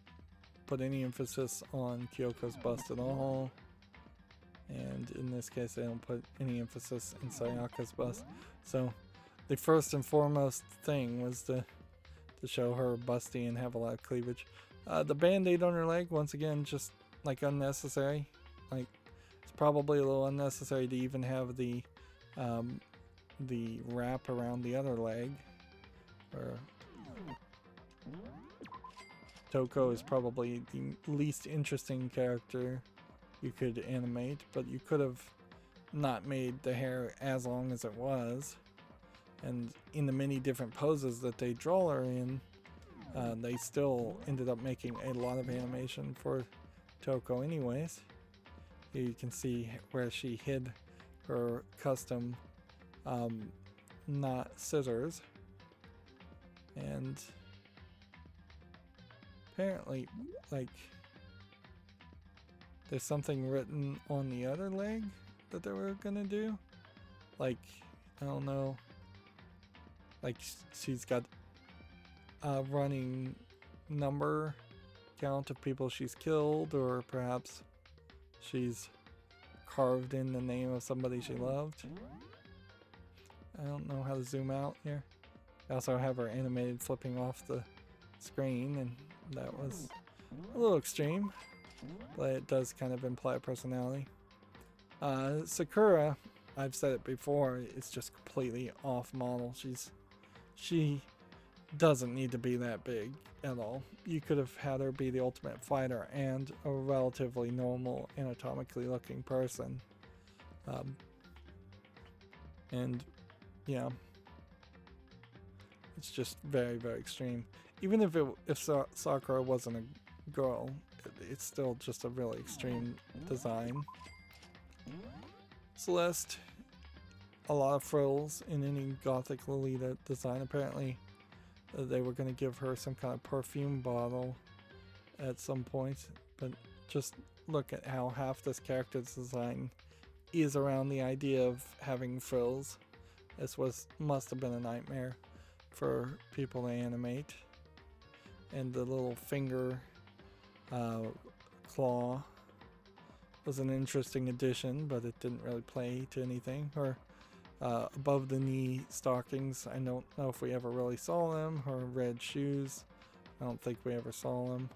put any emphasis on Kyoko's bust at all, and in this case they don't put any emphasis in Sayaka's bust. So the first and foremost thing was to show her busty and have a lot of cleavage. The band-aid on her leg, once again, just like unnecessary. Like, it's probably a little unnecessary to even have the wrap around the other leg. Or Toko is probably the least interesting character you could animate, but you could have not made the hair as long as it was. And in the many different poses that they draw her in, they still ended up making a lot of animation for Toko anyways. Here you can see where she hid her custom not scissors. And apparently, like, there's something written on the other leg that they were gonna do. Like, I don't know. Like, she's got a running number count of people she's killed, or perhaps she's carved in the name of somebody she loved. I don't know how to zoom out here. I also have her animated flipping off the screen, and that was a little extreme, but it does kind of imply personality. Sakura, I've said it before, is just completely off model. She doesn't need to be that big at all. You could have had her be the ultimate fighter and a relatively normal, anatomically looking person. And yeah, it's just very, very extreme. Even if Sakura wasn't a girl, it's still just a really extreme design. Celeste, a lot of frills in any gothic Lolita design. Apparently they were going to give her some kind of perfume bottle at some point, but just look at how half this character's design is around the idea of having frills. This must have been a nightmare for people to animate. And the little finger claw was an interesting addition, but it didn't really play to anything. Her above the knee stockings, I don't know if we ever really saw them. Her red shoes, I don't think we ever saw them.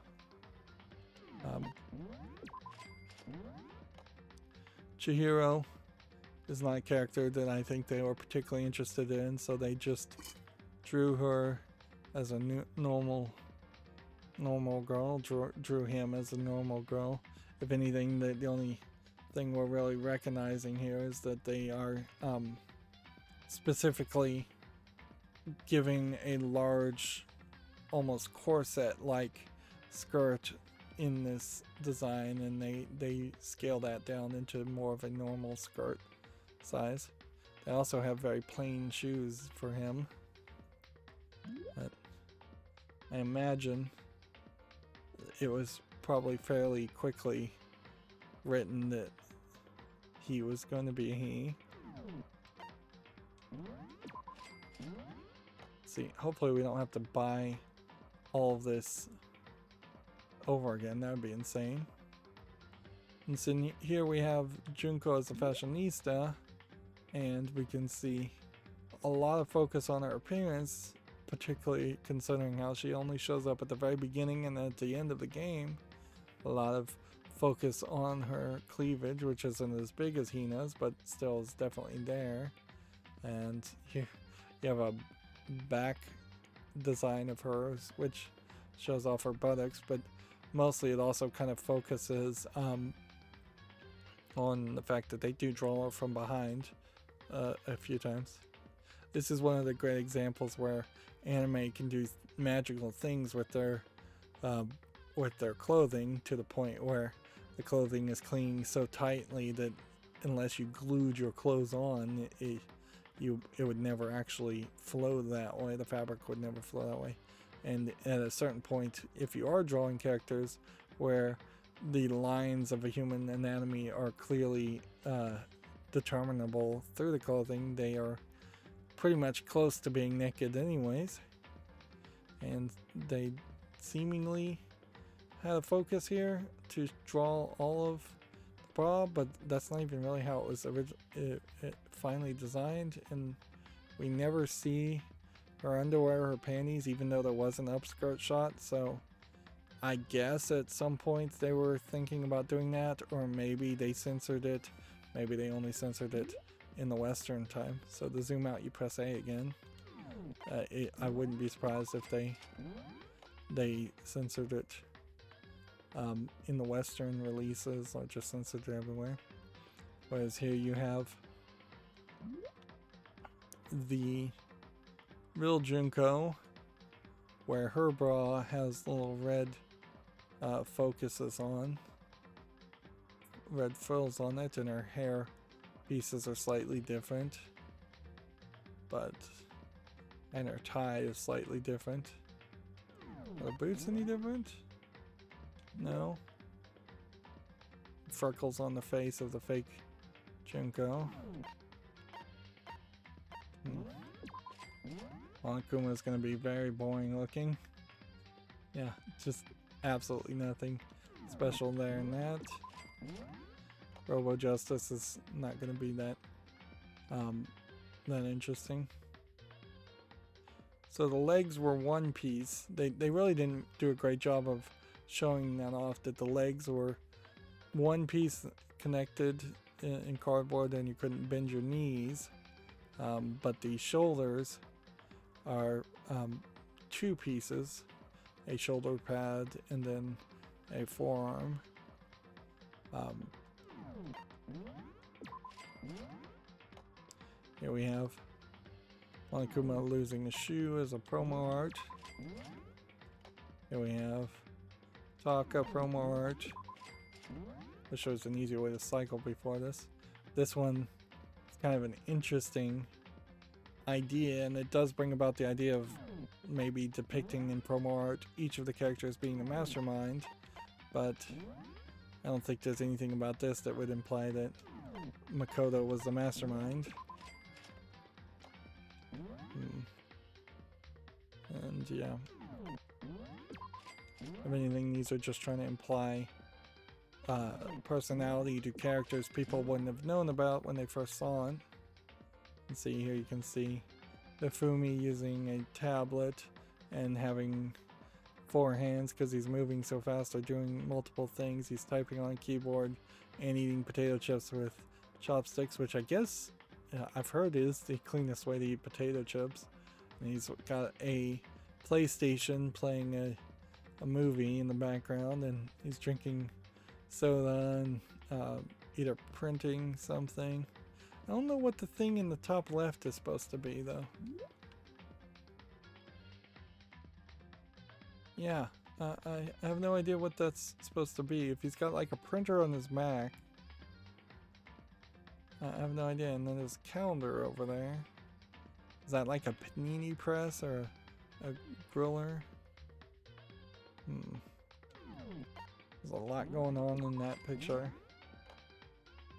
Chihiro is not a character that I think they were particularly interested in, so they just drew her as a normal girl, drew him as a normal girl. If anything, the only thing we're really recognizing here is that they are specifically giving a large, almost corset-like skirt in this design, and they scale that down into more of a normal skirt size. They also have very plain shoes for him, but I imagine it was probably fairly quickly written that he was going to be a he. See, hopefully we don't have to buy all of this over again. That would be insane. And so here we have Junko as a fashionista, and we can see a lot of focus on her appearance, particularly considering how she only shows up at the very beginning and at the end of the game. A lot of focus on her cleavage, which isn't as big as Hina's, but still is definitely there. And here you have a back design of hers, which shows off her buttocks, but mostly it also kind of focuses on the fact that they do draw her from behind a few times. This is one of the great examples where anime can do magical things with their clothing, to the point where the clothing is clinging so tightly that unless you glued your clothes on, it would never actually flow that way. The fabric would never flow that way. And at a certain point, if you are drawing characters where the lines of a human anatomy are clearly determinable through the clothing, they are pretty much close to being naked anyways. And they seemingly had a focus here to draw all of the bra, but that's not even really how it was finally designed, and we never see her underwear or her panties, even though there was an upskirt shot. So I guess at some point they were thinking about doing that, or maybe they censored it. Maybe they only censored it in the Western time. So to zoom out, you press A again. I wouldn't be surprised if they censored it in the Western releases, or just censored it everywhere. Whereas here you have the real Junko, where her bra has little red focuses on, red frills on it, and her hair pieces are slightly different, and her tie is slightly different. Are the boots any different? No. Freckles on the face of the fake Junko. Monokuma is going to be very boring looking. Yeah, just absolutely nothing special there in that. Robo Justice is not going to be that interesting. So the legs were one piece. They really didn't do a great job of showing that off, that the legs were one piece connected in cardboard and you couldn't bend your knees. But the shoulders are two pieces, a shoulder pad and then a forearm. Here we have Monokuma losing a shoe as a promo art. Here we have Taka promo art. This shows an easier way to cycle before this. This one is kind of an interesting idea, and it does bring about the idea of maybe depicting in promo art each of the characters being the mastermind, but I don't think there's anything about this that would imply that Makoto was the mastermind. And yeah, if anything, these are just trying to imply personality to characters people wouldn't have known about when they first saw it. And see here, you can see the Fumi using a tablet and having 4 hands because he's moving so fast or doing multiple things. He's typing on a keyboard and eating potato chips with chopsticks, which I guess I've heard is the cleanest way to eat potato chips. And he's got a PlayStation playing a movie in the background, and he's drinking soda and either printing something. I don't know what the thing in the top left is supposed to be though. Yeah, I have no idea what that's supposed to be. If he's got like a printer on his Mac, I have no idea. And then there's a calendar over there. Is that like a panini press or a griller? There's a lot going on in that picture.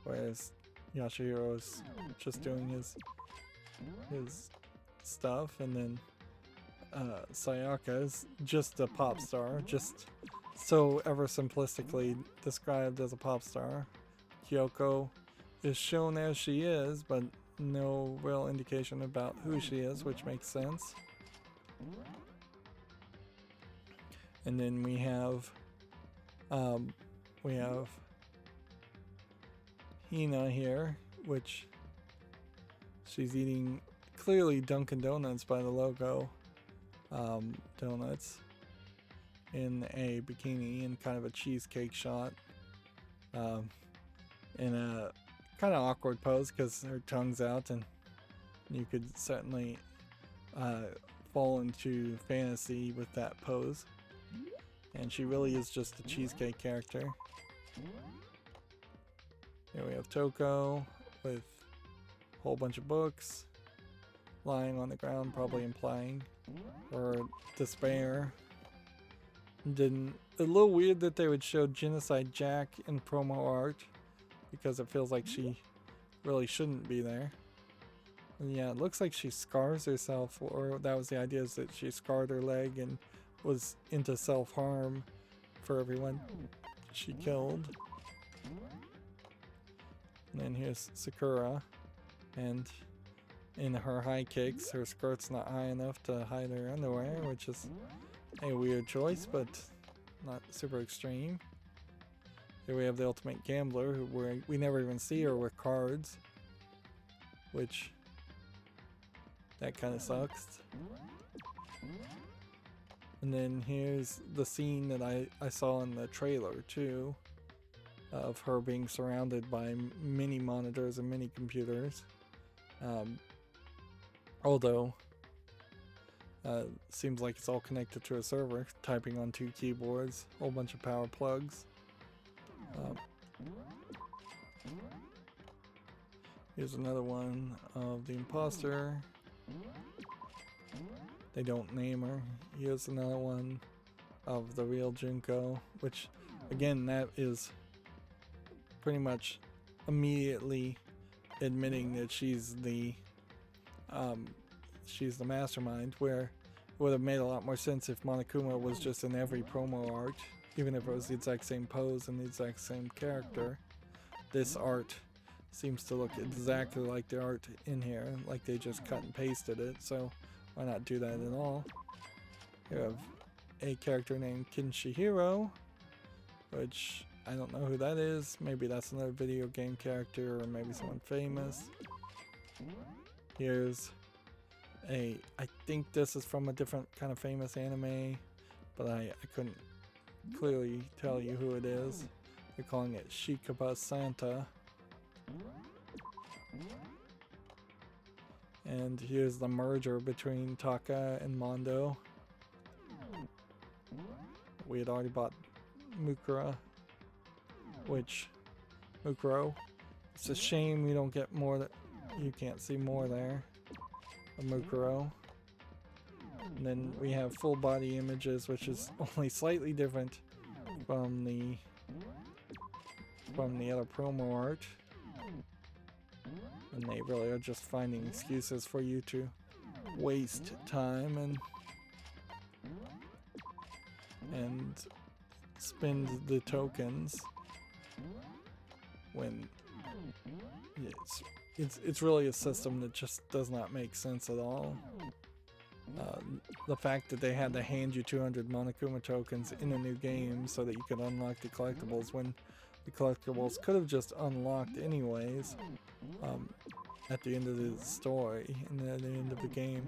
Whereas Yashihiro's just doing his stuff, and then Sayaka is just a pop star, just so ever simplistically described as a pop star. Kyoko is shown as she is, but no real indication about who she is, which makes sense. And then we have Hina here, which she's eating clearly Dunkin' Donuts by the logo. Donuts in a bikini and kind of a cheesecake shot, in a kind of awkward pose because her tongue's out, and you could certainly fall into fantasy with that pose. And she really is just a cheesecake character. Here we have Toko with a whole bunch of books lying on the ground, probably implying her despair. A little weird that they would show Genocide Jack in promo art, because it feels like she really shouldn't be there. And yeah, it looks like she scars herself, or that was the idea, is that she scarred her leg and was into self-harm for everyone she killed. And then here's Sakura, and in her high kicks, her skirt's not high enough to hide her underwear, which is a weird choice, but not super extreme. Here we have the ultimate gambler, where we never even see her with cards, which that kind of sucks. And then here's the scene that I saw in the trailer too, of her being surrounded by mini monitors and mini computers. Although seems like it's all connected to a server, typing on 2 keyboards, whole bunch of power plugs. Here's another one of the imposter. They don't name her. Here's another one of the real Junko, which again, that is pretty much immediately admitting that she's the mastermind, where it would have made a lot more sense if Monokuma was just in every promo art, even if it was the exact same pose and the exact same character. This art seems to look exactly like the art in here, like they just cut and pasted it, so why not do that at all? You have a character named Kinshihiro, which I don't know who that is. Maybe that's another video game character, or maybe someone famous. Here's I think this is from a different kind of famous anime, but I couldn't clearly tell you who it is. They're calling it Shikaba Santa. And here's the merger between Taka and Mondo. We had already bought Mukuro. It's a shame you don't get more, you can't see more there of Mukuro. And then we have full body images, which is only slightly different from the other promo art. And they really are just finding excuses for you to waste time and spend the tokens. when it's really a system that just does not make sense at all. The fact that they had to hand you 200 Monokuma tokens in a new game so that you could unlock the collectibles when the collectibles could have just unlocked anyways at the end of the story and at the end of the game.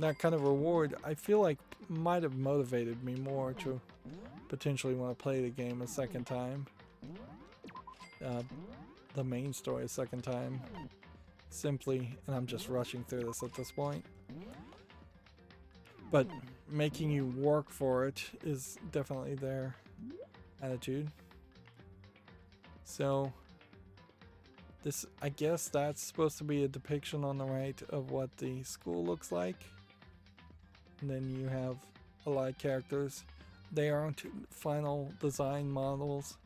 That kind of reward, I feel like, might have motivated me more to potentially want to play the game a second time. The main story a second time. Simply, and I'm just rushing through this at this point. But making you work for it is definitely their attitude. So this, I guess that's supposed to be a depiction on the right of what the school looks like. And then you have a lot of characters. They aren't final design models,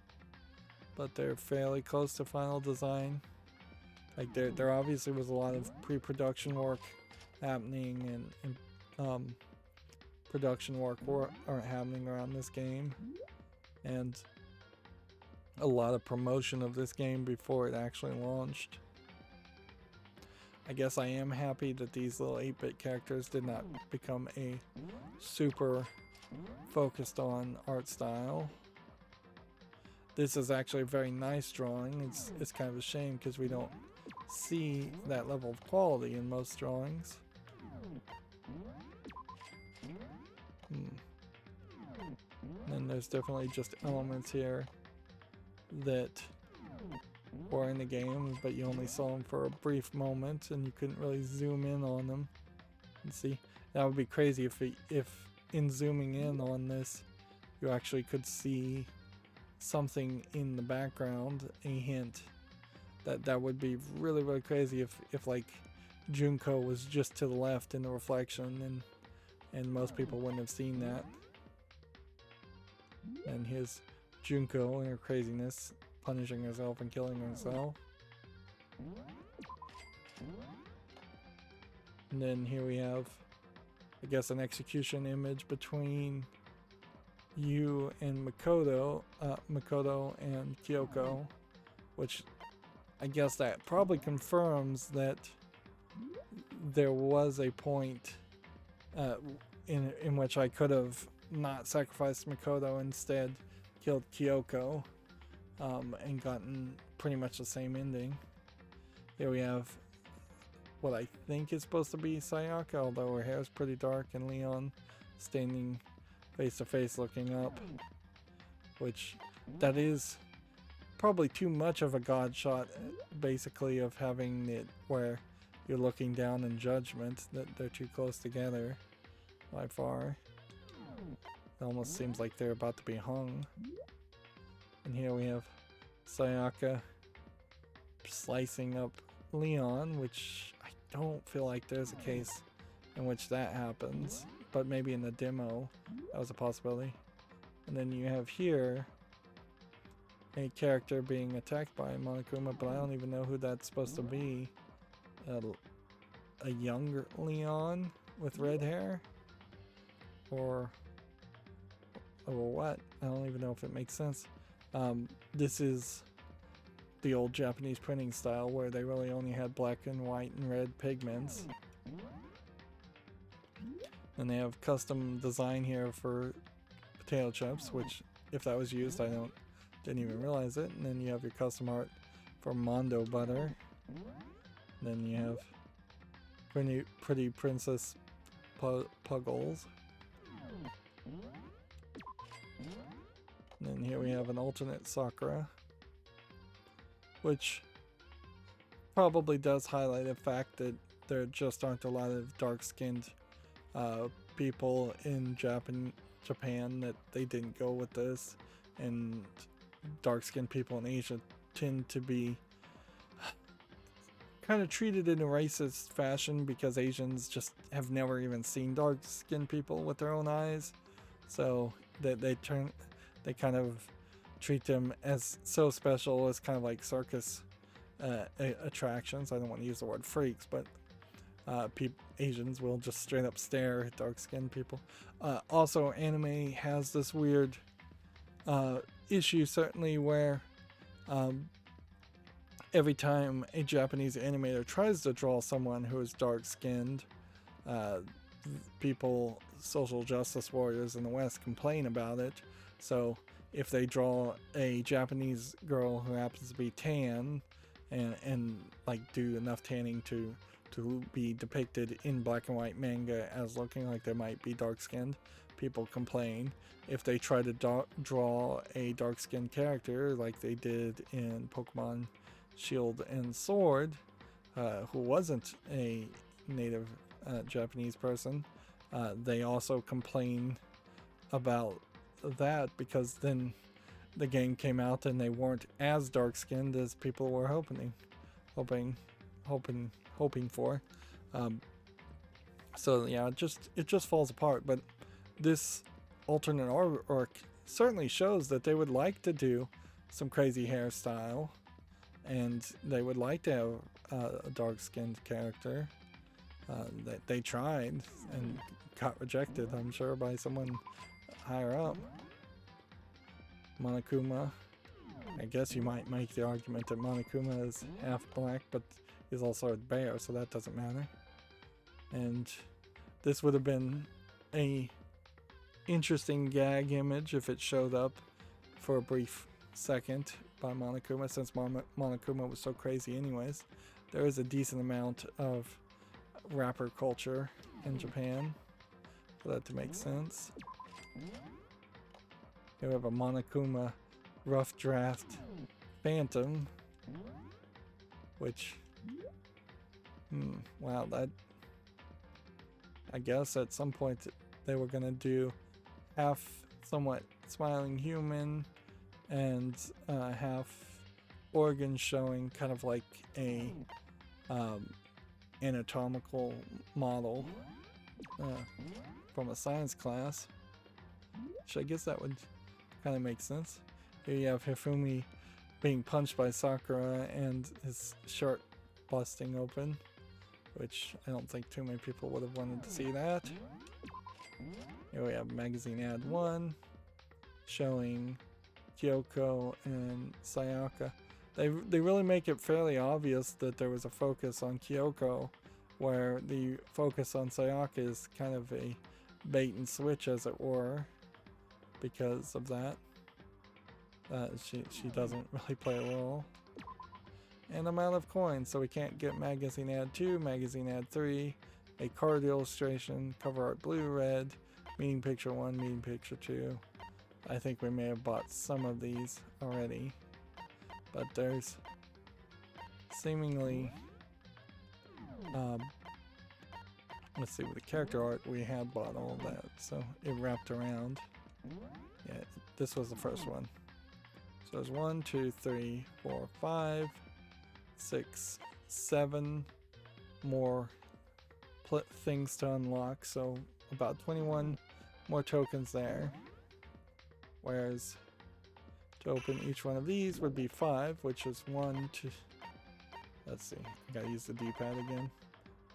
but they're fairly close to final design. Like there obviously was a lot of pre-production work happening and production work aren't happening around this game, and a lot of promotion of this game before it actually launched. I guess I am happy that these little 8-bit characters did not become a super focused on art style. This is actually a very nice drawing. It's kind of a shame because we don't see that level of quality in most drawings. And there's definitely just elements here that were in the game, but you only saw them for a brief moment and you couldn't really zoom in on them. And see, that would be crazy if in zooming in on this you actually could see something in the background, a hint. That would be really, really crazy if like Junko was just to the left in the reflection and most people wouldn't have seen that. And here's Junko in her craziness, punishing herself and killing herself. And then here we have, I guess, an execution image between you and Makoto and Kyoko, which I guess that probably confirms that there was a point in which I could have not sacrificed Makoto, instead killed Kyoko, and gotten pretty much the same ending. Here we have what I think is supposed to be Sayaka, although her hair is pretty dark, and Leon standing face to face looking up, which that is probably too much of a god shot, basically, of having it where you're looking down in judgment, that they're too close together by far. It almost seems like they're about to be hung. And here we have Sayaka slicing up Leon, which I don't feel like there's a case in which that happens, but maybe in the demo that was a possibility. And then you have here a character being attacked by Monokuma, but I don't even know who that's supposed to be. A younger Leon with red hair? Or what? I don't even know if it makes sense. This is the old Japanese printing style where they really only had black and white and red pigments. And they have custom design here for potato chips, which if that was used, didn't even realize it. And then you have your custom art for Mondo butter. And then you have pretty princess puggles. And then here we have an alternate Sakura, which probably does highlight the fact that there just aren't a lot of dark-skinned people in Japan, that they didn't go with this, and dark-skinned people in Asia tend to be kind of treated in a racist fashion because Asians just have never even seen dark-skinned people with their own eyes, so they kind of treat them as so special, as kind of like circus attractions. I don't want to use the word freaks, but Asians will just straight up stare at dark-skinned people. Also, anime has this weird issue, certainly, where every time a Japanese animator tries to draw someone who is dark-skinned, uh, people, social justice warriors in the West, complain about it. So if they draw a Japanese girl who happens to be tan and like do enough tanning to be depicted in black and white manga as looking like they might be dark-skinned, people complain. If they try to draw a dark-skinned character like they did in Pokemon Shield and Sword, who wasn't a native Japanese person, they also complain about that, because then the game came out and they weren't as dark-skinned as people were hoping for. So yeah, it just falls apart. But this alternate arc certainly shows that they would like to do some crazy hairstyle, and they would like to have a dark-skinned character. That they tried and got rejected, I'm sure, by someone higher up. Monokuma. I guess you might make the argument that Monokuma is half black, but he's also a bear, so that doesn't matter. And this would have been a interesting gag image if it showed up for a brief second by Monokuma, since Monokuma was so crazy anyways. There is a decent amount of rapper culture in Japan for that to make sense. Here we have a Monokuma rough draft Phantom, which, wow, that, I guess at some point they were gonna do half somewhat smiling human and half organs showing, kind of like a anatomical model from a science class, which I guess that would kind of make sense. Here you have Hifumi being punched by Sakura and his shirt busting open, which I don't think too many people would have wanted to see that. Here we have magazine ad 1 showing Kyoko and Sayaka. They really make it fairly obvious that there was a focus on Kyoko, where the focus on Sayaka is kind of a bait and switch, as it were, because of that. She doesn't really play a role. And I'm out of coins, so we can't get magazine ad 2, magazine ad 3, a card illustration, cover art blue, red, meeting picture 1, meeting picture 2. I think we may have bought some of these already, but there's seemingly, let's see, with the character art, we had bought all of that, so it wrapped around. Yeah, this was the first one. So there's 1, 2, 3, 4, 5, 6, 7 more things to unlock, so about 21 more tokens there. Whereas to open each one of these would be 5, which is 1, 2, let's see, I gotta use the D-pad again.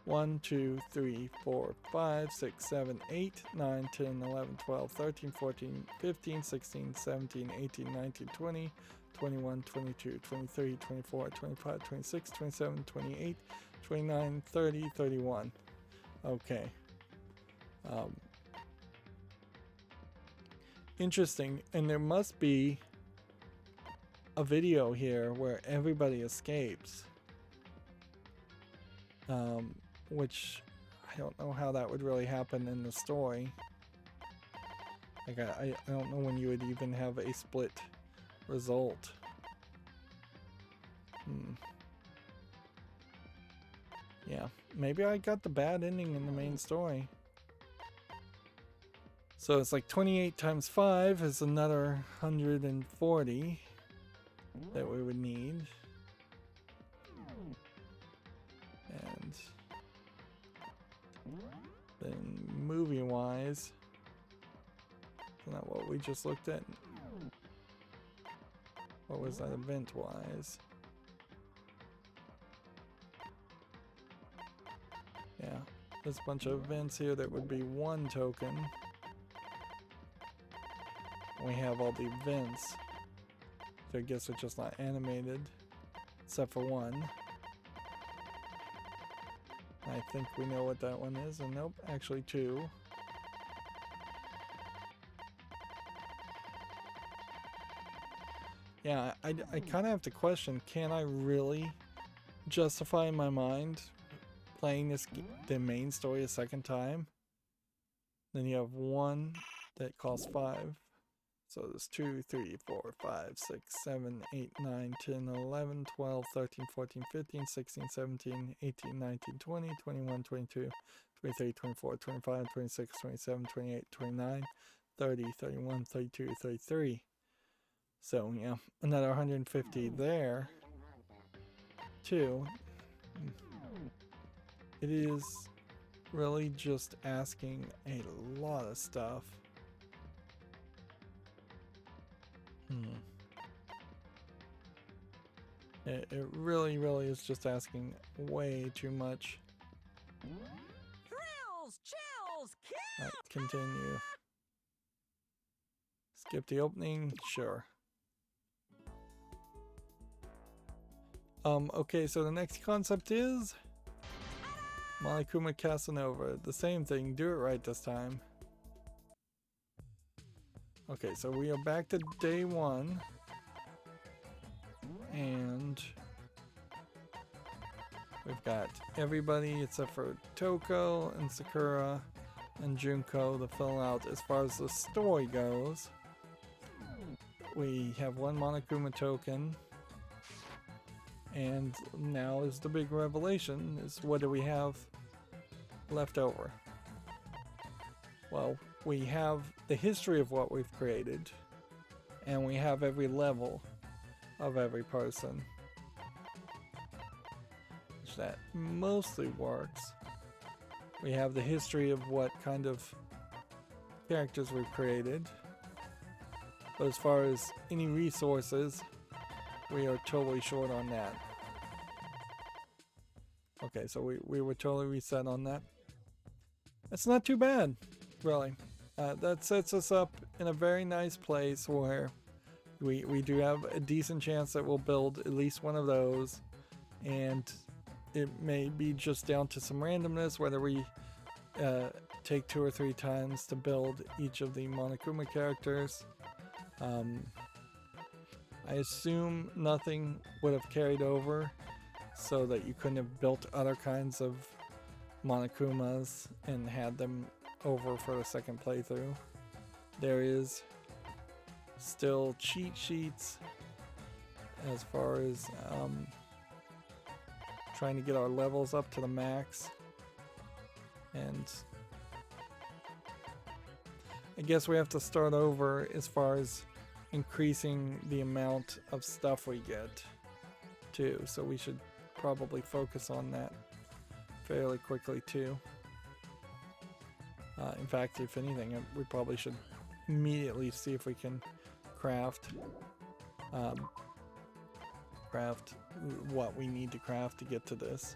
1, 2, 3, 4, 5, 6, 7, 8, 9, 10, 11, 12, 13, 14, 15, 16, 17, 18, 19, 20, 21, 22, 23, 24, 25, 26, 27, 28, 29, 30, 31. Okay. Interesting. And there must be a video here where everybody escapes. Which I don't know how that would really happen in the story. Like I don't know when you would even have a split result. Yeah, maybe I got the bad ending in the main story. So it's like 28 times 5 is another 140 that we would need. And then movie-wise, isn't that what we just looked at? What was that event-wise? Yeah, there's a bunch of events here that would be 1 token. We have all the events, so I guess it's just not animated. except for one. I think we know what that one is, and nope, actually two. Yeah, I kind of have to question, can I really justify in my mind playing the main story a second time? Then you have one that costs 5. So there's 2, 3, 4, 5, 6, 7, 8, 9, 10, 11, 12, 13, 14, 15, 16, 17, 18, 19, 20, 21, 22, 23, 24, 25, 26, 27, 28, 29, 30, 31, 32, 33. So yeah, another 150 there. Too. It is really just asking a lot of stuff. It really is just asking way too much. Thrills, chills, kill. Alright, continue. Skip the opening, sure. Okay, so the next concept is Monokuma Casanova. The same thing, do it right this time. Okay, so we are back to day 1. And we've got everybody except for Toko and Sakura and Junko to fill out as far as the story goes. We have one Monokuma token. And now is the big revelation, is what do we have left over? Well, we have the history of what we've created, and we have every level of every person, which that mostly works. We have the history of what kind of characters we've created, but as far as any resources, we are totally short on that. Okay, so we were totally reset on that. That's not too bad, really. That sets us up in a very nice place where we do have a decent chance that we'll build at least one of those, and it may be just down to some randomness whether we take 2 or 3 times to build each of the Monokuma characters. I assume nothing would have carried over so that you couldn't have built other kinds of Monokumas and had them over for the second playthrough. There is still cheat sheets as far as trying to get our levels up to the max, and I guess we have to start over as far as increasing the amount of stuff we get too, so we should probably focus on that fairly quickly too. In fact, if anything, we probably should immediately see if we can craft what we need to craft to get to this.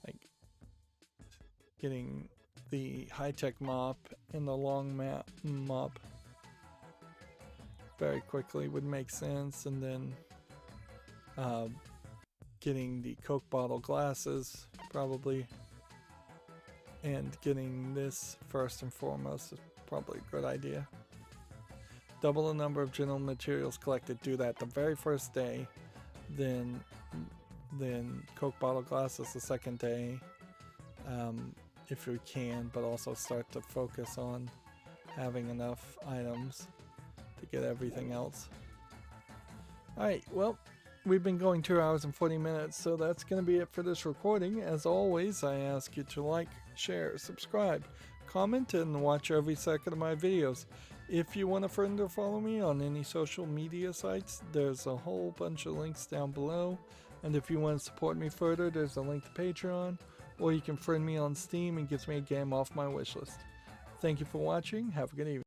Like getting the high-tech mop and the long mop very quickly would make sense, and then getting the Coke bottle glasses probably, and getting this first and foremost is probably a good idea. Double the number of general materials collected, do that the very first day, then Coke bottle glasses the second day, if we can, but also start to focus on having enough items to get everything else. Alright, well, we've been going 2 hours and 40 minutes, so that's going to be it for this recording. As always, I ask you to like, share, subscribe, comment, and watch every second of my videos. If you want to friend or follow me on any social media sites, there's a whole bunch of links down below. And if you want to support me further, there's a link to Patreon, or you can friend me on Steam and get me a game off my wishlist. Thank you for watching. Have a good evening.